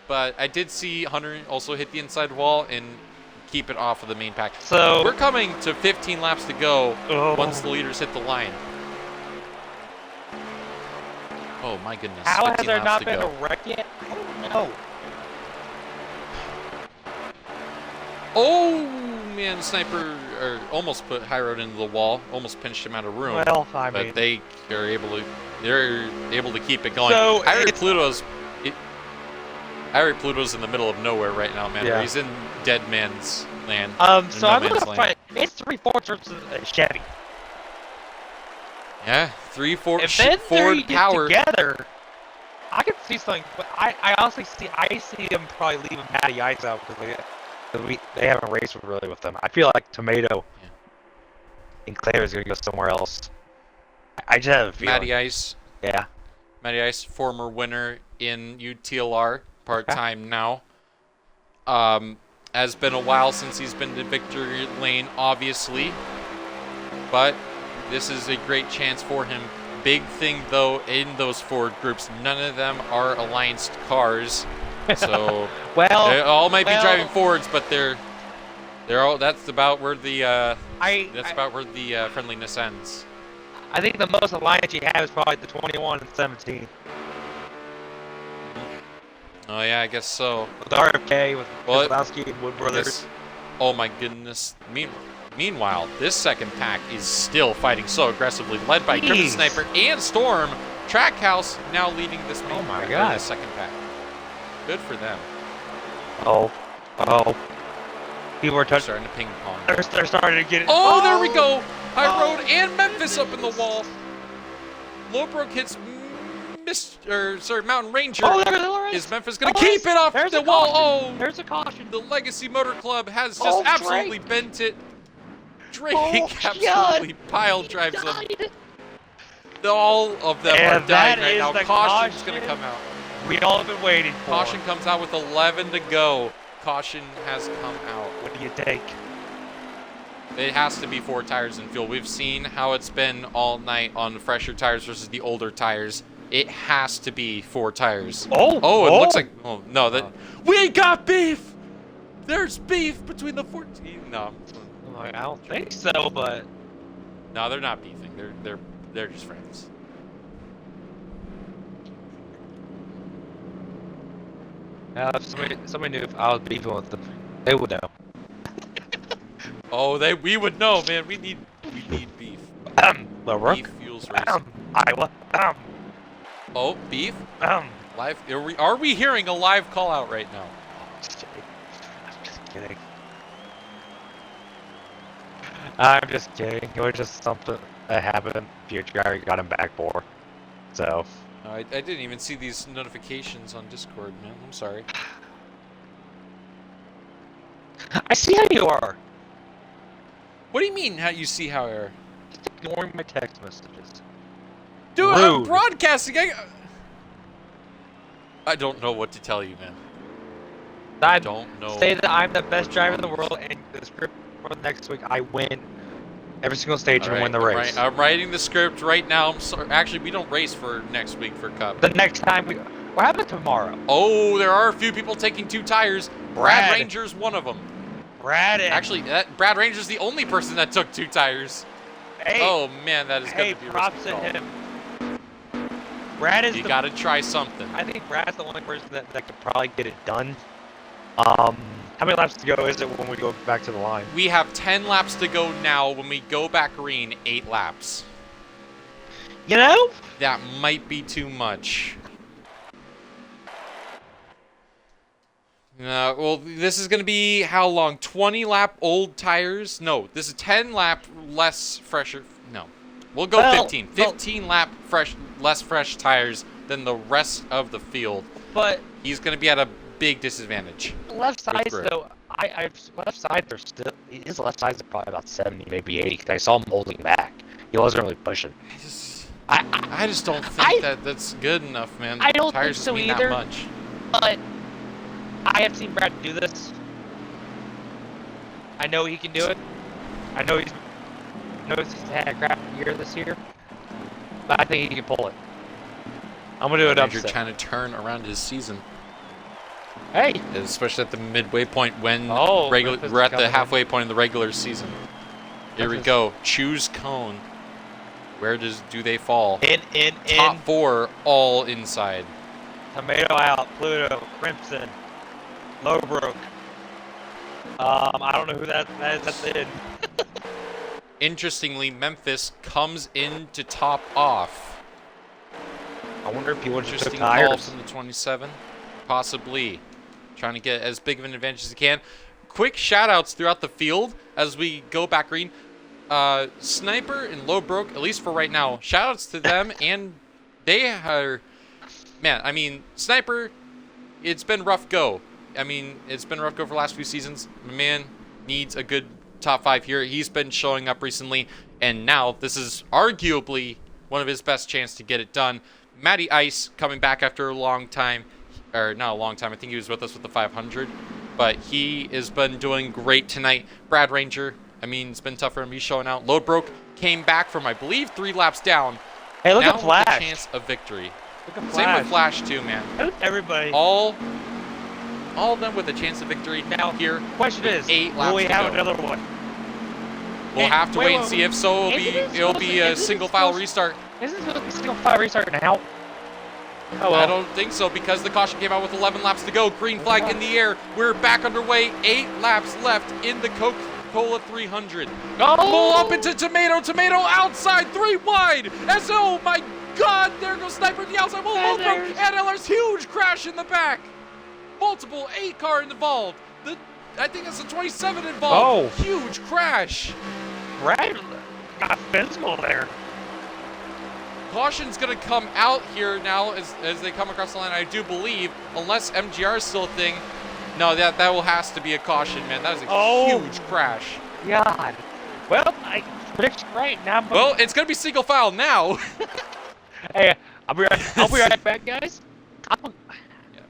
But I did see Hunter also hit the inside wall and keep it off of the main pack. So we're coming to 15 laps to go once the leaders hit the line. Oh my goodness. How has 15 there laps not to been go. a wreck yet? I don't know. Oh man, Sniper almost put High Road into the wall, almost pinched him out of room. Well, I mean, but they're able to keep it going. So High Road Pluto's in the middle of nowhere right now, man. Yeah. He's in dead man's land. So I'm looking to find. It's 3/4 of a Chevy. Yeah, 3/4 If then Ford they get power. together, I could see something. But I honestly see them probably leaving Matty Ice out because they haven't raced really with them. I feel like Tomato and Claire is gonna go somewhere else. I just have a feeling. Matty Ice. Yeah. Matty Ice, former winner in UTLR, part-time now. Has been a while since he's been to victory lane, obviously. But this is a great chance for him. Big thing, though, in those Ford groups, none of them are Alliance cars. So they all might be driving Fords, but they're all. That's about where the friendliness ends. I think the most alliance you have is probably the 21 and 17. Oh yeah, I guess so. With RFK, with Kozlowski and Wood Brothers. Oh my goodness. Meanwhile, this second pack is still fighting so aggressively, led by Griffin Sniper and Storm. Trackhouse now leading this this second pack. Good for them. People are starting to ping pong. They're starting to get it. Oh, there we go. High Road and Memphis up in the wall. Lowbrook hits Mountain Ranger. Is Memphis going to keep it off the wall? Oh, there's a caution. The Legacy Motor Club has just absolutely bent it. Drake absolutely pile drives them. All of them are dying right now. Caution's going to come out. We all have been waiting for. Caution comes out with 11 to go. Caution has come out. What do you take? It has to be 4 tires and fuel. We've seen how it's been all night on the fresher tires versus the older tires. It has to be 4 tires. Oh! Oh, it oh. looks like... Oh, no, that... We got beef! There's beef between the 14... No. I'm like, I don't think so, but... No, they're not beefing. They're just friends. If somebody knew if I was beefing with them, they would know. Oh, we would know, man. We need beef. Lower. Beef fuels racing. Iowa. Oh, beef? Live? Are we hearing a live call out right now? I'm just kidding. I'm just kidding. It was just something that happened. Future guy got him back for. So. I didn't even see these notifications on Discord, man. I'm sorry. I see how you are. What do you mean? How you see how? Just ignoring my text messages. Dude, Rude. I'm broadcasting. I don't know what to tell you, man. I don't know. Say that I'm the best driver in the world, and the script for the next week I win every single stage and win the race. I'm writing the script right now. I'm sorry. Actually, we don't race for next week for Cup. The next time what happened tomorrow? Oh, there are a few people taking 2 tires. Brad Ranger's one of them. Actually, Brad Ranger's the only person that took 2 tires. Hey, oh man, that is gonna be props to him. You gotta try something. I think Brad's the only person that could probably get it done. How many laps to go is it when we go back to the line? We have 10 laps to go now. When we go back green, 8 laps. You know? That might be too much. Well, this is going to be how long? 20 lap old tires? No, this is 10 lap less fresher. No. We'll go 15. 15 lap less fresh tires than the rest of the field. But he's going to be at a big disadvantage. Left sides though, left sides are still. His left sides are probably about 70, maybe 80. Cause I saw him holding back. He wasn't really pushing. I just don't think that's good enough, man. I don't tires think so mean either. That much. But I have seen Brad do this. I know he can do it. I know he's had a crap year this year, but I think he can pull it. I'm gonna do it upset. You're trying to turn around his season. Hey, especially at the midway point when we're at the halfway point of the regular season. Here we go. Choose cone. Where do they fall? In. Top 4 all inside. Tomato out. Pluto. Crimson. Lowbrook. I don't know who that is. That's in. Interestingly, Memphis comes in to top off. I wonder if people just took call tires from the 27. Possibly. Trying to get as big of an advantage as he can. Quick shout-outs throughout the field as we go back green. Sniper and Lowbrook, at least for right now, shout-outs to them, and they are... Man, I mean, Sniper, it's been rough go. I mean, it's been rough go for the last few seasons. My man needs a good top 5 here. He's been showing up recently, and now this is arguably one of his best chance to get it done. Matty Ice coming back after a long time. Or not a long time. I think he was with us with the 500. But he has been doing great tonight. Brad Ranger, I mean, it's been tough for him. He's showing out. Lowbrook came back from, I believe, 3 laps down. Hey, look now at Flash. With a chance of victory. Look at Same with Flash, too, man. Everybody. All of them with a chance of victory. Now here, question is, 8 laps will we have to go. another one? We'll have to wait and see. If so, it'll be a single file restart. Isn't this supposed to be a single file restart now? Oh, well. I don't think so because the caution came out with 11 laps to go. Green flag in the air. We're back underway. 8 laps left in the Coca-Cola 300. Oh! Pull up into Tomato. Tomato outside. 3 wide. As oh my God, there goes Sniper at the outside. Well, and LR's huge crash in the back. Multiple 8 car involved. I think it's a 27 involved. Oh. Huge crash. Brad got physical there. Caution's going to come out here now as they come across the line, I do believe, unless MGR is still a thing. No, that will has to be a caution, man. That is a huge crash. God. Well, I prediction right now. Well, it's going to be single file now. Hey, I'll be right back, guys.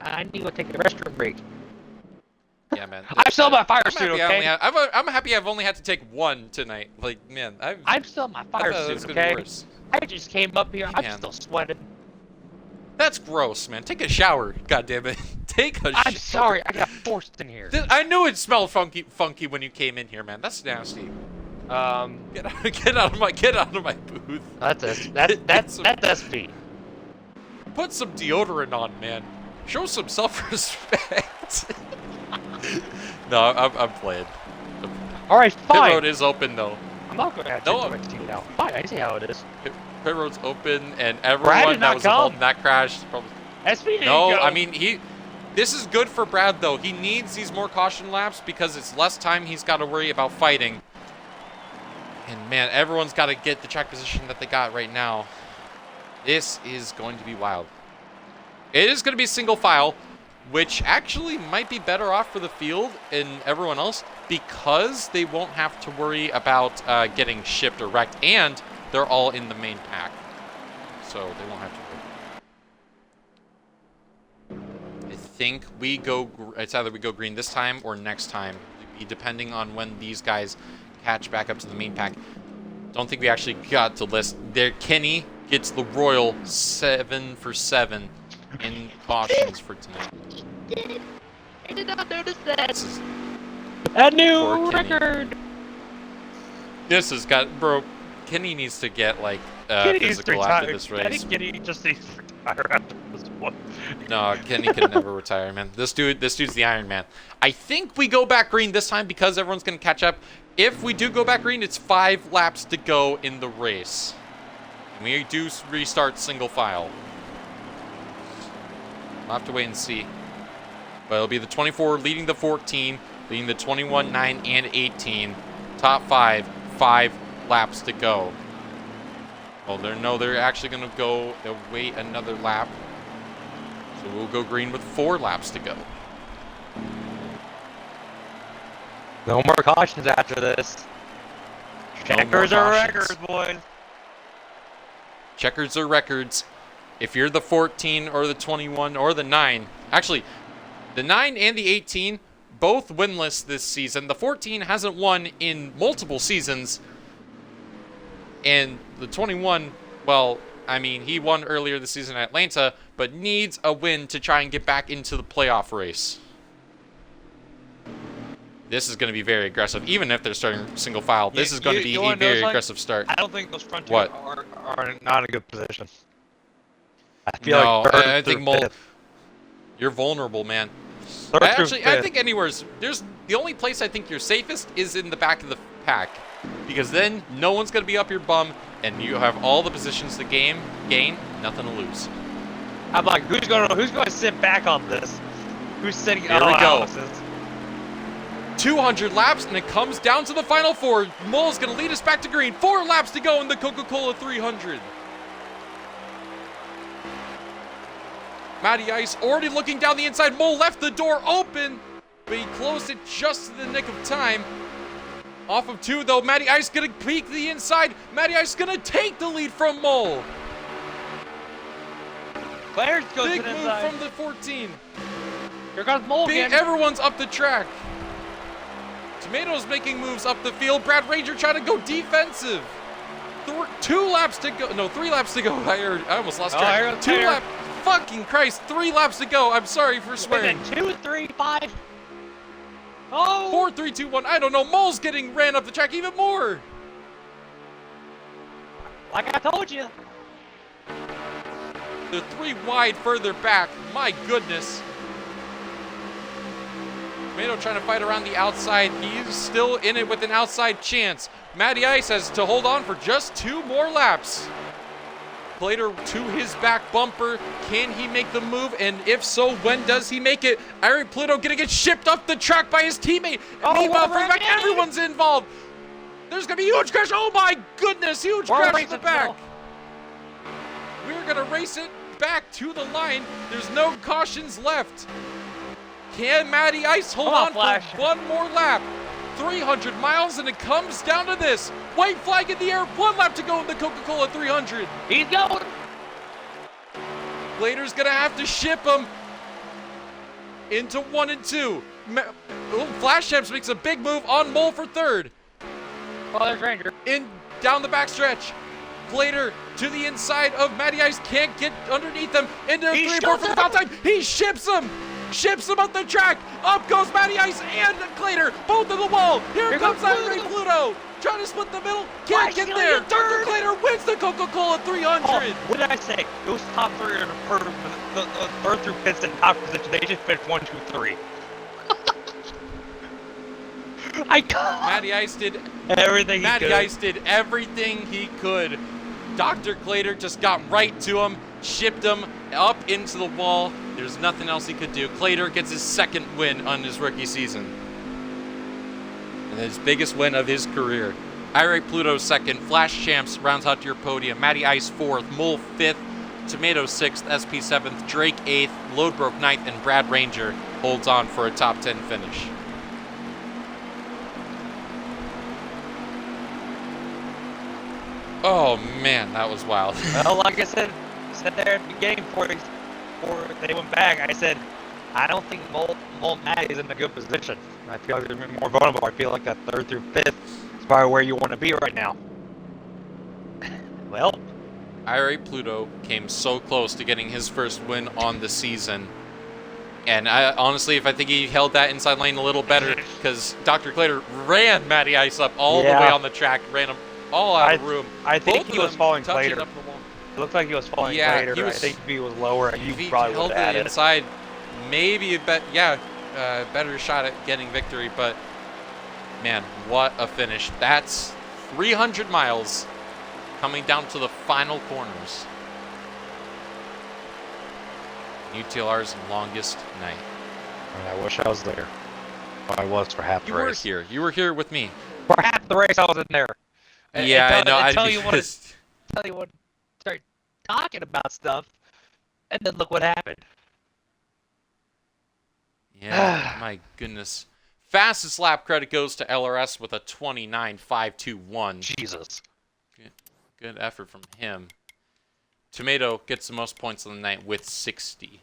I need to take a restroom break. Yeah, man. I'm still in my fire suit, okay? I'm happy I've only had to take 1 tonight. Like, man, I'm still in my fire suit, okay? I just came up here. I'm still sweating. That's gross, man. Take a shower, goddammit. Take a shower. I'm sorry, I got forced in here. I knew it smelled funky when you came in here, man. That's nasty. Get out of my booth. That's SP. Put some deodorant on, man. Show some self-respect. No, I'm playing. All right, Pit fine. road is open though. I'm not going to have No. to team now. Fine, I see how it is. Pit road's open, and Brad everyone did that not was involved come. in that crash is probably. SP didn't No, go. I mean This is good for Brad though. He needs these more caution laps because it's less time he's got to worry about fighting. And man, everyone's got to get the track position that they got right now. This is going to be wild. It is going to be single file, which actually might be better off for the field and everyone else because they won't have to worry about getting shipped or wrecked, and they're all in the main pack. So they won't have to worry. I think it's either we go green this time or next time, depending on when these guys catch back up to the main pack. Don't think we actually got to list there. Kenny gets the royal 7 for 7 in cautions for tonight. I did not notice that. This is A Poor new Kenny. record. This has got, bro. Kenny needs to get like Kenny needs to physical after retire. this I race. think Kenny just needs to retire after this one. No, Kenny can never retire, man. This dude's the Iron Man. I think we go back green this time because everyone's gonna catch up. If we do go back green, it's 5 laps to go in the race. And we do restart single file. We'll have to wait and see. But it'll be the 24 leading the 14, leading the 21, 9, and 18. Top 5 laps to go. Oh, they're actually going to go, they'll wait another lap. So we'll go green with 4 laps to go. No more cautions after this. No more Checkers are cautions. records, boys. Checkers are records. If you're the 14 or the 21 or the 9, actually, the 9 and the 18, both winless this season. The 14 hasn't won in multiple seasons. And the 21, well, I mean, he won earlier this season at Atlanta, but needs a win to try and get back into the playoff race. This is going to be very aggressive, even if they're starting single file. This is going to be a very aggressive start. I don't think those front two What? are not in a good position. I feel No, like third I think through Mole, fifth. you're vulnerable, man. Third through Actually, I fifth. think anywhere's the only place I think you're safest is in the back of the pack, because then no one's going to be up your bum, and you have all the positions to gain, nothing to lose. I'm like, who's going to sit back on this? Who's sitting? Here we go. Alex is. 200 laps, and it comes down to the final 4. Mole's going to lead us back to green. 4 laps to go in the Coca-Cola 300. Matty Ice already looking down the inside. Mole left the door open, but he closed it just in the nick of time. Off of 2, though. Matty Ice going to peek the inside. Matty Ice going to take the lead from Mole. Clarence goes Big to the move inside. from the 14. Here comes Mole Big, again. everyone's up the track. Tomatoes making moves up the field. Brad Ranger trying to go defensive. 2 laps to go. No, 3 laps to go. I almost lost Oh, here track. goes 2 Taylor. laps. Fucking Christ. 3 laps to go. I'm sorry for swearing. 2, 3, 5. Oh! 4, 3, 2, 1. I don't know. Mole's getting ran up the track even more. Like I told you. The 3 wide further back. My goodness. Tomato trying to fight around the outside. He's still in it with an outside chance. Matty Ice has to hold on for just 2 more laps. Plater to his back bumper. Can he make the move? And if so, when does he make it? Eric Pluto gonna get shipped off the track by his teammate. Oh, Meanwhile, we're from back, back. everyone's involved. There's gonna be a huge crash. Oh my goodness, huge We're crash in racing the back. still. We're gonna race it back to the line. There's no cautions left. Can Matty Ice hold Come on, on Flash. for 1 more lap? 300 miles, and it comes down to this. White flag in the air. 1 lap to go in the Coca-Cola 300. He's going. Blader's gonna have to ship him into 1 and 2. Flash Champs makes a big move on Mole for 3rd. Oh, there's Ranger. In down the backstretch. Glader to the inside of Matty Ice, can't get underneath him. Into He 3-4 shoved for the him. foul time. He ships him up the track. Up goes Matty Ice and Glader, both to the wall. Here comes Irate Pluto. Trying to split the middle, can't get there. Dr. Glader wins the Coca-Cola 300. Oh, what did I say? It was top three in the third through pits in top position. They just finished 1, 2, 3. Matty Ice did everything he could. Matty Ice did everything he could. Dr. Glader just got right to him, shipped him up into the wall. There's nothing else he could do. Glader gets his second win on his rookie season. And his biggest win of his career. Irate Pluto second, Flash Champs rounds out your podium. Matty Ice fourth, Mole fifth, Tomato sixth, SP seventh, Drake eighth, Loadbroke ninth, and Brad Ranger holds on for a top 10 finish. Oh man, that was wild. Well, like I said there at the beginning before they went back, I said, I don't think Mole Matty is in a good position. I feel like they're more vulnerable. I feel like that third through fifth is probably where you want to be right now. Well, Irate Pluto came so close to getting his first win on the season. And I honestly, if I think he held that inside lane a little better, because Dr. Glader ran Matty Ice up all the way on the track, ran him all out of room. I think he was falling touching Glader. up the wall. It looked like he was falling Yeah, Glader. I think if he was lower, If you he probably held would have it had it. inside, maybe better shot at getting victory. But man, what a finish! That's 300 miles coming down to the final corners. UTLR's longest night. I wish I was there. I was for half the You were race. here. You were here with me. For half the race, I was in there. Yeah, I know. Until you want to start talking about stuff, and then look what happened. Yeah, my goodness. Fastest lap credit goes to LRS with a 29.521. Jesus. Good effort from him. Tomato gets the most points of the night with 60.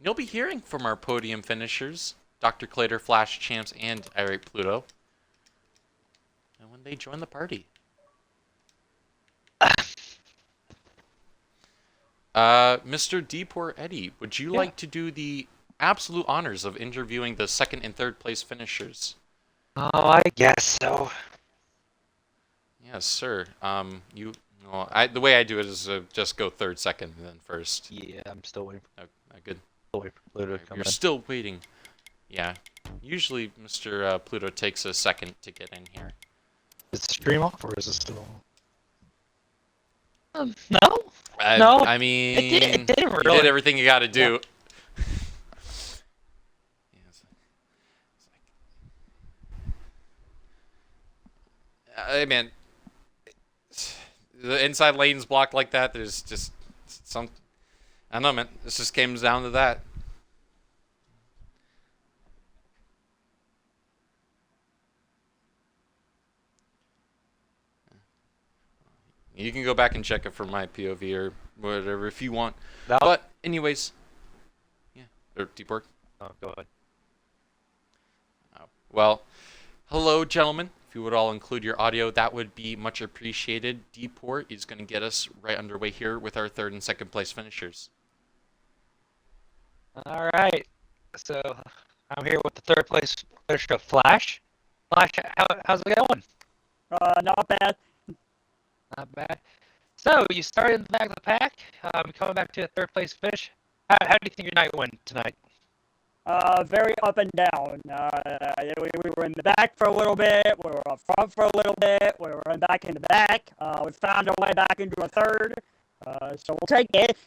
You'll be hearing from our podium finishers, Dr. Glader, Flash Champs, and Irate Pluto, and when they join the party. Mr. Depor Eddie, would you like to do the absolute honors of interviewing the second and third place finishers? Oh, I guess so. Yes, sir. The way I do it is just go third, second, and then first. Yeah, I'm still waiting. Good. Still waiting for Pluto to come You're in. still waiting. Yeah. Usually, Mr. Pluto takes a second to get in here. Is the stream off or is it still on? No. I mean, it didn't you really. did everything you got to do. Yeah. Hey, man, the inside lane's blocked like that. There's just some. I don't know, man. This just comes down to that. You can go back and check it from my POV or whatever if you want. No. But anyways, yeah, or deep work. Oh, go ahead. Well, hello, gentlemen. If you would all include your audio, that would be much appreciated. Deport is going to get us right underway here with our third and second place finishers. All right. So I'm here with the third place finisher, Flash. Flash, how's it going? Not bad. Not bad. So you started in the back of the pack, coming back to a third place finish. How do you think your night went tonight? Very up and down. We were in the back for a little bit, we were up front for a little bit, we were back in the back. We found our way back into a third, so we'll take it.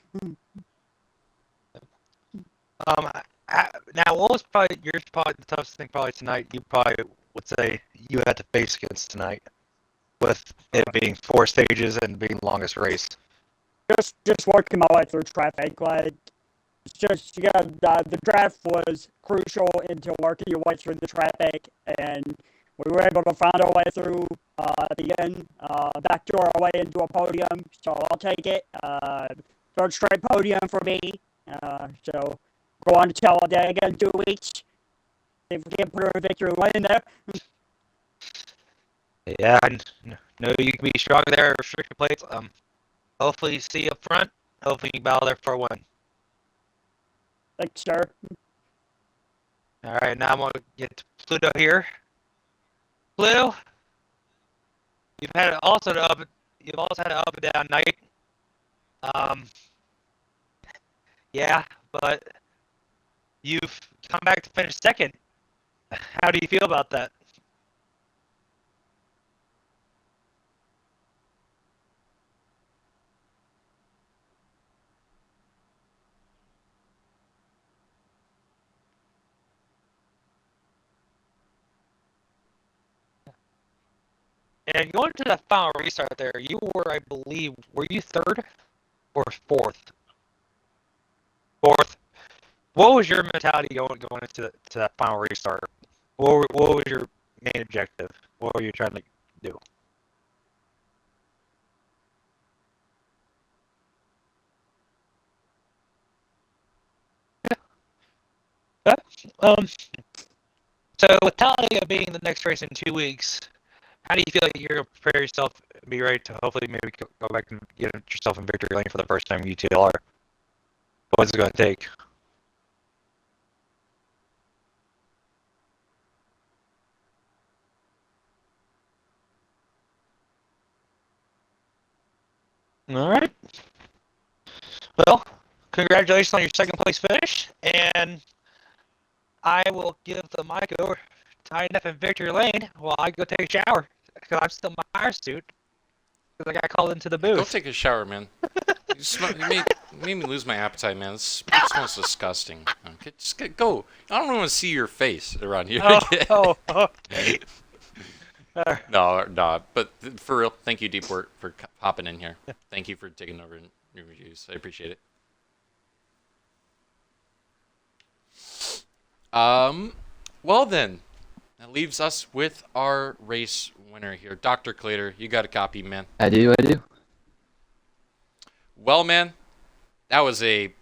Now, what was probably the toughest thing probably tonight? You probably would say you had to face against tonight, with it being 4 stages and being the longest race. Just working my way through traffic, like, it's just, the draft was crucial into working your way through the traffic, and we were able to find our way through, at the end, backdoor our way into a podium, so I'll take it. Third straight podium for me, so go on to tell that again in 2 weeks. If we can put her in victory lane there. Yeah, know you can be strong there, restricted plates. Hopefully you see you up front. Hopefully you can battle there for a win. Thanks, sir. All right, now I'm gonna get to Pluto here. Pluto, you've had you've also had an up and down night. Um, yeah, but you've come back to finish second. How do you feel about that? And going to the final restart there, you were, I believe, were you third or fourth? Fourth. What was your mentality going into that final restart? What was your main objective? What were you trying to do? Yeah. So with Talia being the next race in 2 weeks, how do you feel like you're going to prepare yourself, be ready to hopefully maybe go back and get yourself in victory lane for the first time in UTLR? What's it going to take? All right. Well, congratulations on your second place finish, and I will give the mic over to INF in victory lane while I go take a shower because I'm still in my fire suit because I got called into the Go booth. take a shower, man. You made me lose my appetite, man. It smells disgusting. Okay, go. I don't want to see your face around here again. Okay. No. But for real, thank you, Deepwort, for hopping in here. Thank you for taking over your reviews. I appreciate it. Well then, that leaves us with our race winner here, Dr. Clater. You got a copy, man. I do. Well, man, that was a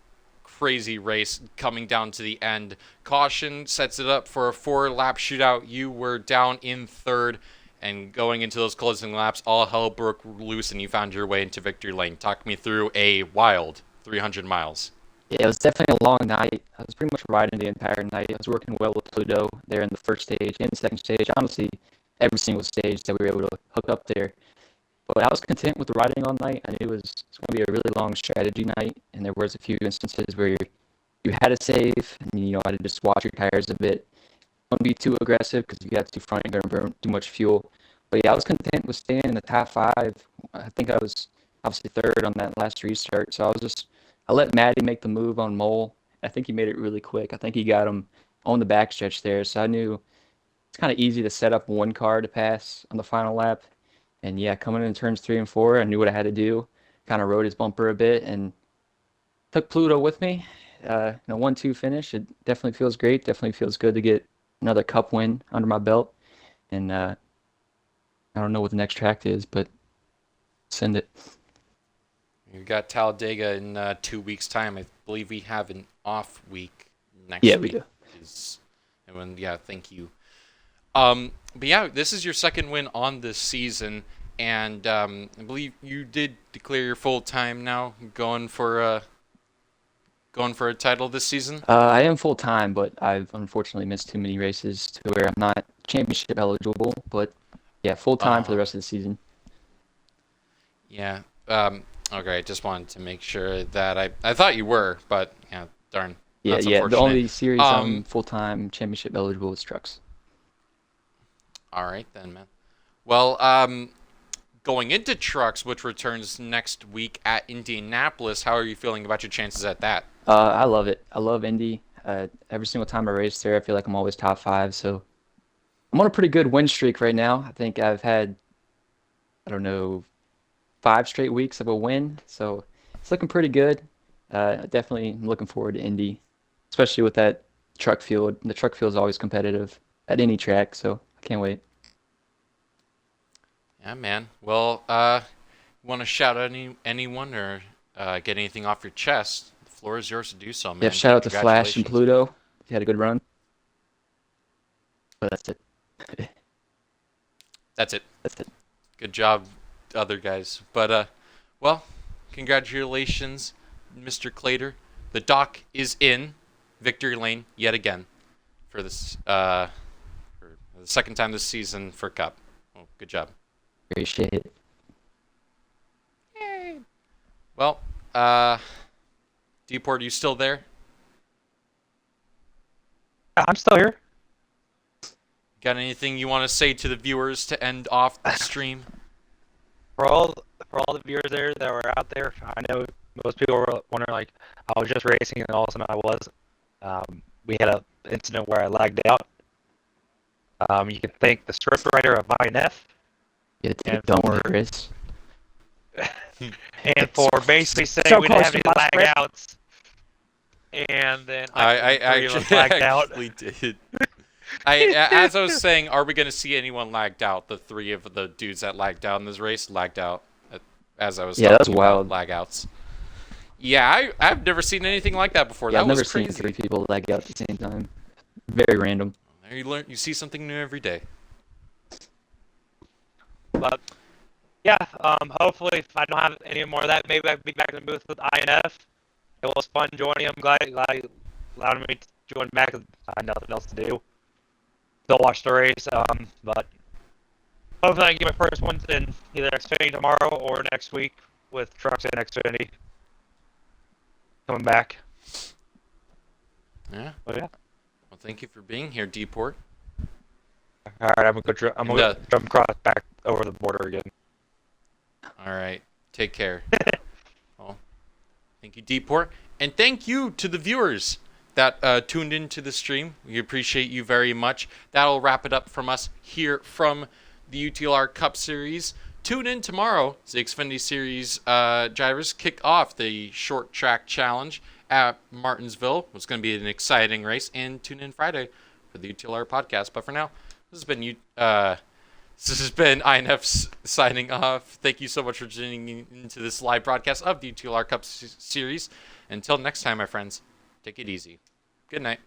crazy race coming down to the end. Caution sets it up for a 4-lap shootout. You were down in third, and going into those closing laps, all hell broke loose, and you found your way into victory lane. Talk me through a wild 300 miles. Yeah, it was definitely a long night. I was pretty much riding the entire night. I was working well with Pluto there in the first stage and the second stage. Honestly, every single stage that we were able to hook up there. But I was content with the riding all night. I knew it was going to be a really long strategy night, and there was a few instances where you had to save, and you had to just watch your tires a bit. Don't be too aggressive because if you got too front, you're going to burn too much fuel. But yeah, I was content with staying in the top 5. I think I was obviously third on that last restart, so I let Maddie make the move on Mole. I think he made it really quick. I think he got him on the backstretch there, so I knew it's kind of easy to set up one car to pass on the final lap. And yeah, coming in turns 3 and 4, I knew what I had to do. Kind of rode his bumper a bit and took Pluto with me. 1-2 finish. It definitely feels great. Definitely feels good to get another cup win under my belt. And I don't know what the next track is, but send it. We've got Talladega in 2 weeks' time. I believe we have an off week next Yeah, week. we do. Thank you. But yeah, this is your second win on this season, and I believe you did declare your full time now, going for a title this season. I am full time, but I've unfortunately missed too many races to where I'm not championship eligible. But yeah, full time for the rest of the season. Yeah. Okay. I just wanted to make sure that I thought you were, but yeah, darn. Yeah, That's the unfortunate. only series I'm full time championship eligible is trucks. All right then, man. Well, going into trucks, which returns next week at Indianapolis, how are you feeling about your chances at that? I love it. I love Indy. Every single time I race there, I feel like I'm always top 5. So I'm on a pretty good win streak right now. I think I've had, 5 straight weeks of a win. So it's looking pretty good. Definitely looking forward to Indy, especially with that truck field. The truck field is always competitive at any track, so I can't wait. Yeah, man. Well, want to shout out anyone or get anything off your chest? The floor is yours to do so, man. Yeah, shout out to Flash and Congratulations. Pluto. You had a good run. But that's it. That's it. That's it. Good job, other guys. But well, congratulations, Mr. Clater. The dock is in victory lane yet again for this for the second time this season for Cup. Well, good job. Appreciate it. Yay. Well, Deport, you still there? I'm still here. Got anything you want to say to the viewers to end off the stream? For all the viewers there that were out there, I know most people were wondering, like, I was just racing and all of a sudden I was. We had an incident where I lagged out. You can thank the script writer of INF Yeah, and don't for Chris. and for basically saying So we didn't have close any to my lag script. outs. And then I three of us lagged out. actually did. As I was saying, are we going to see anyone lagged out? The three of the dudes that lagged out in this race lagged out. As I was Yeah, that's talking about wild. lag outs. Yeah, I've never seen anything like that before. Yeah, That I've never was seen crazy. 3 people lag out at the same time. Very random. There you see something new every day. But yeah, hopefully if I don't have any more of that, maybe I can be back in the booth with INF. It was fun joining them. Glad you allowed me to join back. I had nothing else to do. Still watch the race. But hopefully I can get my first one in either Xfinity tomorrow or next week with trucks and Xfinity coming back. Yeah. But yeah. Well, thank you for being here, Deport. All right, I'm gonna go jump across back over the border again. All right. Take care. Well, thank you, Deport. And thank you to the viewers that tuned into the stream. We appreciate you very much. That'll wrap it up from us here from the UTLR Cup Series. Tune in tomorrow as the Xfinity Series drivers kick off the short track challenge at Martinsville. It's going to be an exciting race. And tune in Friday for the UTLR podcast. But for now, this has been INF signing off. Thank you so much for tuning into this live broadcast of the UTLR Cup Series. Until next time, my friends, take it easy. Good night.